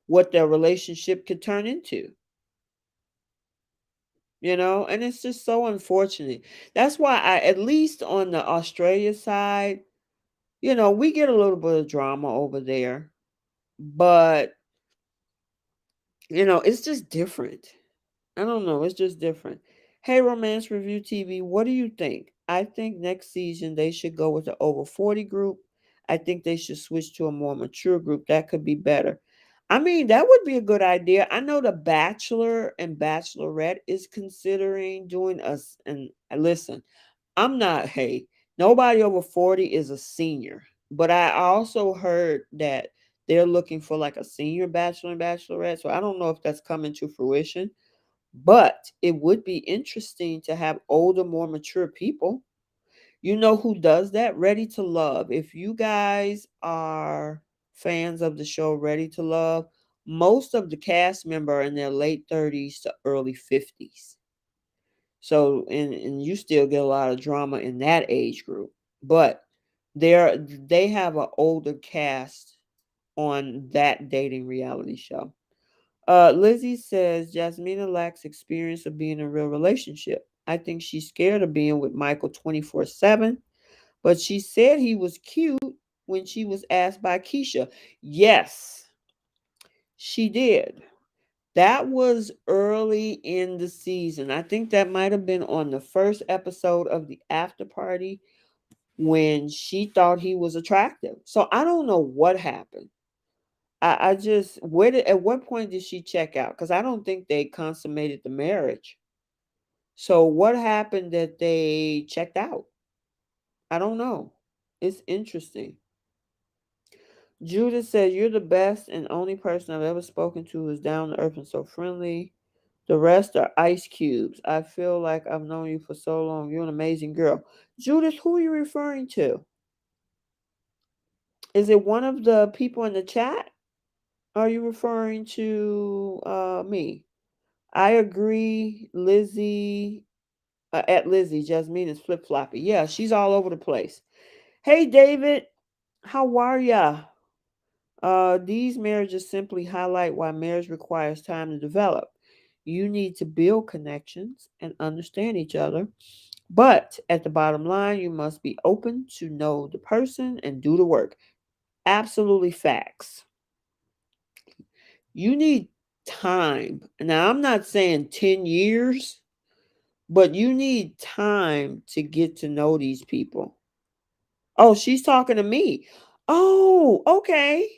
what their relationship could turn into. And it's just so unfortunate. That's why at least on the Australia side, we get a little bit of drama over there, but it's just different. I don't know. It's just different. Hey, Romance Review TV, what do you think? I think next season they should go with the over 40 group. I think they should switch to a more mature group. That could be better. I mean, that would be a good idea. I know the Bachelor and Bachelorette is considering doing us. And listen, I'm not, hey, nobody over 40 is a senior. But I also heard that they're looking for like a senior Bachelor and Bachelorette. So I don't know if that's coming to fruition. But it would be interesting to have older, more mature people. You know who does that? Ready to Love. If you guys are fans of the show Ready to Love, most of the cast member are in their late 30s to early 50s. So and you still get a lot of drama in that age group. But they have an older cast on that dating reality show. Lizzie says Jasmina lacks experience of being in a real relationship. I think she's scared of being with Michael 24/7, but she said he was cute when she was asked by Keisha. Yes, she did. That was early in the season. I think that might have been on the first episode of the after party when she thought he was attractive. So I don't know what happened. I just at what point did she check out? Because I don't think they consummated the marriage. So what happened that they checked out? I don't know. It's interesting. Judith said, "You're the best and only person I've ever spoken to who's down to earth and so friendly. The rest are ice cubes. I feel like I've known you for so long. You're an amazing girl." Judith, who are you referring to? Is it one of the people in the chat? Are you referring to me? I agree, Lizzie. At Lizzie, Jasmine is flip floppy. Yeah, she's all over the place. Hey, David, how are ya? These marriages simply highlight why marriage requires time to develop. You need to build connections and understand each other. But at the bottom line, you must be open to know the person and do the work. Absolutely facts. You need time. Now, I'm not saying 10 years, but you need time to get to know these people. Oh, she's talking to me. Oh, okay.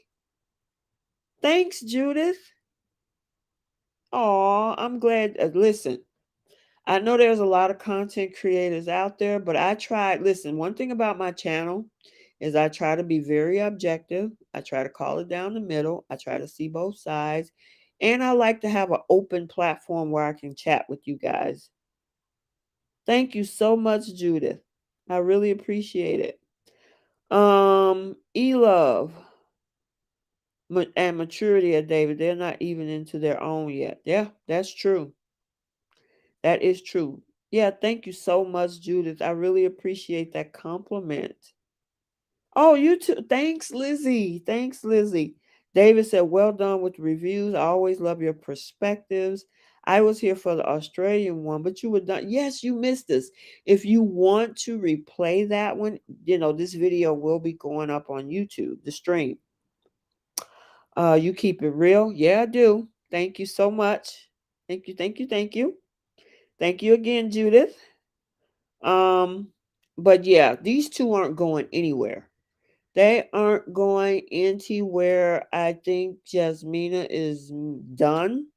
Thanks, Judith. Oh, I'm glad. Listen, I know there's a lot of content creators out there, but I tried. Listen, one thing about my channel is I try to be very objective. I try to call it down the middle. I try to see both sides. And I like to have an open platform where I can chat with you guys. Thank you so much, Judith. I really appreciate it. E-Love and Maturity of David, they're not even into their own yet. Yeah, that's true. That is true. Yeah, thank you so much, Judith. I really appreciate that compliment. Oh, you too. Thanks, Lizzie. Thanks, Lizzie. David said, well done with the reviews. I always love your perspectives. I was here for the Australian one, but you were done. Yes, you missed this. If you want to replay that one, this video will be going up on YouTube, the stream. You keep it real? Yeah, I do. Thank you so much. Thank you, thank you, thank you. Thank you again, Judith. Um, but yeah, these two aren't going anywhere. They aren't going anywhere. I think Jasmina is done.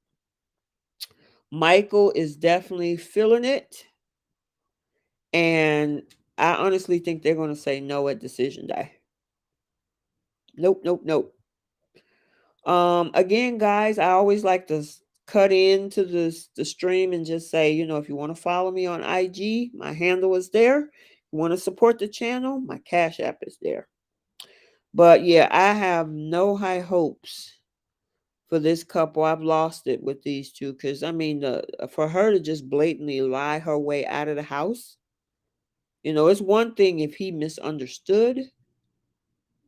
Michael is definitely feeling it. And I honestly think they're going to say no at decision day. Nope, nope, nope. Again, guys, I always like to cut into the stream and just say, if you want to follow me on IG, my handle is there. You want to support the channel, my Cash App is there. But yeah, I have no high hopes for this couple. I've lost it with these two because for her to just blatantly lie her way out of the house, it's one thing if he misunderstood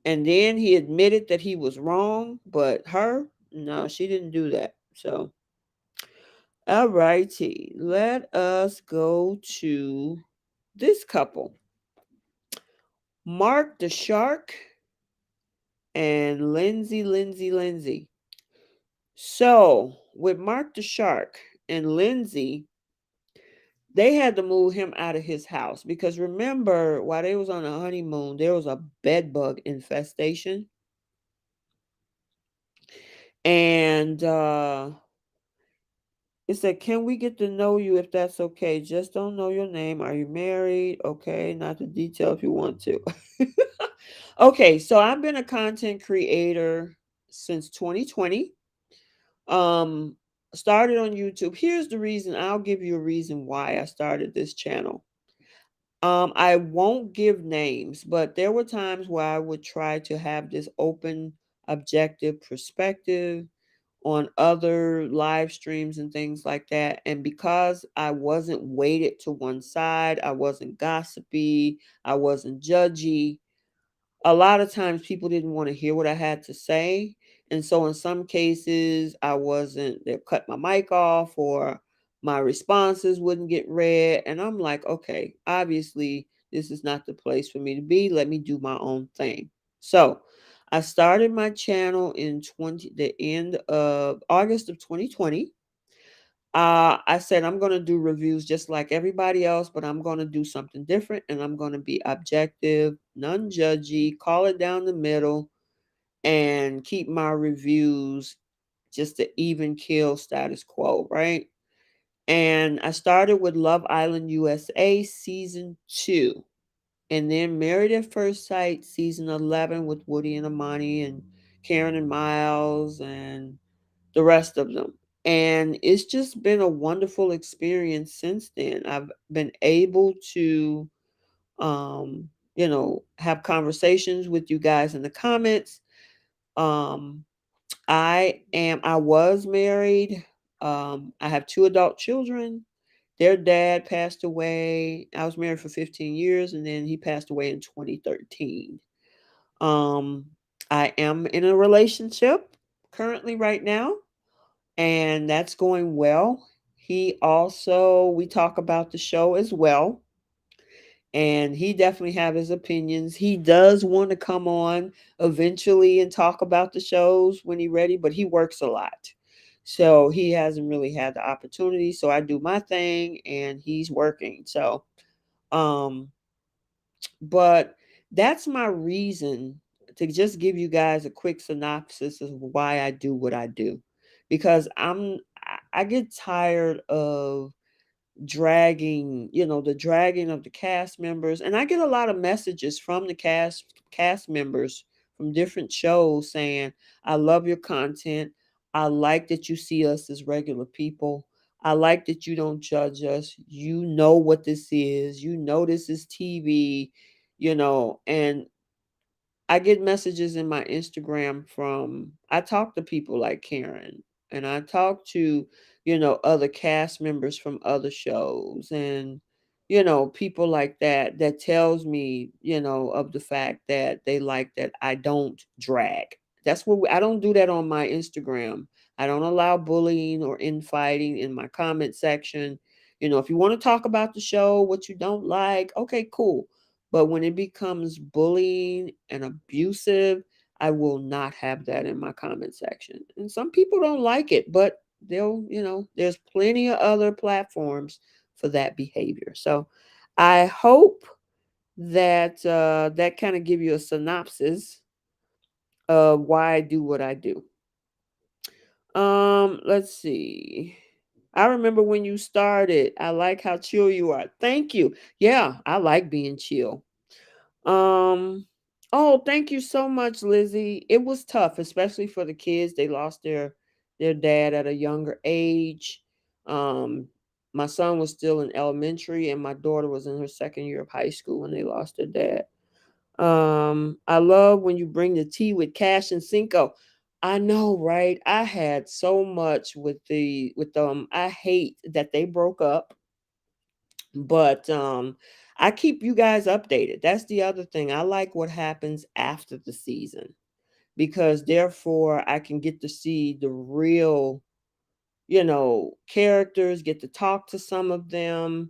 and then he admitted that he was wrong, but her, no, she didn't do that. So, all righty, let us go to this couple, Mark the Shark and Lindsay. So, with Mark the Shark and Lindsay, they had to move him out of his house because remember, while they was on a honeymoon, there was a bed bug infestation. And it said, can we get to know you if that's okay? Just don't know your name. Are you married? Okay, not the detail if you want to. Okay, so I've been a content creator since 2020. Um, Started on YouTube. Here's the reason. I'll give you a reason why I started this channel. I won't give names, but there were times where I would try to have this open, objective perspective on other live streams and things like that. And because I wasn't weighted to one side, I wasn't gossipy, I wasn't judgy, a lot of times people didn't want to hear what I had to say. And so in some cases, they'll cut my mic off or my responses wouldn't get read. And I'm like, okay, obviously, this is not the place for me to be. Let me do my own thing. So I started my channel in the end of August of 2020. I said I'm going to do reviews just like everybody else, but I'm going to do something different and I'm going to be objective, non judgy, call it down the middle, and keep my reviews just to even kill status quo, right? And I started with Love Island USA season 2, and then Married at First Sight season 11 with Woody and Amani and Karen and Miles and the rest of them. And it's just been a wonderful experience since then. I've been able to, have conversations with you guys in the comments. Um, I was married. I have 2 adult children. Their dad passed away. I was married for 15 years and then he passed away in 2013. Um, I am in a relationship currently right now, and that's going well. We talk about the show as well, and he definitely have his opinions. He does want to come on eventually and talk about the shows when he's ready, but he works a lot. So he hasn't really had the opportunity. So I do my thing and he's working. So um but that's my reason to just give you guys a quick synopsis of why I do what I do. Because I get tired of the dragging of the cast members. And I get a lot of messages from the cast members from different shows saying, I love your content. I like that you see us as regular people. I like that you don't judge us. You know what this is. You know this is TV, and I get messages in my Instagram from I talk to people like Karen, and I talk to, other cast members from other shows, and people like that tells me, of the fact that they like that I don't drag. That's what I don't do that on my Instagram. I don't allow bullying or infighting in my comment section. If you want to talk about the show, what you don't like, okay, cool. But when it becomes bullying and abusive, I will not have that in my comment section. And some people don't like it, but there's plenty of other platforms for that behavior. So I hope that that kind of give you a synopsis of why I do what I do. Let's see. I remember when you started. I like how chill you are. Thank you. Yeah, I like being chill. Um, oh, thank you so much, Lizzie. It was tough, especially for the kids. They lost their dad at a younger age. Um, my son was still in elementary, and my daughter was in her second year of high school when they lost their dad. I love when you bring the tea with Cash and Cinco. I know, right? I had so much with them. I hate that they broke up, but I keep you guys updated. That's the other thing. I like what happens after the season because therefore I can get to see the real, characters, get to talk to some of them,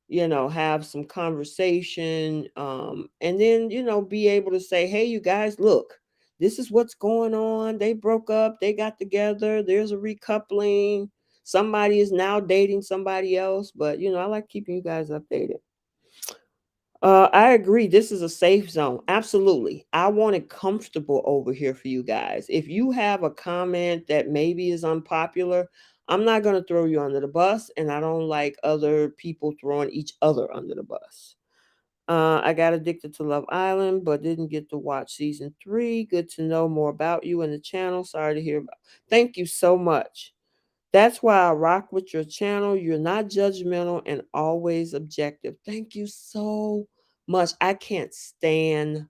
have some conversation, and then, be able to say, hey, you guys, look, this is what's going on. They broke up, they got together, there's a recoupling. Somebody is now dating somebody else, but I like keeping you guys updated. I agree. This is a safe zone. Absolutely. I want it comfortable over here for you guys. If you have a comment that maybe is unpopular, I'm not going to throw you under the bus, and I don't like other people throwing each other under the bus. I got addicted to Love Island, but didn't get to watch season 3. Good to know more about you and the channel. Sorry to hear about. Thank you so much. That's why I rock with your channel. You're not judgmental and always objective. Thank you so much. I can't stand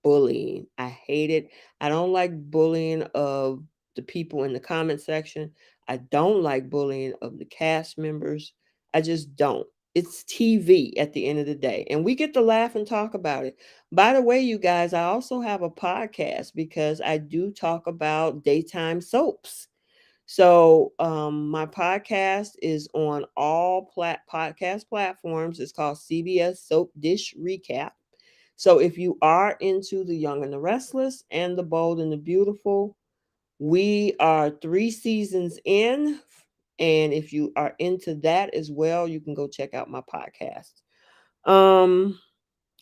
bullying. I hate it. I don't like bullying of the people in the comment section. I don't like bullying of the cast members. I just don't. It's TV at the end of the day. And we get to laugh and talk about it. By the way, you guys, I also have a podcast because I do talk about daytime soaps. So, my podcast is on all podcast platforms. It's called CBS Soap Dish Recap. So, if you are into The Young and the Restless and The Bold and the Beautiful, we are 3 seasons in. And if you are into that as well, you can go check out my podcast. Um,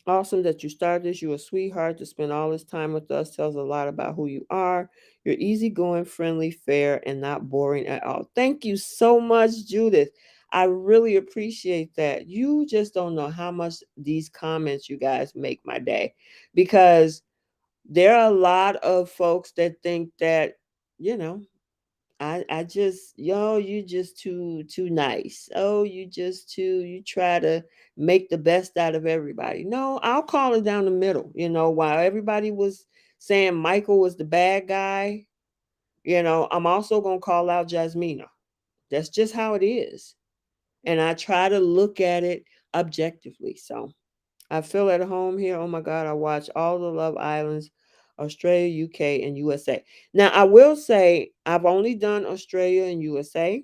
Awesome that you started this. You're a sweetheart to spend all this time with us. Tells a lot about who you are. You're easygoing, friendly, fair, and not boring at all. Thank you so much, Judith. I really appreciate that. You just don't know how much these comments, you guys, make my day because there are a lot of folks that think that, you know, I just, you just too nice. Oh, you try to make the best out of everybody. No, I'll call it down the middle. While everybody was saying Michael was the bad guy, I'm also gonna call out Jasmina. That's just how it is. And I try to look at it objectively. So I feel at home here. Oh my God, I watch all the Love Islands, Australia, UK, and USA. Now, I will say I've only done Australia and USA.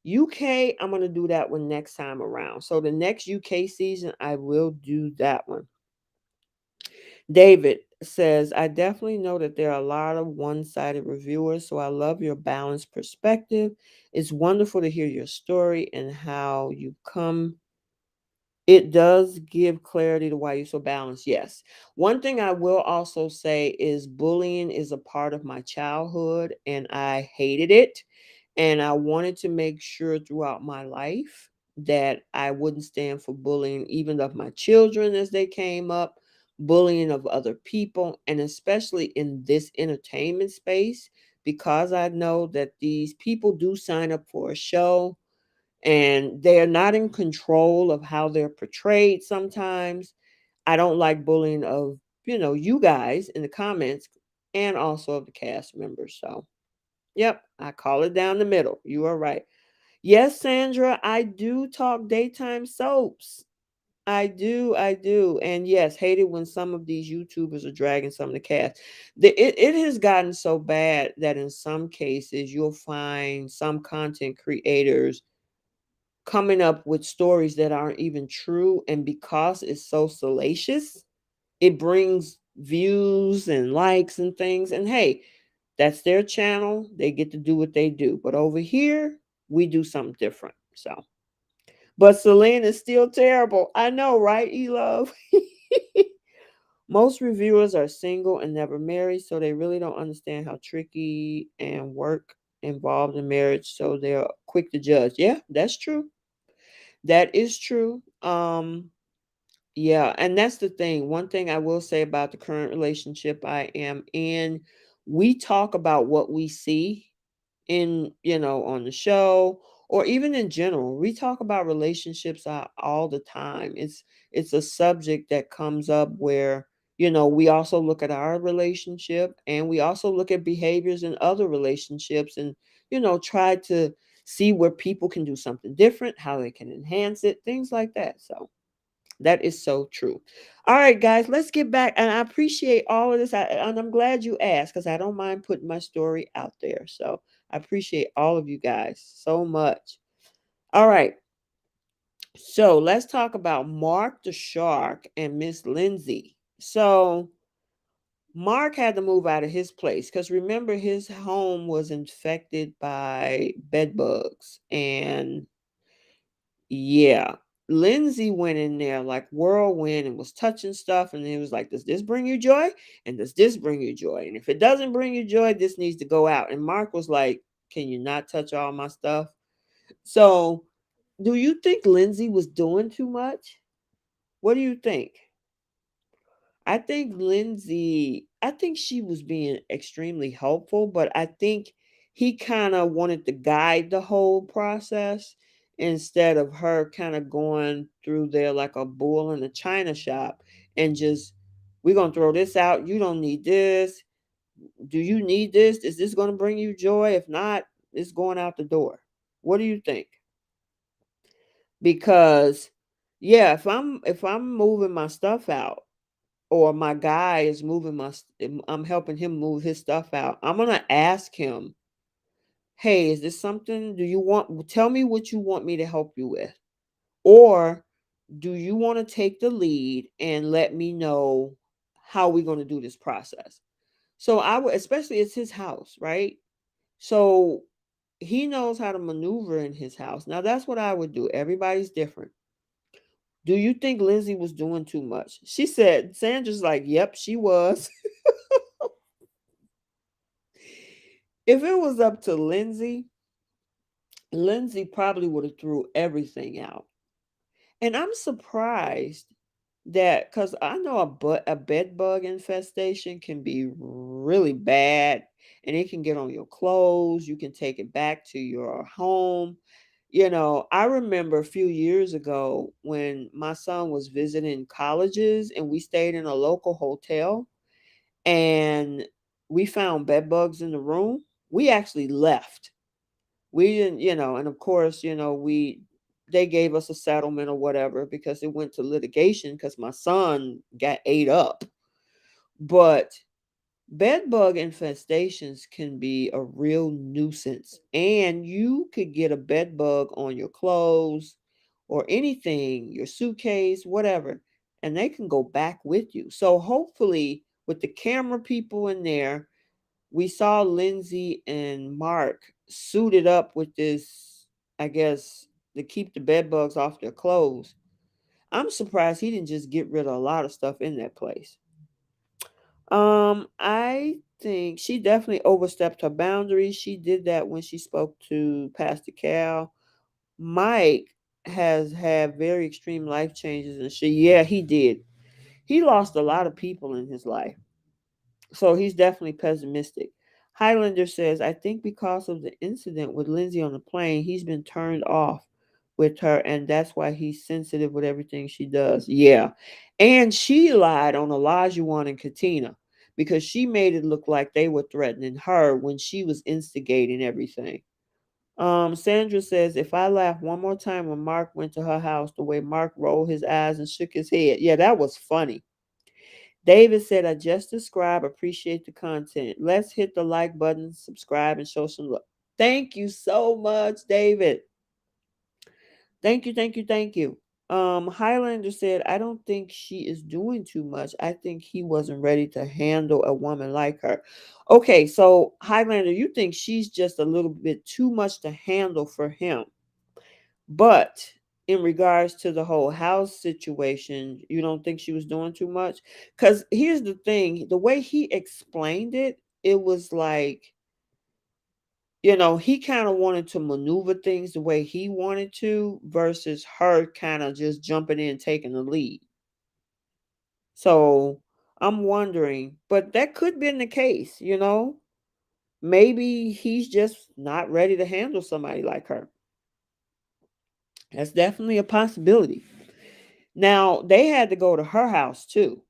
UK, I'm going to do that one next time around. So the next UK season, I will do that one. David says, I definitely know that there are a lot of one sided reviewers, so I love your balanced perspective. It's wonderful to hear your story and how you come. It does give clarity to why you're so balanced. Yes. One thing I will also say is bullying is a part of my childhood and I hated it. And I wanted to make sure throughout my life that I wouldn't stand for bullying, even of my children as they came up, bullying of other people, and especially in this entertainment space, because I know that these people do sign up for a show and they are not in control of how they're portrayed sometimes. I don't like bullying of, you guys in the comments and also of the cast members. So, yep, I call it down the middle. You are right. Yes, Sandra, I do talk daytime soaps. I do. And yes, hate it when some of these YouTubers are dragging some of the cast. It has gotten so bad that in some cases you'll find some content creators coming up with stories that aren't even true. And because it's so salacious, it brings views and likes and things. And hey, that's their channel. They get to do what they do. But over here, we do something different. So, but Celine is still terrible. I know, right, E-Love? Most reviewers are single and never married, so they really don't understand how tricky and work involved in marriage, so they're quick to judge. Yeah, that's true. That is true. Yeah, and that's the thing. One thing I will say about the current relationship I am in, we talk about what we see in, on the show or even in general. We talk about relationships all the time. It's a subject that comes up where, we also look at our relationship and we also look at behaviors in other relationships and, try to see where people can do something different, how they can enhance it, things like that. So, that is so true. All right, guys, let's get back. And I appreciate all of this. And I'm glad you asked because I don't mind putting my story out there. So I appreciate all of you guys so much. All right. So let's talk about Mark the Shark and Miss Lindsay. So Mark had to move out of his place because remember, his home was infected by bed bugs. And yeah. Lindsay went in there like whirlwind and was touching stuff. And it was like, does this bring you joy? And does this bring you joy? And if it doesn't bring you joy, this needs to go out. And Mark was like, can you not touch all my stuff? So, do you think Lindsay was doing too much? What do you think? I think she was being extremely helpful, but I think he kind of wanted to guide the whole process instead of her kind of going through there like a bull in a china shop and just, we're going to throw this out. You don't need this. Do you need this? Is this going to bring you joy? If not, it's going out the door. What do you think? Because yeah, if I'm moving my stuff out or my guy is moving I'm helping him move his stuff out. I'm going to ask him, "Hey, is this something do you want tell me what you want me to help you with?" Or do you want to take the lead and let me know how we're going to do this process? So I would, especially it's his house, right? So he knows how to maneuver in his house. Now that's what I would do. Everybody's different. Do you think Lindsay was doing too much? She said, Sandra's like, yep, she was. If it was up to Lindsay, Lindsay probably would have threw everything out. And I'm surprised that because I know a bed bug infestation can be really bad and it can get on your clothes. You can take it back to your home. I remember a few years ago when my son was visiting colleges and we stayed in a local hotel and we found bed bugs in the room. We actually left. We didn't, and of course, we they gave us a settlement or whatever because it went to litigation because my son got ate up. But bed bug infestations can be a real nuisance, and you could get a bed bug on your clothes or anything, your suitcase, whatever, and they can go back with you. So hopefully, with the camera people in there, we saw Lindsay and Mark suited up with this, I guess, to keep the bed bugs off their clothes. I'm surprised he didn't just get rid of a lot of stuff in that place. I think she definitely overstepped her boundaries. She did that when she spoke to Pastor Cal. Mike has had very extreme life changes, and yeah, he did. He lost a lot of people in his life. So he's definitely pessimistic. Highlander says, I think because of the incident with Lindsay on the plane, he's been turned off with her, and that's why he's sensitive with everything she does. Yeah. And she lied on Olajuwon and Katina because she made it look like they were threatening her when she was instigating everything. Sandra says, if I laugh one more time when Mark went to her house, the way Mark rolled his eyes and shook his head. Yeah, that was funny. David said, I just describe, appreciate the content. Let's hit the like button, subscribe, and show some love. Thank you so much, David. Thank you, thank you, thank you. Highlander said, I don't think she is doing too much. I think he wasn't ready to handle a woman like her. Okay, so Highlander, you think she's just a little bit too much to handle for him. But in regards to the whole house situation, you don't think she was doing too much? Because here's the thing, the way he explained it, it was like, he kind of wanted to maneuver things the way he wanted to versus her kind of just jumping in, taking the lead. So I'm wondering, but that could be the case. Maybe he's just not ready to handle somebody like her. That's definitely a possibility. Now, they had to go to her house too.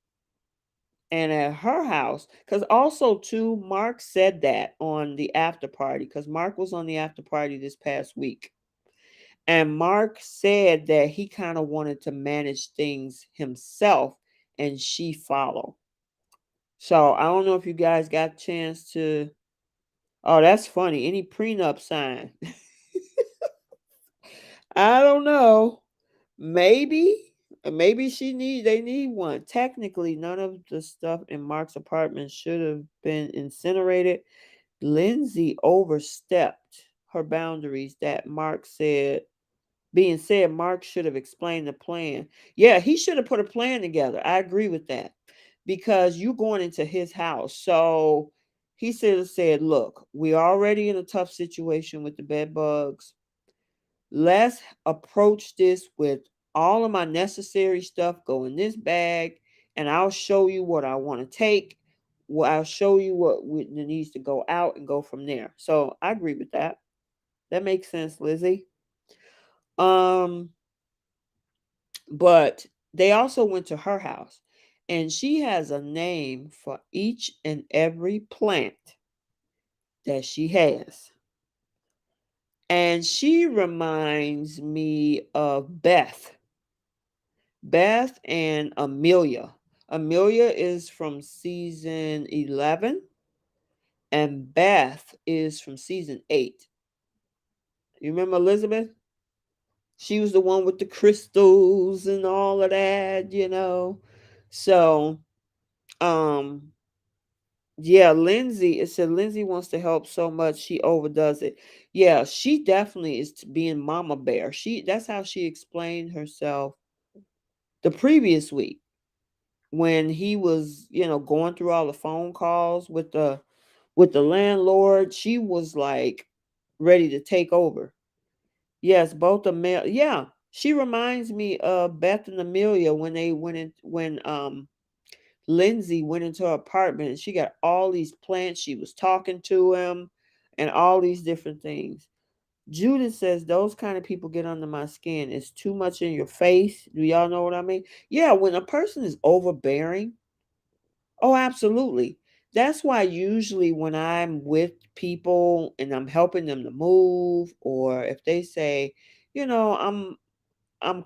And at her house, because also too, Mark said that on the after party, because Mark was on the after party this past week. And Mark said that he kind of wanted to manage things himself and she followed. So I don't know if you guys got a chance to. Oh, that's funny. Any prenup sign? I don't know. Maybe. Maybe they need one. Technically, none of the stuff in Mark's apartment should have been incinerated. Lindsay overstepped her boundaries that Mark said. Being said, Mark should have explained the plan. Yeah, he should have put a plan together. I agree with that. Because you're going into his house. So he should have said, look, we're already in a tough situation with the bed bugs. Let's approach this with all of my necessary stuff go in this bag, and I'll show you what I want to take. Well, I'll show you what needs to go out and go from there. So I agree with that. That makes sense, Lizzie. Um, but they also went to her house, and she has a name for each and every plant that she has. And she reminds me of Beth and Amelia. Amelia is from season 11, and Beth is from season 8. You remember Elizabeth? She was the one with the crystals and all of that. So, um, yeah, Lindsay, it said Lindsay wants to help so much she overdoes it. Yeah, she definitely is being mama bear. That's how she explained herself the previous week when he was, going through all the phone calls with the landlord. She was like ready to take over. Yes, both Amelia. Yeah, she reminds me of Beth and Amelia when they went in when Lindsay went into her apartment and she got all these plants. She was talking to him and all these different things. Judith says those kind of people get under my skin. It's too much in your face. Do y'all know what I mean? Yeah, when a person is overbearing, oh, absolutely. That's why usually when I'm with people and I'm helping them to move, or if they say, I'm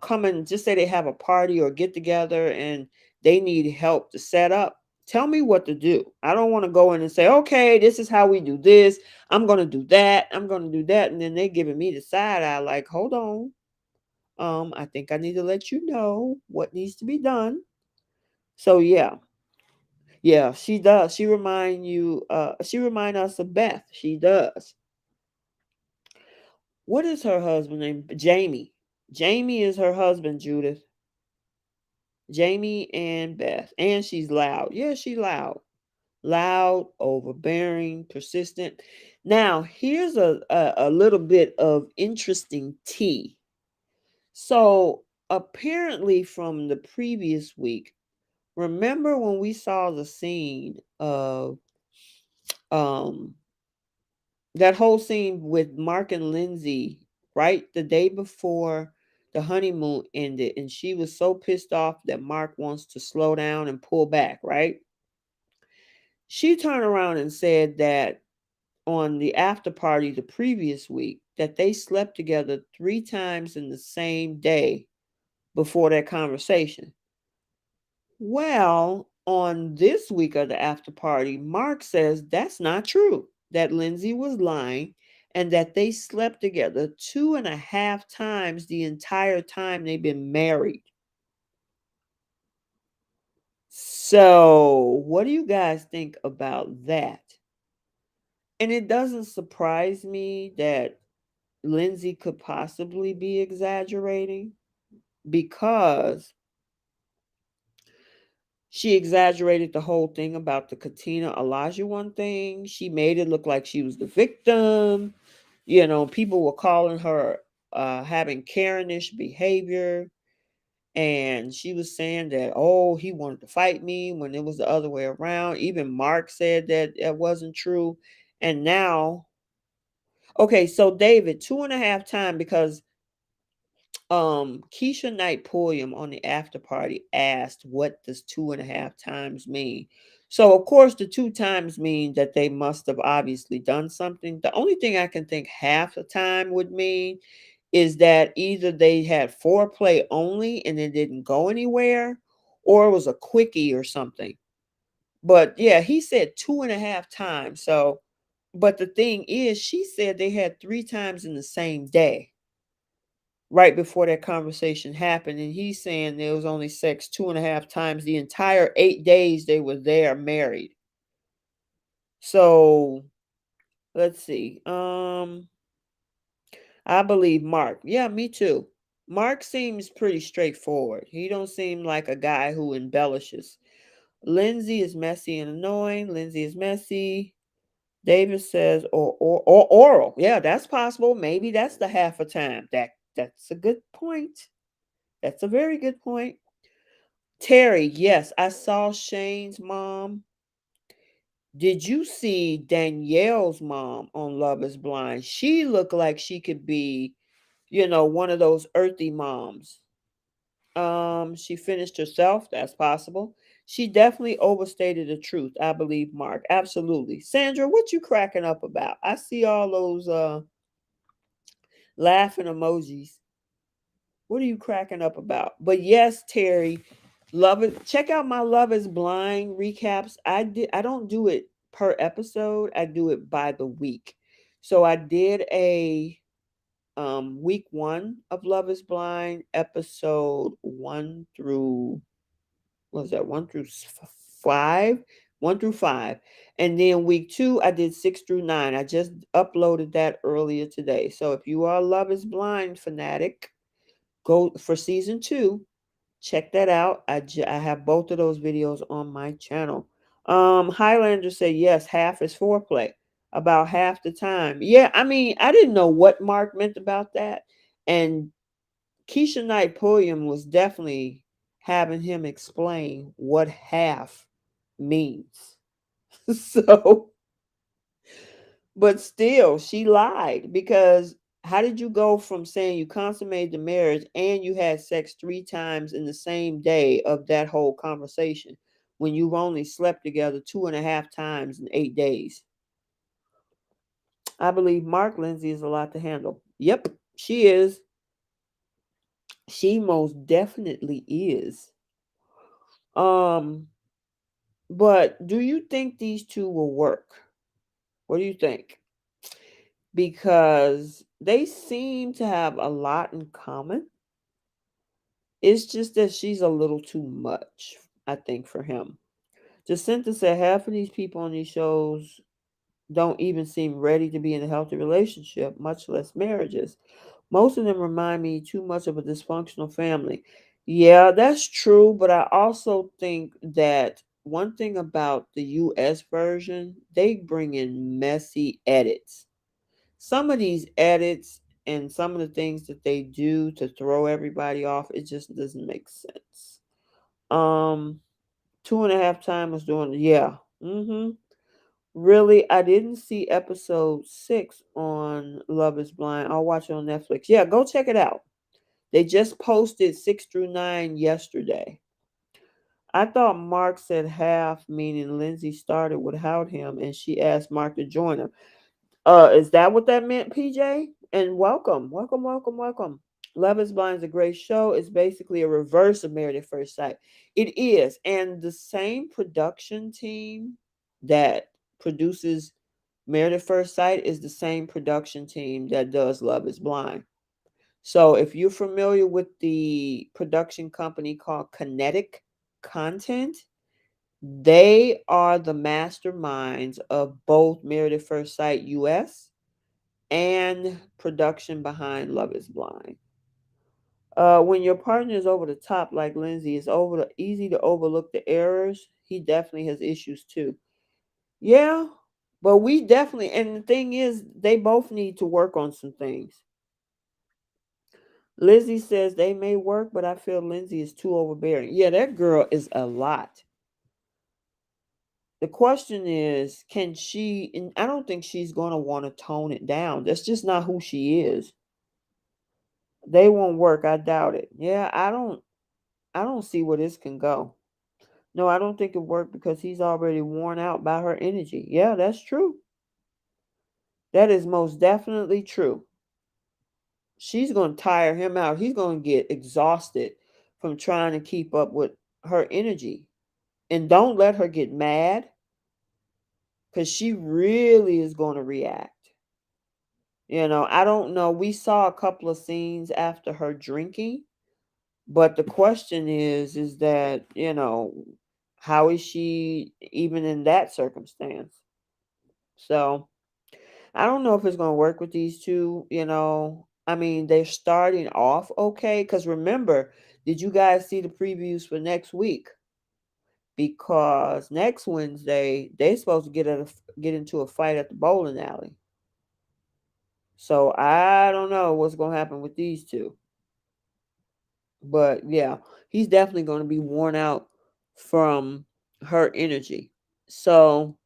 coming, just say they have a party or get together and they need help to set up. Tell me what to do. I don't want to go in and say, okay, this is how we do this. I'm going to do that. I'm going to do that. And then they giving me the side eye like, hold on. I think I need to let you know what needs to be done. So yeah. Yeah, she does. She remind us of Beth. She does. What is her husband name? Jamie. Jamie is her husband, Judith. Jamie and Beth. And she's loud. Yeah, she's loud. Loud, overbearing, persistent. Now, here's a little bit of interesting tea. So, apparently, from the previous week, remember when we saw the scene of That whole scene with Mark and Lindsay, right? The day before the honeymoon ended, and she was so pissed off that Mark wants to slow down and pull back, right? She turned around and said that on the after party the previous week that they slept together 3 times in the same day before that conversation. Well, on this week of the after party, Mark says that's not true, that Lindsay was lying and that they slept together 2.5 times the entire time they've been married. So, what do you guys think about that? And it doesn't surprise me that Lindsay could possibly be exaggerating because she exaggerated the whole thing about the Katina Olajuwon thing. She made it look like she was the victim. People were calling her having Karenish behavior. And she was saying that, oh, he wanted to fight me when it was the other way around. Even Mark said that it wasn't true. And now, okay, so David, 2.5 times because Keisha Knight Pulliam on the after party asked what does 2.5 times mean. So of course the 2 times mean that they must have obviously done something. The only thing I can think half the time would mean is that either they had foreplay only and it didn't go anywhere, or it was a quickie or something. But yeah, he said 2.5 times. So, but the thing is, she said they had 3 times in the same day right before that conversation happened. And he's saying there was only sex 2.5 times the entire 8 days they were there married. So let's see. I believe Mark. Yeah, me too. Mark seems pretty straightforward. He don't seem like a guy who embellishes. Lindsay is messy and annoying. Lindsay is messy. David says, or oral. Yeah, that's possible. Maybe that's the half a time. That's a good point. That's a very good point. Terry, yes, I saw Shane's mom. Did you see Danielle's mom on Love is Blind? She looked like she could be, one of those earthy moms. She finished herself. That's possible. She definitely overstated the truth. I believe Mark. Absolutely. Sandra, what you cracking up about? I see all those laughing emojis. What are you cracking up about? But yes, Terry, love it. Check out my Love is Blind recaps. I don't do it per episode. I do it by the week. So I did a week 1 of Love is Blind, episode 1 through, what was that, 5? 1 through 5. And then week 2, I did 6 through 9. I just uploaded that earlier today. So if you are a Love is Blind fanatic, go for season 2. Check that out. I have both of those videos on my channel. Highlander said yes, half is foreplay. About half the time. Yeah, I mean, I didn't know what Mark meant about that. And Keisha Knight Pulliam was definitely having him explain what half means. So, but still, she lied because how did you go from saying you consummated the marriage and you had sex 3 times in the same day of that whole conversation when you've only slept together 2.5 times in 8 days? I believe Mark Lindsay is a lot to handle. Yep, she is. She most definitely is. Um, but do you think these two will work? What do you think? Because they seem to have a lot in common. It's just that she's a little too much, I think, for him. Jacinta said half of these people on these shows don't even seem ready to be in a healthy relationship, much less marriages. Most of them remind me too much of a dysfunctional family. Yeah, that's true, but I also think that one thing about the US version, they bring in messy edits. Some of these edits and some of the things that they do to throw everybody off, it just doesn't make sense. Um, 2.5 times was doing, yeah. Really, I didn't see episode 6 on Love is Blind. I'll watch it on Netflix. Yeah, go check it out. They just posted 6 through 9 yesterday. I thought Mark said half, meaning Lindsay started without him and she asked Mark to join her. Is that what that meant, PJ? And welcome, welcome, welcome, welcome. Love is Blind is a great show. It's basically a reverse of Married at First Sight. It is. And the same production team that produces Married at First Sight is the same production team that does Love is Blind. So if you're familiar with the production company called Kinetic Content, they are the masterminds of both Married at First Sight US and production behind Love is Blind. When your partner is over the top, like Lindsay, it's easy to overlook the errors. He definitely has issues too. Yeah, but we definitely, and the thing is, they both need to work on some things. Lizzie says they may work, but I feel Lindsay is too overbearing. Yeah, that girl is a lot. The question is, can she? And I don't think she's going to want to tone it down. That's just not who she is. They won't work. I doubt it. Yeah, I don't. I don't see where this can go. No, I don't think it worked because he's already worn out by her energy. Yeah, that's true. That is most definitely true. She's going to tire him out. He's going to get exhausted from trying to keep up with her energy. And don't let her get mad because she really is going to react. I don't know. We saw a couple of scenes after her drinking, but the question is that, how is she even in that circumstance? So I don't know if it's going to work with these two. I mean, they're starting off okay. Because remember, did you guys see the previews for next week? Because next Wednesday they're supposed to get into a fight at the bowling alley. So I don't know what's going to happen with these two. But yeah, he's definitely going to be worn out from her energy. So,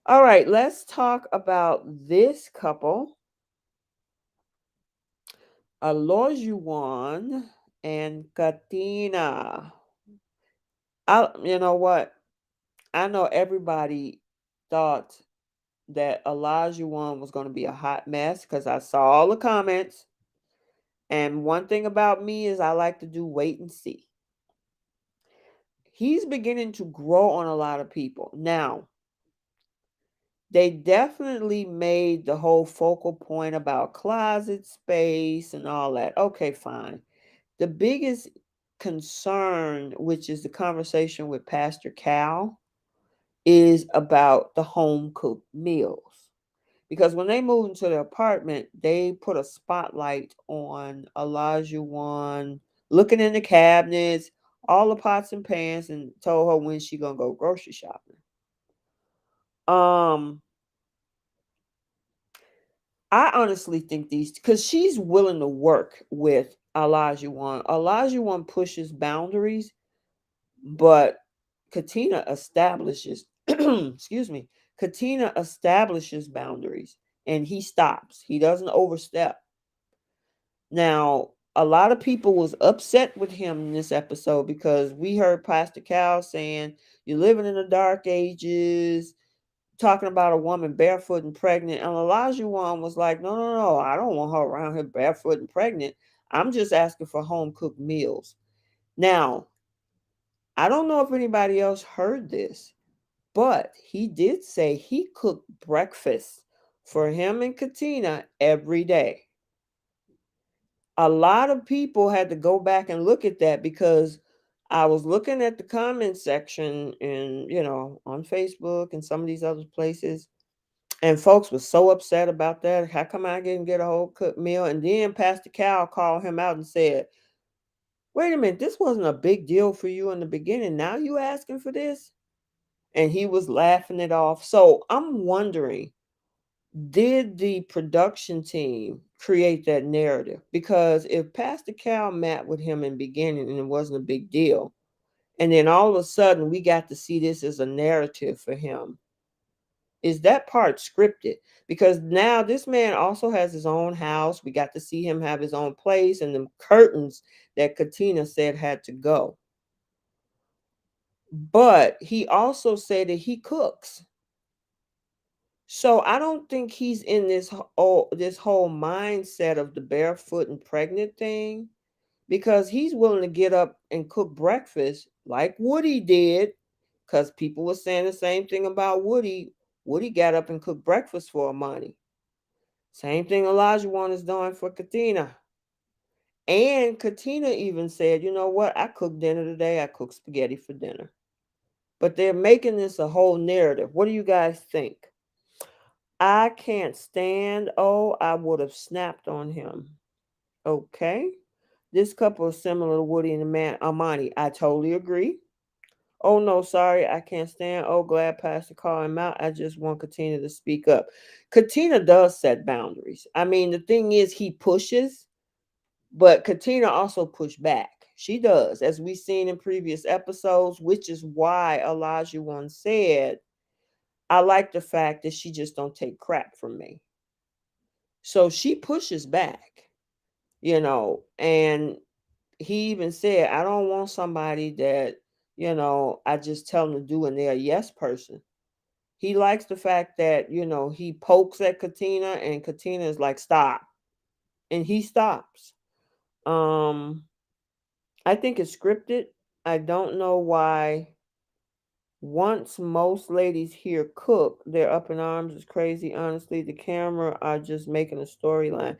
all right, let's talk about this couple, Alojuan and Katina. You know what? I know everybody thought that Olajuwon was going to be a hot mess because I saw all the comments. And one thing about me is I like to do wait and see. He's beginning to grow on a lot of people. Now, they definitely made the whole focal point about closet space and all that. Okay, fine. The biggest concern, which is the conversation with Pastor Cal, is about the home cooked meals. Because when they moved into the apartment, they put a spotlight on Olajuwon looking in the cabinets, all the pots and pans, and told her when she gonna go grocery shopping. Um, I honestly think these because she's willing to work with Olajuwon. Olajuwon pushes boundaries, but Katina establishes excuse me, Katina establishes boundaries and he stops. He doesn't overstep. Now, a lot of people was upset with him in this episode because we heard Pastor Cal saying you're living in the dark ages, talking about a woman barefoot and pregnant. And Olajuwon was like, no, no, no, I don't want her around here barefoot and pregnant. I'm just asking for home cooked meals. Now, I don't know if anybody else heard this, but he did say he cooked breakfast for him and Katina every day. A lot of people had to go back and look at that because I was looking at the comment section and, on Facebook and some of these other places, and folks were so upset about that. How come I didn't get a whole cooked meal? And then Pastor Cal called him out and said, wait a minute, this wasn't a big deal for you in the beginning. Now you asking for this? And he was laughing it off. So I'm wondering, did the production team create that narrative? Because if Pastor Cal met with him in the beginning and it wasn't a big deal, and then all of a sudden we got to see this as a narrative for him, Is that part scripted? Because now this man also has his own house. We got to see him have his own place, and the curtains that Katina said had to go. But he also said that he cooks. So I don't think he's in this whole mindset of the barefoot and pregnant thing, because he's willing to get up and cook breakfast like Woody did, because people were saying the same thing about Woody. Woody got up and cooked breakfast for Amani. Same thing Elijah one is doing for Katina. And Katina even said, you know what? I cooked dinner today. I cooked spaghetti for dinner. But they're making this a whole narrative. What do you guys think? I can't stand. Oh, I would have snapped on him. Okay. This couple is similar to Woody and the man Amani. I totally agree. Oh no, sorry, I can't stand. Oh, glad Pastor called him out. I just want Katina to speak up. Katina does set boundaries. I mean, the thing is, he pushes, but Katina also pushed back. She does, as we've seen in previous episodes, which is why Elijah once said, I like the fact that she just don't take crap from me. So she pushes back, and he even said, I don't want somebody that, I just tell them to do and they're a yes person. He likes the fact that, he pokes at Katina and Katina is like, stop. And he stops. Um, I think it's scripted. I don't know why. Once most ladies here cook, they're up in arms. It's crazy. Honestly, the camera are just making a storyline.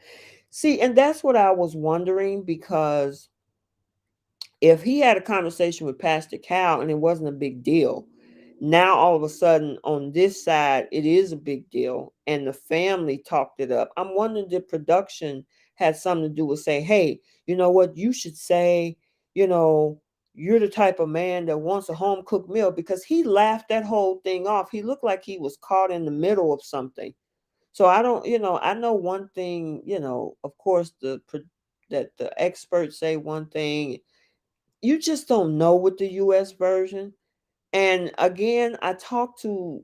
See, and that's what I was wondering, because if he had a conversation with Pastor Cal and it wasn't a big deal, now all of a sudden on this side it is a big deal and the family talked it up. I'm wondering, did production had something to do with saying, hey, you know what, you should say, you know, you're the type of man that wants a home cooked meal, because he laughed that whole thing off. He looked like he was caught in the middle of something. So I don't, I know one thing, of course, that the experts say one thing, you just don't know with the US version. And again, I talk to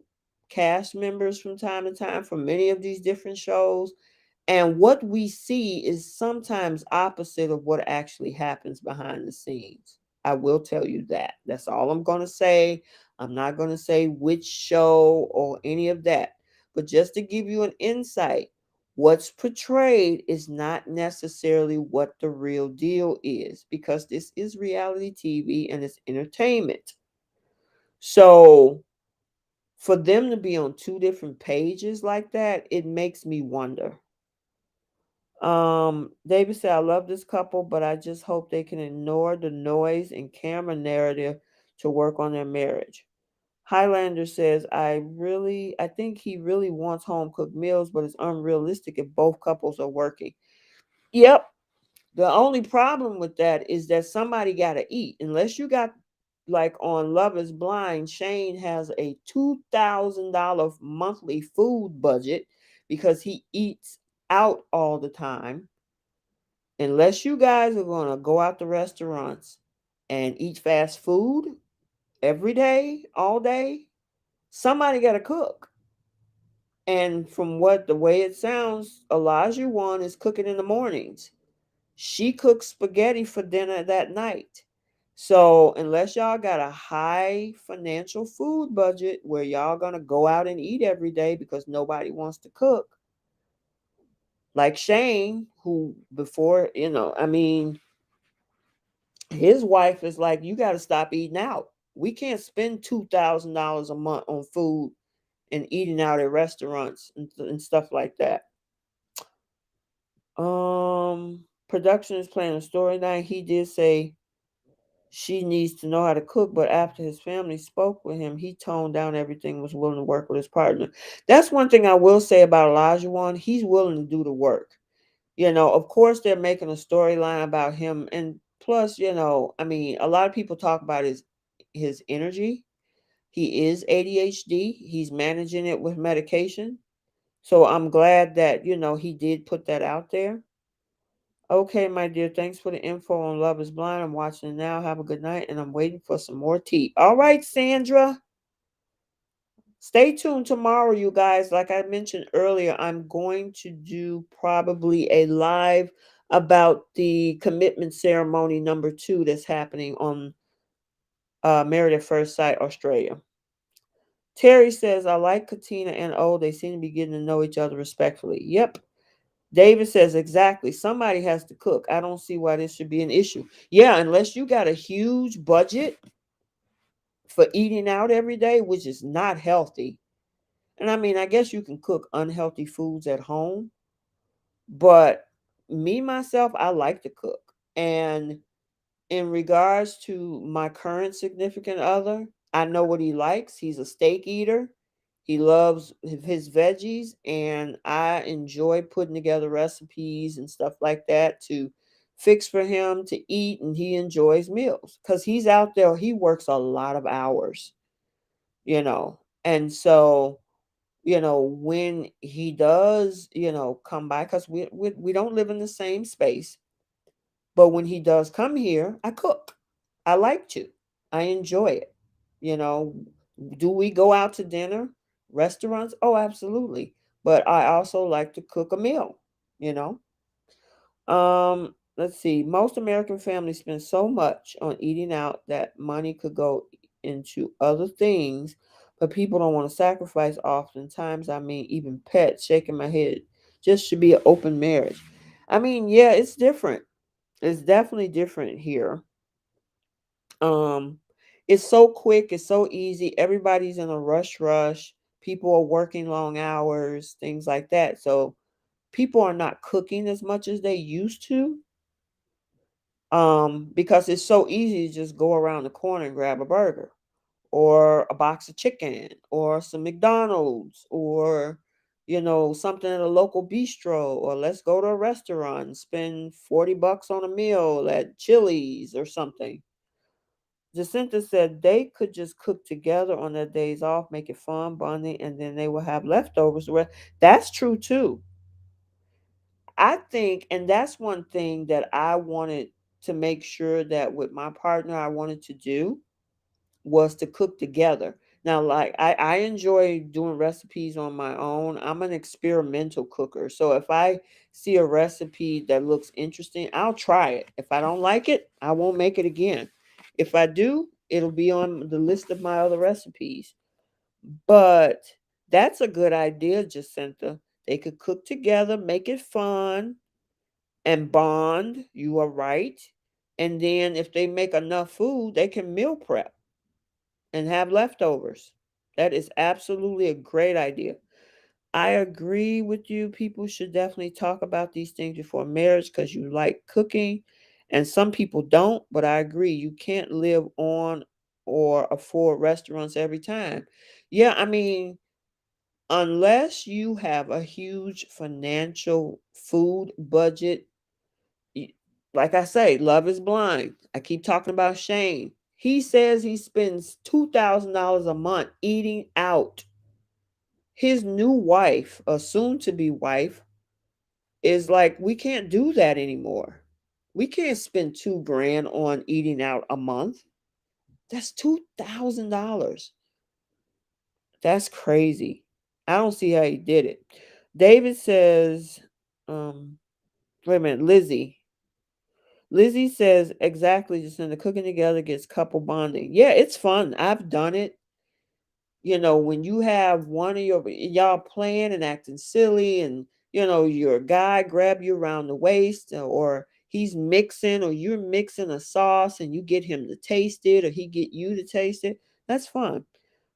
cast members from time to time from many of these different shows, and what we see is sometimes opposite of what actually happens behind the scenes. I will tell you that. That's all I'm going to say. I'm not going to say which show or any of that. But just to give you an insight, what's portrayed is not necessarily what the real deal is, because this is reality TV and it's entertainment. So for them to be on two different pages like that, it makes me wonder. David said, I love this couple, but I just hope they can ignore the noise and camera narrative to work on their marriage. Highlander says, I think he really wants home cooked meals, but it's unrealistic if both couples are working. Yep. The only problem with that is that somebody got to eat. Unless you got, like on Love is Blind, Shane has a $2,000 monthly food budget because he eats out all the time. Unless you guys are going to go out to restaurants and eat fast food every day, all day, somebody got to cook. And from what the way it sounds, Elijah one is cooking in the mornings. She cooks spaghetti for dinner that night. So unless y'all got a high financial food budget where y'all gonna go out and eat every day because nobody wants to cook, like Shane, who before, I mean, his wife is like, you got to stop eating out. We can't spend $2,000 a month on food and eating out at restaurants and stuff like that. Production is playing a storyline. He did say she needs to know how to cook, but after his family spoke with him, he toned down everything, was willing to work with his partner. That's one thing I will say about Elijah one. He's willing to do the work. Of course they're making a storyline about him, and plus, I mean, a lot of people talk about his energy. He is ADHD. He's managing it with medication. So I'm glad that, he did put that out there. Okay, my dear, thanks for the info on Love is Blind. I'm watching it now. Have a good night, and I'm waiting for some more tea. All right, Sandra. Stay tuned tomorrow, you guys. Like I mentioned earlier, I'm going to do probably a live about the commitment ceremony number 2 that's happening on Married at First Sight, Australia. Terry says, I like Katina and O. They seem to be getting to know each other respectfully. Yep. David says, exactly. Somebody has to cook. I don't see why this should be an issue. Yeah, unless you got a huge budget for eating out every day, which is not healthy. And I mean, I guess you can cook unhealthy foods at home, but me, myself, I like to cook. And in regards to my current significant other, I know what he likes. He's a steak eater. He loves his veggies, and I enjoy putting together recipes and stuff like that to fix for him to eat, and he enjoys meals because he's out there. He works a lot of hours, you know, and so when he does, come by, because we don't live in the same space, but when he does come here, I cook. I like to. I enjoy it. You know, do we go out to dinner, restaurants? Oh, absolutely. But I also like to cook a meal, you know. Let's see. Most American families spend so much on eating out that money could go into other things, but people don't want to sacrifice oftentimes. I mean, even pets, shaking my head. Just should be an open marriage. I mean, yeah, it's different. It's definitely different here. Um, it's so quick, it's so easy. Everybody's in a rush. People are working long hours, things like that. So people are not cooking as much as they used to. Because it's so easy to just go around the corner and grab a burger or a box of chicken or some McDonald's or something at a local bistro, or let's go to a restaurant and spend $40 on a meal at Chili's or something. Jacinta said they could just cook together on their days off, make it fun, bonding, and then they will have leftovers. Well, that's true too. I think, and that's one thing that I wanted to make sure that with my partner, I wanted to do was to cook together. Now, like I enjoy doing recipes on my own. I'm an experimental cooker. So if I see a recipe that looks interesting, I'll try it. If I don't like it, I won't make it again. If I do, it'll be on the list of my other recipes. But that's a good idea, Jacinta. They could cook together, make it fun and bond. You are right. And then if they make enough food, they can meal prep and have leftovers. That is absolutely a great idea. I agree with you. People should definitely talk about these things before marriage because you like cooking, and some people don't, but I agree. You can't live on or afford restaurants every time. Yeah, I mean, unless you have a huge financial food budget, y- like I say, love is blind. I keep talking about Shane. He says he spends $2,000 a month eating out. His new wife, a soon to be wife, is like, we can't do that anymore. We can't spend 2 grand on eating out a month. That's $2,000. That's crazy. I don't see how he did it. David says, um, wait a minute, Lizzie. Lizzie says, exactly, just in the cooking together gets couple bonding. Yeah, it's fun. I've done it. When you have one of y'all playing and acting silly, and your guy grab you around the waist, or he's mixing, or you're mixing a sauce and you get him to taste it, or he get you to taste it. That's fun.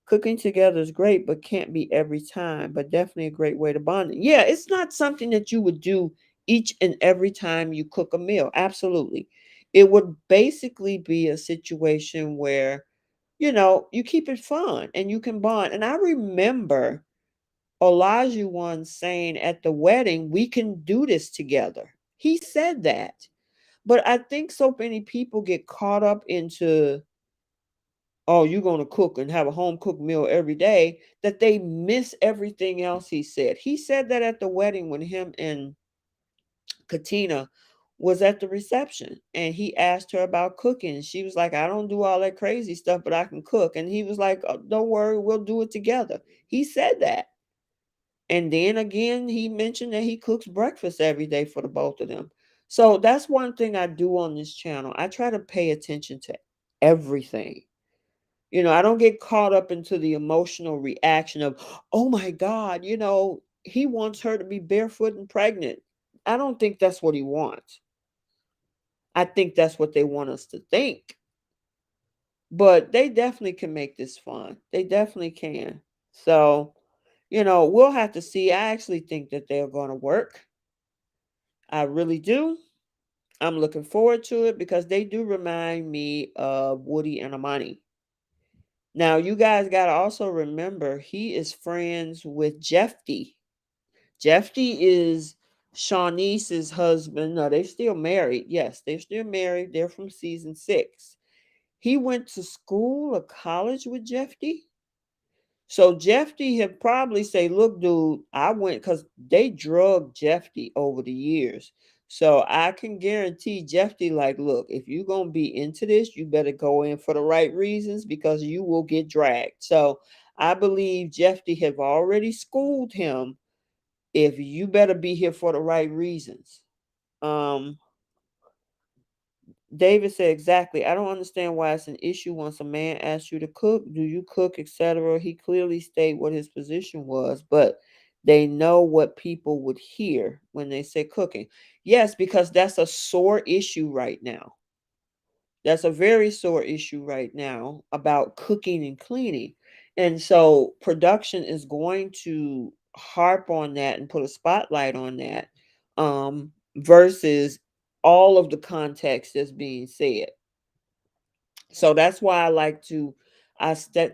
Cooking together is great, but can't be every time, but definitely a great way to bond. Yeah, it's not something that you would do each and every time you cook a meal. Absolutely. It would basically be a situation where you keep it fun and you can bond. And I remember Elijah once saying at the wedding, we can do this together. He said that. But I think so many people get caught up into, oh, you're going to cook and have a home cooked meal every day, that they miss everything else he said. He said that at the wedding when him and Katina was at the reception, and he asked her about cooking. She was like, I don't do all that crazy stuff, but I can cook. And he was like, "Oh, don't worry, we'll do it together." He said that. And then again, he mentioned that he cooks breakfast every day for the both of them. So that's one thing I do on this channel. I try to pay attention to everything. I don't get caught up into the emotional reaction of, oh my God, he wants her to be barefoot and pregnant. I don't think that's what he wants. I think that's what they want us to think. But they definitely can make this fun. They definitely can. So, we'll have to see. I actually think that they're going to work. I really do. I'm looking forward to it because they do remind me of Woody and Amani. Now, you guys got to also remember he is friends with Jeffy. Jeffy is Shawnice's husband. No, they're still married. Yes, they're still married. They're from season 6. He went to school or college with Jeffy. So Jeffy had probably say, look, dude, I went because they drugged Jeffy over the years. So I can guarantee Jeffy, like, look, if you're gonna be into this, you better go in for the right reasons because you will get dragged. So I believe Jeffy have already schooled him. If you better be here for the right reasons. Um, David said, exactly. I don't understand why it's an issue once a man asks you to cook. Do you cook, etc.? He clearly stated what his position was, but they know what people would hear when they say cooking. Yes, because that's a sore issue right now. That's a very sore issue right now about cooking and cleaning. And so production is going to harp on that and put a spotlight on that, versus all of the context that's being said. So that's why I like to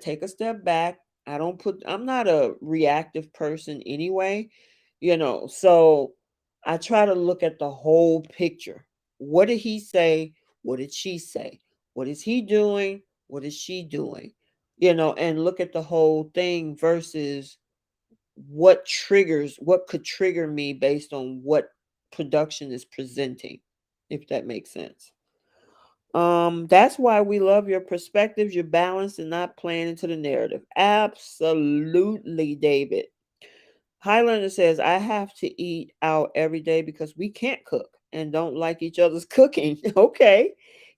take a step back. I'm not a reactive person anyway, so I try to look at the whole picture. What did he say? What did she say? What is he doing? What is she doing? And look at the whole thing versus what could trigger me based on what production is presenting, if that makes sense. That's why we love your perspectives, your balance, and not playing into the narrative. Absolutely, David. Highlander says, I have to eat out every day because we can't cook and don't like each other's cooking. Okay.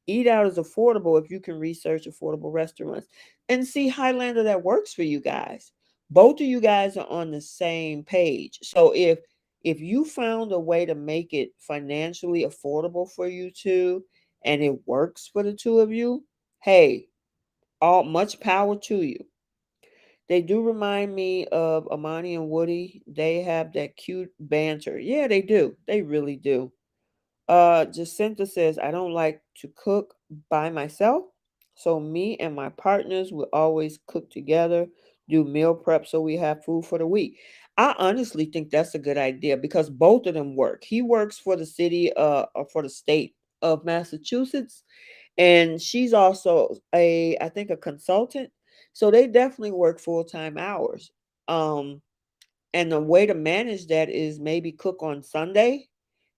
Eat out is affordable if you can research affordable restaurants. And see, Highlander, that works for you guys. Both of you guys are on the same page. So if you found a way to make it financially affordable for you two and it works for the two of you, hey, all much power to you. They do remind me of Amani and Woody. They have that cute banter. Yeah, they do. They really do. Jacinta says, I don't like to cook by myself. So me and my partners will always cook together, do meal prep so we have food for the week. I honestly think that's a good idea because both of them work. He works for the city, or for the state of Massachusetts, and she's also I think a consultant. So they definitely work full-time hours. Um and the way to manage that is maybe cook on Sunday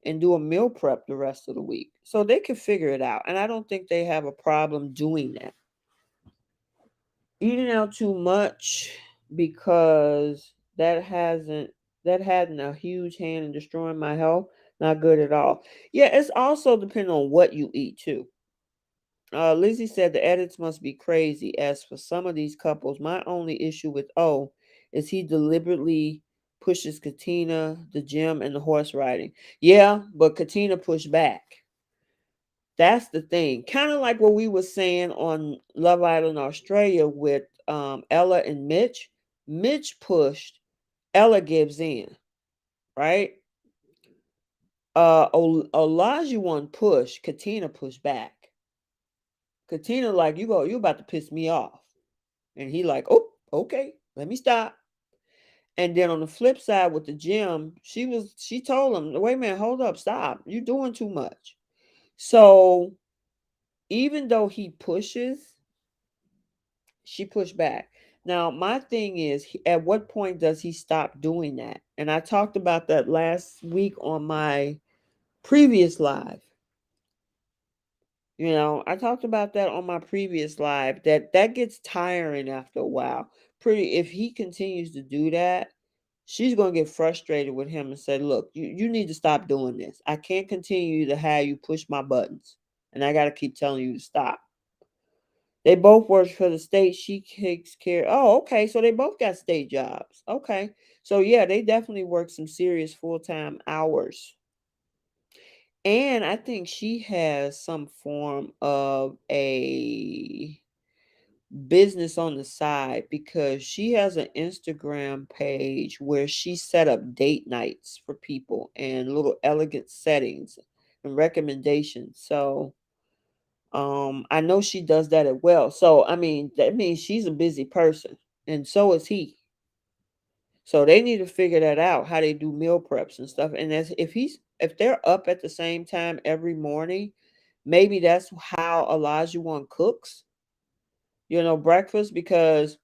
and do a meal prep the rest of the week. So they can figure it out. And I don't think they have a problem doing that. Eating out too much because that hadn't a huge hand in destroying my health. Not good at all. Yeah, it's also depending on what you eat too. Lizzie said the edits must be crazy. As for some of these couples, my only issue with O is he deliberately pushes Katina, the gym, and the horse riding. Yeah, but Katina pushed back. That's the thing. Kind of like what we were saying on Love Island Australia with Ella and Mitch. Mitch pushed, Ella gives in, right? Olajuwon pushed, Katina pushed back. Katina like, you about to piss me off. And he like, oh, okay, let me stop. And then on the flip side with the gym, she told him, wait a minute, hold up, stop. You're doing too much. So even though he pushes, she pushed back. Now, my thing is, at what point does he stop doing that? And I talked about that last week on my previous live. You know, I talked about that on my previous live, that gets tiring after a while. Pretty if he continues to do that, she's going to get frustrated with him and say, "Look, you need to stop doing this. I can't continue to have you push my buttons, and I got to keep telling you to stop." They both work for the state. She takes care. Oh, okay. So they both got state jobs. Okay. So yeah, they definitely work some serious full-time hours. And I think she has some form of a business on the side because she has an Instagram page where she set up date nights for people and little elegant settings and recommendations. So I know she does that as well. So I mean that means she's a busy person and so is he. So they need to figure that out, how they do meal preps and stuff. And as if they're up at the same time every morning, maybe that's how Elijah one cooks, breakfast. Because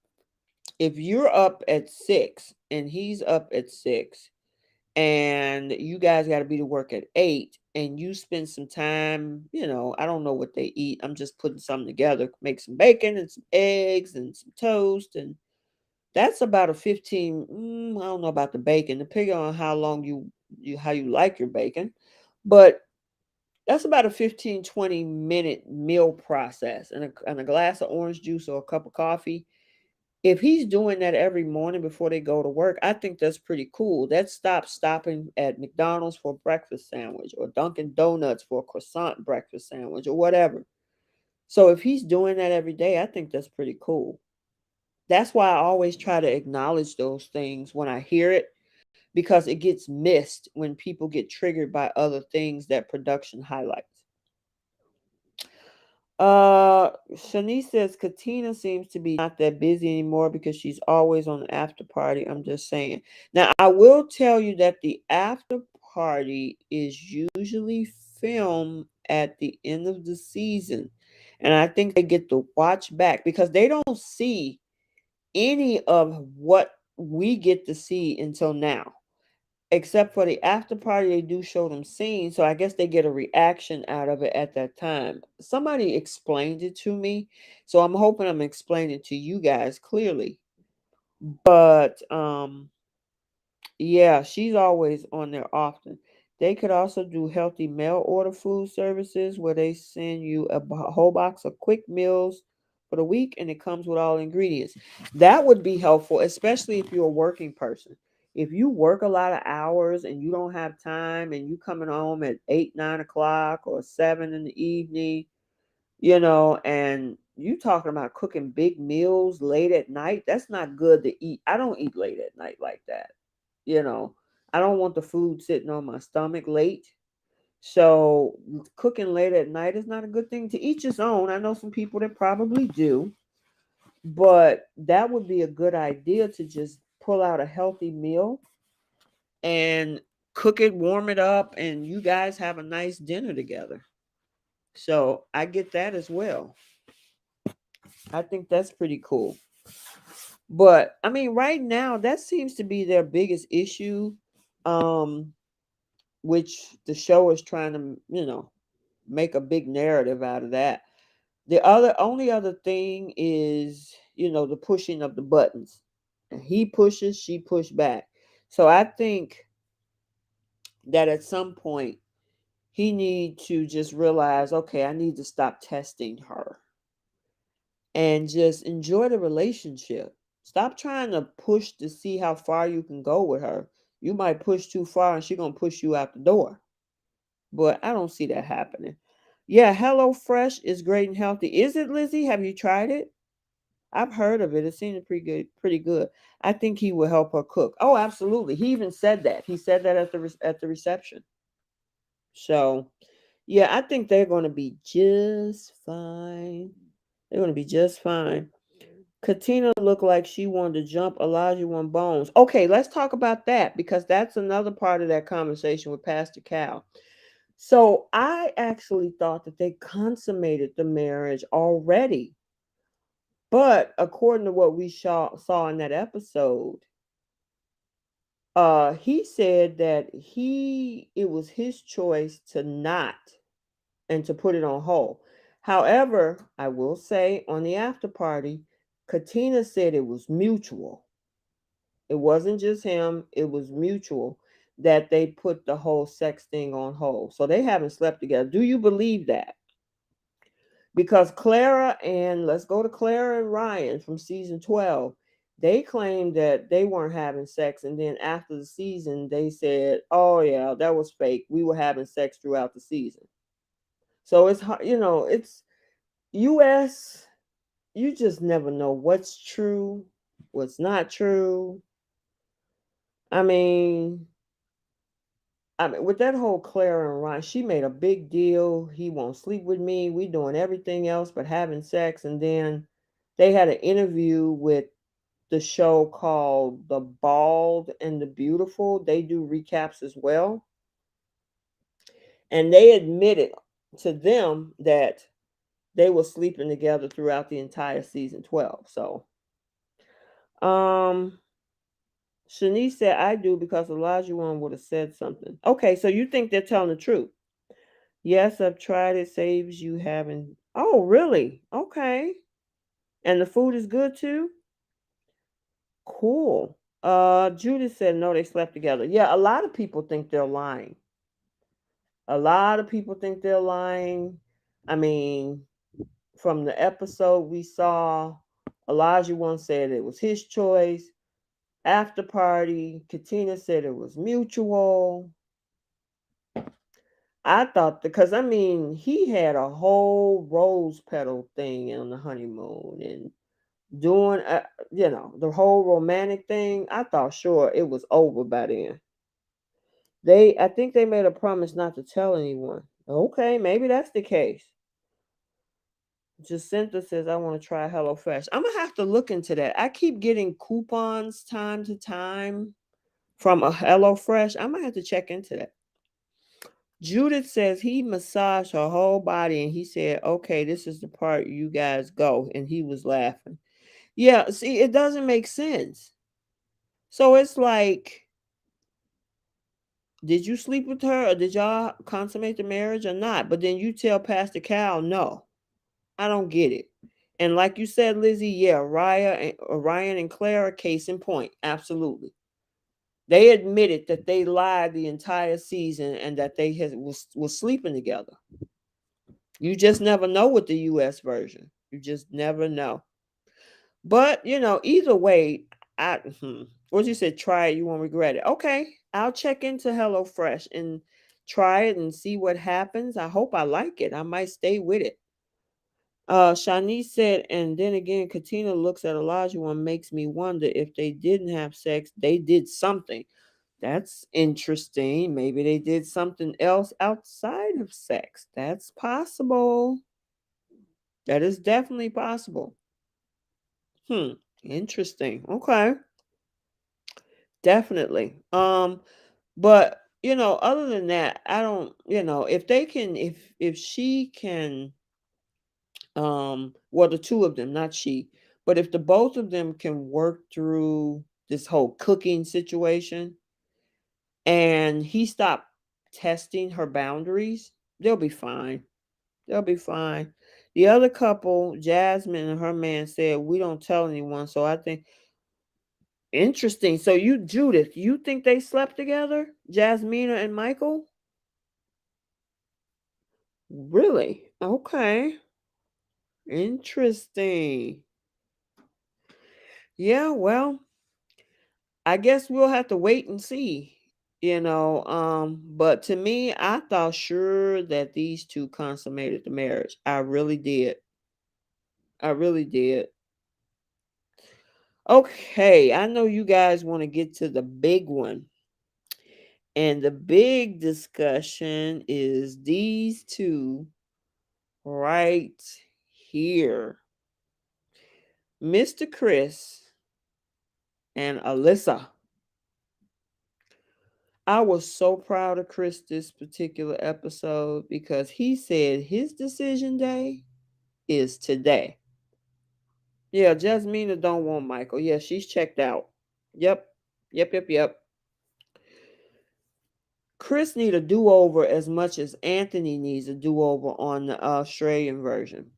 if you're up at 6 and he's up at 6 and you guys got to be to work at 8 and you spend some time, I don't know what they eat. I'm just putting something together, make some bacon and some eggs and some toast, and that's about a 15, I don't know about the bacon, depending on how long how you like your bacon. But that's about a 15-20 minute meal process, and a glass of orange juice or a cup of coffee. If he's doing that every morning before they go to work, I think that's pretty cool. That stops stopping at McDonald's for a breakfast sandwich or Dunkin' Donuts for a croissant breakfast sandwich or whatever. So if he's doing that every day, I think that's pretty cool. That's why I always try to acknowledge those things when I hear it, because it gets missed when people get triggered by other things that production highlights. Shanice says Katina seems to be not that busy anymore because she's always on the after party. I'm just saying. Now, I will tell you that the after party is usually filmed at the end of the season. And I think they get to watch back because they don't see any of what we get to see until now. Except for the after party, they do show them scenes, so I guess they get a reaction out of it at that time. Somebody explained it to me, so I'm hoping I'm explaining it to you guys clearly. But yeah, she's always on there often. They could also do healthy mail order food services where they send you a whole box of quick meals for the week and it comes with all ingredients. That would be helpful, especially if you're a working person. If you work a lot of hours and you don't have time and you coming home at 8, 9 o'clock or 7 in the evening, and you talking about cooking big meals late at night, that's not good to eat. I don't eat late at night like that. You know, I don't want the food sitting on my stomach late. So cooking late at night is not a good thing. To each his own. I know some people that probably do, but that would be a good idea to just pull out a healthy meal and cook it, warm it up, and you guys have a nice dinner together. So I get that as well. I think that's pretty cool. But I mean, right now, that seems to be their biggest issue. Um, which the show is trying to, make a big narrative out of that. The only other thing is, the pushing of the buttons. He pushes, she push back. So I think that at some point he need to just realize, okay, I need to stop testing her and just enjoy the relationship. Stop trying to push to see how far you can go with her. You might push too far and she's going to push you out the door. But I don't see that happening. Yeah, Hello Fresh is great and healthy. Is it, Lizzie? Have you tried it? I've heard of it. It seems pretty good. Pretty good. I think he will help her cook. Oh, absolutely. He even said that. He said that at the reception. So, yeah, I think they're going to be just fine. They're going to be just fine. Katina looked like she wanted to jump Elijah one bones. Okay, let's talk about that because that's another part of that conversation with Pastor Cal. So I actually thought that they consummated the marriage already. But according to what we saw in that episode, He said that it was his choice to not and to put it on hold. However, I will say on the after party, Katina said it was mutual. It wasn't just him, it was mutual that they put the whole sex thing on hold. So they haven't slept together. Do you believe that? Because Clara and let's go to Clara and Ryan from season 12. They claimed that they weren't having sex, and then after the season, they said, "Oh yeah, that was fake. We were having sex throughout the season." So it's hard, it's U.S. You just never know what's true, what's not true. I mean, with that whole Clara and Ryan, she made a big deal. He won't sleep with me. We doing everything else but having sex. And then they had an interview with the show called The Bald and the Beautiful. They do recaps as well. And they admitted to them that they were sleeping together throughout the entire season 12. So, um, Shanice said, I do because Elijah one would have said something. Okay, so you think they're telling the truth? Yes, I've tried it. Saves you having. Oh, really? Okay. And the food is good too? Cool. Judith said no, they slept together. Yeah, a lot of people think they're lying. A lot of people think they're lying. I mean, from the episode we saw, Elijah once said it was his choice. After party, Katina said it was mutual. I thought because I mean he had a whole rose petal thing on the honeymoon and doing the whole romantic thing. I thought sure it was over by then. I think they made a promise not to tell anyone. Okay, maybe that's the case. Jacinta says I want to try HelloFresh. I'm gonna have to look into that. I keep getting coupons time to time from a HelloFresh. I'm gonna have to check into that. Judith says he massaged her whole body and he said, okay, this is the part you guys go. And he was laughing. Yeah, see, it doesn't make sense. So it's like, did you sleep with her or did y'all consummate the marriage or not? But then you tell Pastor Cal, no, I don't get it. And like you said, Lizzie, yeah, Ryan and Clara, case in point. Absolutely. They admitted that they lied the entire season and that they was sleeping together. You just never know with the US version. You just never know. But, either way, what you said, try it, you won't regret it. Okay, I'll check into HelloFresh and try it and see what happens. I hope I like it. I might stay with it. Shanice said, and then again, Katina looks at Elijah one makes me wonder if they didn't have sex, they did something. That's interesting. Maybe they did something else outside of sex. That's possible. That is definitely possible. Interesting. Okay. Definitely. But other than that, I don't, if they can if she can well the two of them, not she, but if the both of them can work through this whole cooking situation and he stopped testing her boundaries, they'll be fine. They'll be fine. The other couple, Jasmine and her man, said we don't tell anyone, so I think interesting. So you, Judith, you think they slept together? Jasmina and Michael? Really? Okay. Interesting. Yeah, well, I guess we'll have to wait and see. But to me, I thought sure that these two consummated the marriage. I really did. I really did. Okay, I know you guys want to get to the big one. And the big discussion is these two right here. Mr. Chris and Alyssa. I was so proud of Chris this particular episode because he said his decision day is today. Yeah, Jasmina don't want Michael. Yeah, she's checked out. Yep. Yep, yep, yep. Chris need a do-over as much as Anthony needs a do-over on the Australian version.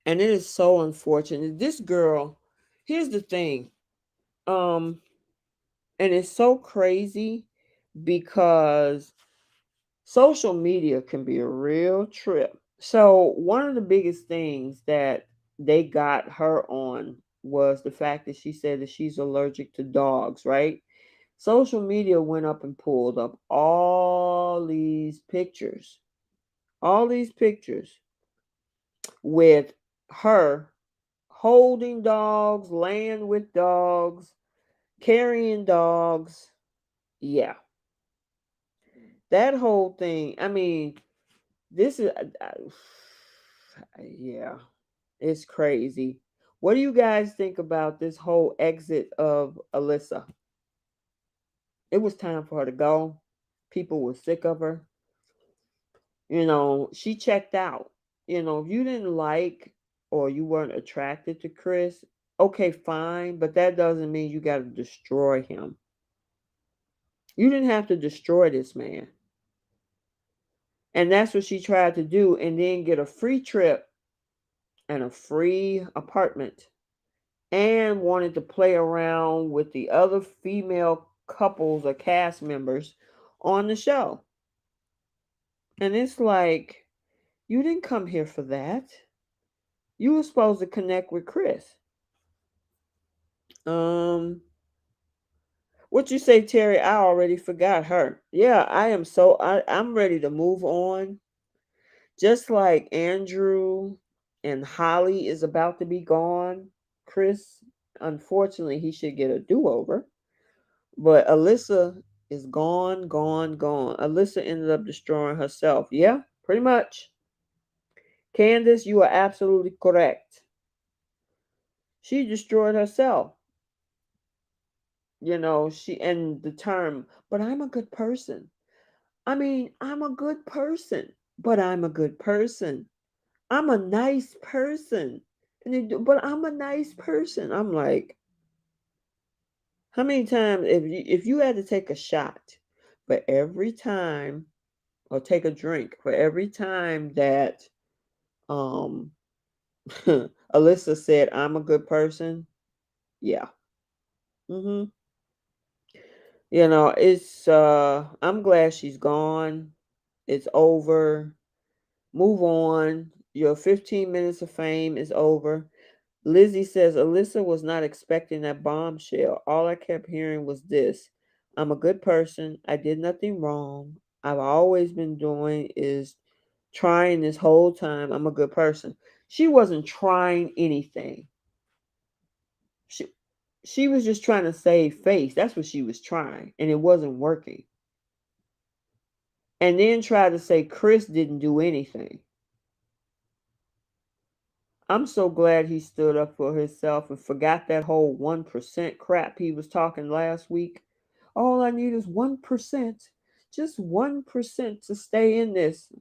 And it is so unfortunate. This girl, here's the thing. Um, and it's so crazy because social media can be a real trip. So one of the biggest things that they got her on was the fact that she said that she's allergic to dogs, right? Social media went up and pulled up all these pictures with her holding dogs, laying with dogs, carrying dogs. Yeah, that whole thing. I mean, this is, yeah, it's crazy. What do you guys think about this whole exit of Alyssa? It was time for her to go. People were sick of her. She checked out. If you didn't like or you weren't attracted to Chris, okay, fine, but that doesn't mean you got to destroy him. You didn't have to destroy this man. And that's what she tried to do, and then get a free trip and a free apartment, and wanted to play around with the other female couples or cast members on the show. And it's like, you didn't come here for that. You were supposed to connect with Chris. Um, what you say, Terry? I already forgot her. Yeah, I'm ready to move on. Just like Andrew and Holly is about to be gone. Chris, unfortunately, he should get a do-over. But Alyssa is gone, gone, gone. Alyssa ended up destroying herself. Yeah, pretty much. Candace, you are absolutely correct. She destroyed herself. She, and the term, but I'm a good person. I mean, I'm a good person, but I'm a good person. I'm a nice person. But I'm a nice person. I'm like, how many times, if you had to take a shot for every time, or take a drink for every time that um Alyssa said I'm a good person, yeah. Mhm. It's I'm glad she's gone. It's over. Move on. Your 15 minutes of fame is over. Lizzie says Alyssa was not expecting that bombshell. All I kept hearing was this: I'm a good person. I did nothing wrong. I've always been doing is trying this whole time. I'm a good person. She wasn't trying anything. She she was just trying to save face. That's what she was trying, and it wasn't working. And then try to say Chris didn't do anything. I'm so glad he stood up for himself and forgot that whole 1% crap he was talking last week. All I need is 1%, just 1% to stay in this.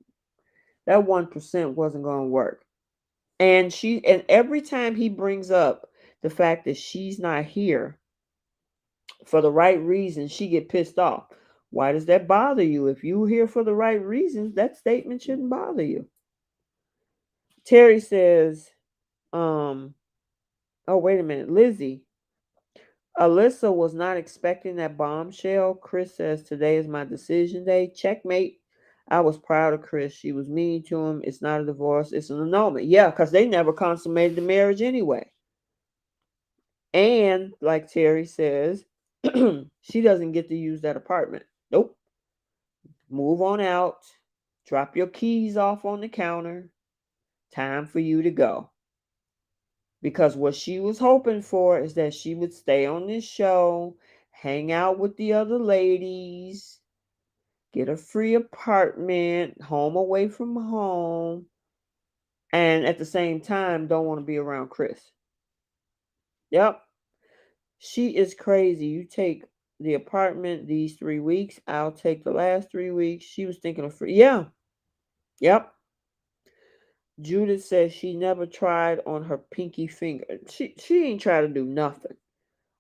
That 1% wasn't going to work. And every time he brings up the fact that she's not here for the right reasons, she get pissed off. Why does that bother you? If you're here for the right reasons, that statement shouldn't bother you. Terry says, oh, wait a minute, Lizzie. Alyssa was not expecting that bombshell. Chris says, today is my decision day. Checkmate. I was proud of Chris. She was mean to him. It's not a divorce, it's an annulment. Yeah, because they never consummated the marriage anyway. And like Terry says, she doesn't get to use that apartment. Nope. Move on out. Drop your keys off on the counter. Time for you to go. Because what she was hoping for is that she would stay on this show, hang out with the other ladies, get a free apartment, home away from home, and at the same time don't want to be around Chris. Yep. She is crazy. You take the apartment these 3 weeks, I'll take the last 3 weeks. She was thinking of free. Yeah. Yep. Judith says she never tried on her pinky finger. She ain't try to do nothing.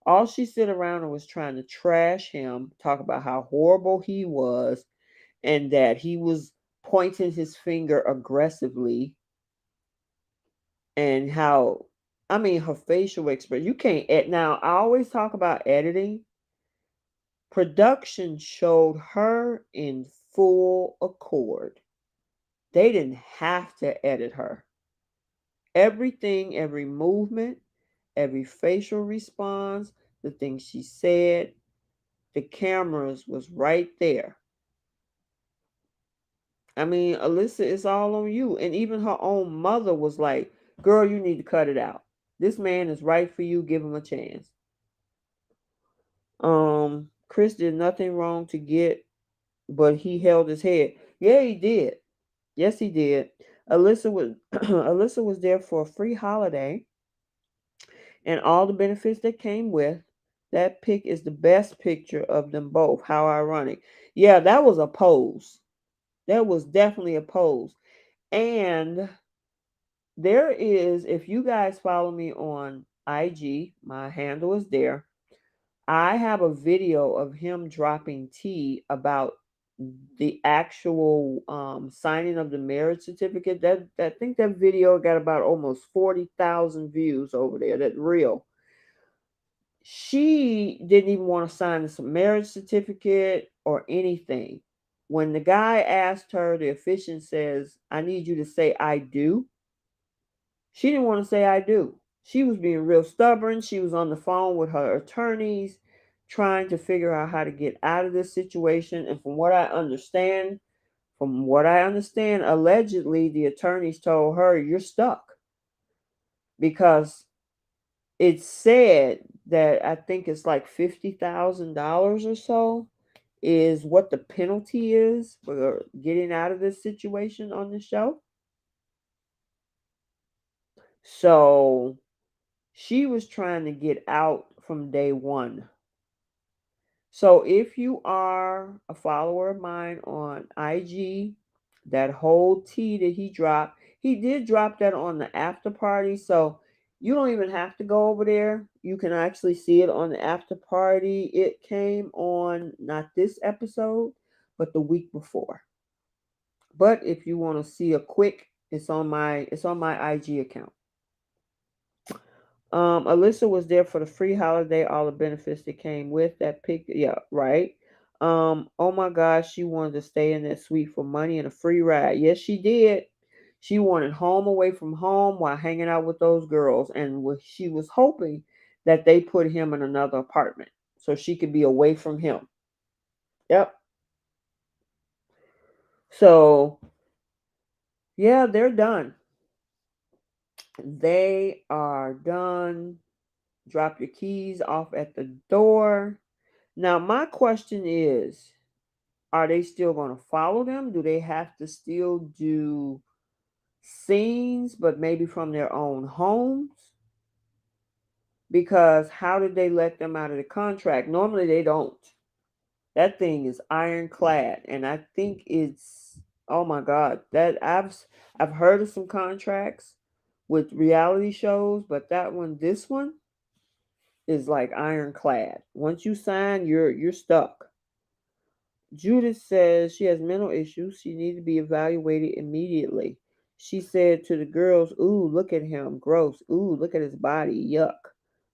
All she sit around and was trying to trash him, talk about how horrible he was, and that he was pointing his finger aggressively, and how, I mean, her facial expression. You can't now. I always talk about editing. Production showed her in full accord. They didn't have to edit her. Everything, every movement, every facial response, the things she said, the cameras was right there. I mean, Alyssa, it's all on you. And even her own mother was like, girl, you need to cut it out. This man is right for you. Give him a chance. Chris did nothing wrong to get, but he held his head. Yeah, he did. Yes, he did. Alyssa was Alyssa was there for a free holiday and all the benefits that came with. That pic is the best picture of them both. How ironic. Yeah, that was a pose. That was definitely a pose. And there is, if you guys follow me on IG, my handle is there. I have a video of him dropping tea about the actual signing of the marriage certificate. That I think that video got about almost 40,000 views over there. That real. She didn't even want to sign this marriage certificate or anything. When the guy asked her, the officiant says, "I need you to say I do." She didn't want to say I do. She was being real stubborn. She was on the phone with her attorneys trying to figure out how to get out of this situation. And from what I understand, allegedly the attorneys told her, "You're stuck." Because it said that I think it's like $50,000 or so is what the penalty is for getting out of this situation on the show. So she was trying to get out from day one. So if you are a follower of mine on IG, that whole tea that he did drop that on the after party. So you don't even have to go over there. You can actually see it on the after party. It came on not this episode, but the week before. But if you want to see a quick, it's on my IG account. Alyssa was there for the free holiday, all the benefits that came with that pic. Yeah, right. Oh my gosh, she wanted to stay in that suite for money and a free ride. Yes, she did. She wanted home away from home while hanging out with those girls, and she was hoping that they put him in another apartment so she could be away from him. Yep. So yeah, they're done. They are done. Drop your keys off at the door. Now, my question is, are they still going to follow them? Do they have to still do scenes, but maybe from their own homes? Because how did they let them out of the contract? Normally they don't. That thing is ironclad, and I think it's, oh my God, that I've heard of some contracts with reality shows, but this one is like ironclad. Once you sign, you're stuck. Judith says she has mental issues. She needs to be evaluated immediately. She said to the girls, "Ooh, look at him. Gross. Ooh, look at his body. Yuck."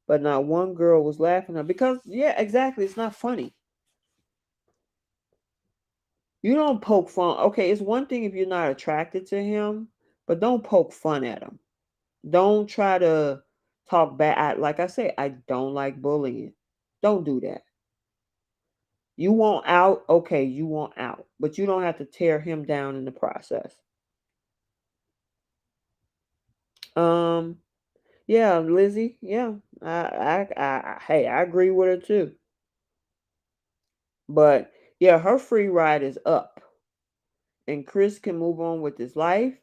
But not one girl was laughing at her because, yeah, exactly. It's not funny. You don't poke fun. Okay, it's one thing if you're not attracted to him, but don't poke fun at him. Don't try to talk bad. Like I say, I don't like bullying. Don't do that. You want out, okay, you want out, but you don't have to tear him down in the process. Um, yeah, Lizzie, yeah, hey, I agree with her too. But yeah, her free ride is up, and Chris can move on with his life.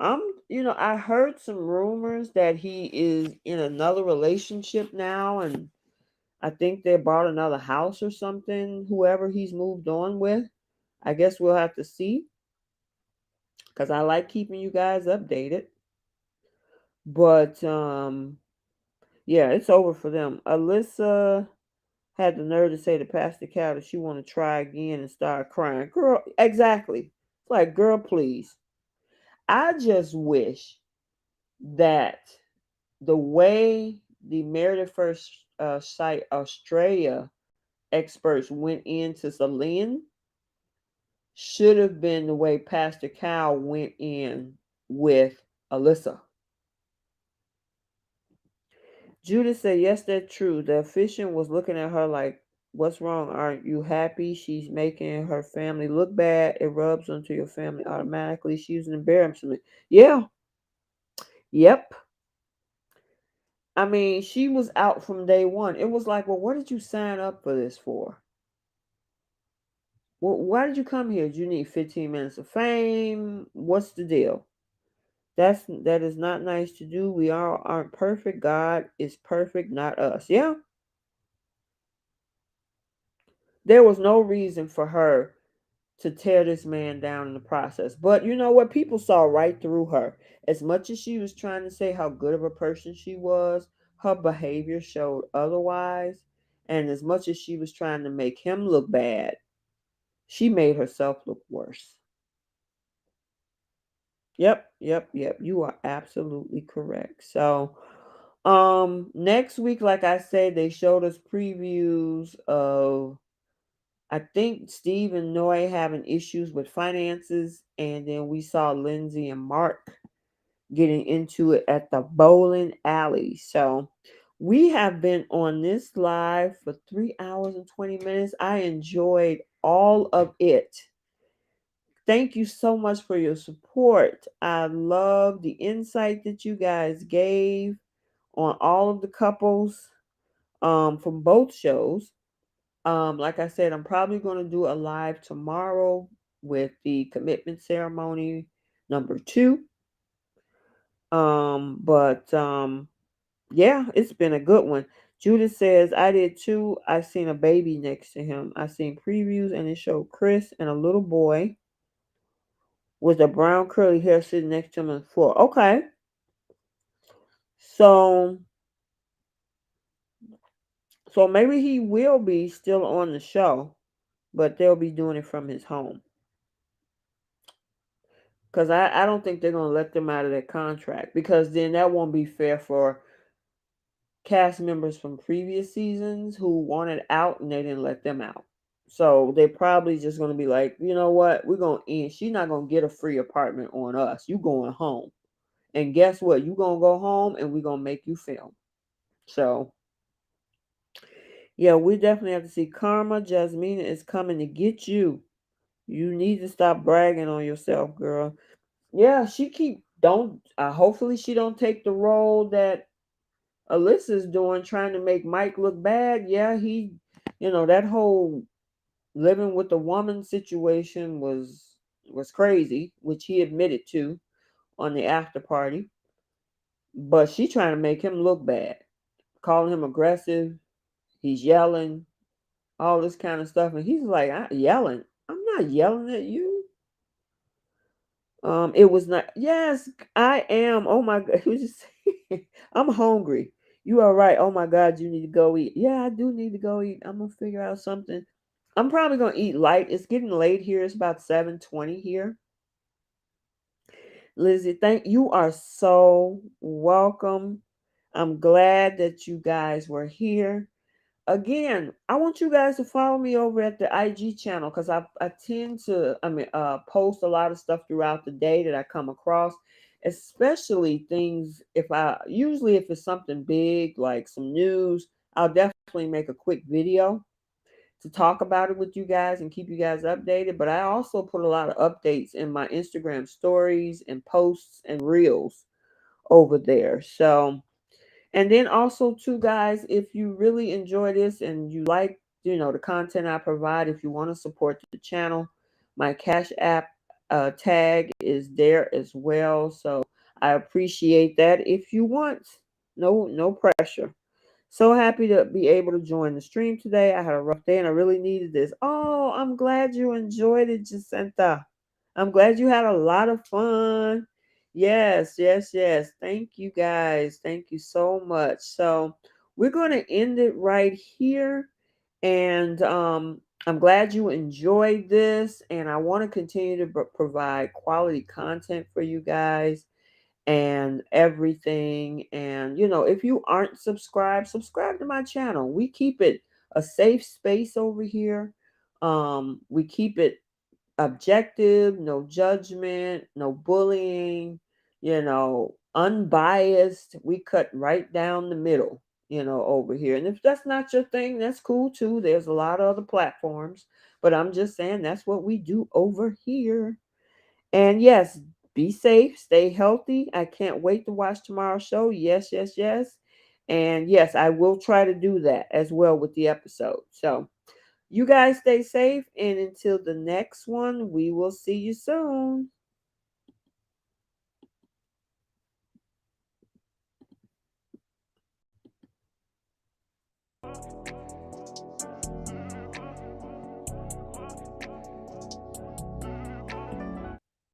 I heard some rumors that he is in another relationship now, and I think they bought another house or something. Whoever he's moved on with, I guess we'll have to see because I like keeping you guys updated. But Yeah, it's over for them. Alyssa had the nerve to say to Pastor Cal that she want to try again and start crying. Girl, exactly. It's like, girl, please. I just wish that the way the Married at First Sight Australia experts went into Selin should have been the way Pastor Cal went in with Alyssa. Judith said, yes, that's true. The officiant was looking at her like, what's wrong? Aren't you happy? She's making her family look bad. It rubs onto your family automatically. She's an embarrassment. Yeah, yep. I mean, she was out from day one. It was like, well, what did you sign up for this for? Well, why did you come here? Do you need 15 minutes of fame? What's the deal? That is not nice to do. We all aren't perfect. God is perfect, not us. Yeah. There was no reason for her to tear this man down in the process. But you know what? People saw right through her. As much as she was trying to say how good of a person she was, her behavior showed otherwise. And as much as she was trying to make him look bad, she made herself look worse. Yep, yep, yep. You are absolutely correct. So, next week, like I said, they showed us previews of, I think, Steve and Noy having issues with finances, and then we saw Lindsay and Mark getting into it at the bowling alley. So we have been on this live for 3 hours and 20 minutes. I enjoyed all of it. Thank you so much for your support. I love the insight that you guys gave on all of the couples from both shows. Like I said, I'm probably going to do a live tomorrow with the commitment ceremony number 2. But yeah, it's been a good one. Judith says, I did too. I seen a baby next to him. I seen previews and it showed Chris and a little boy with a brown curly hair sitting next to him on the floor. Okay. So so maybe he will be still on the show, but they'll be doing it from his home. Because I don't think they're going to let them out of their contract, because then that won't be fair for cast members from previous seasons who wanted out and they didn't let them out. So they're probably just going to be like, you know what? We're going to end. She's not going to get a free apartment on us. You going home. And guess what? You going to go home and we're going to make you film. So, yeah, we definitely have to see. Karma Jasmina is coming to get you. You need to stop bragging on yourself, girl. Yeah, she keep don't hopefully she don't take the role that Alyssa's doing, trying to make Mike look bad. Yeah, that whole living with a woman situation was crazy, which he admitted to on the after party. But she trying to make him look bad, calling him aggressive. He's yelling, all this kind of stuff, and he's like, yelling. I'm not yelling at you. It was not. Yes, I am. Oh my God, who's just? I'm hungry. You are right. Oh my God, you need to go eat. Yeah, I do need to go eat. I'm gonna figure out something. I'm probably gonna eat light. It's getting late here. It's about 7:20 here. Lizzie, thank you are so welcome. I'm glad that you guys were here. Again, I want you guys to follow me over at the IG channel, because I tend to post a lot of stuff throughout the day that I come across, especially things if it's something big like some news, I'll definitely make a quick video to talk about it with you guys and keep you guys updated. But I also put a lot of updates in my Instagram stories and posts and reels over there. So, and then also too, guys, if you really enjoy this and you like, the content I provide, if you want to support the channel, my Cash App tag is there as well. So I appreciate that. If you want, no pressure. So happy to be able to join the stream today. I had a rough day and I really needed this. Oh, I'm glad you enjoyed it, Jacinta. I'm glad you had a lot of fun. Yes, yes, yes. Thank you guys. Thank you so much. So we're going to end it right here. And I'm glad you enjoyed this. And I want to continue to provide quality content for you guys and everything. And, if you aren't subscribed, subscribe to my channel. We keep it a safe space over here. We keep it objective, no judgment, no bullying, unbiased. We cut right down the middle, over here. And if that's not your thing, that's cool too. There's a lot of other platforms, but I'm just saying that's what we do over here. And yes, be safe, stay healthy. I can't wait to watch tomorrow's show. Yes, yes, yes. And yes, I will try to do that as well with the episode. So, you guys stay safe, and until the next one, we will see you soon.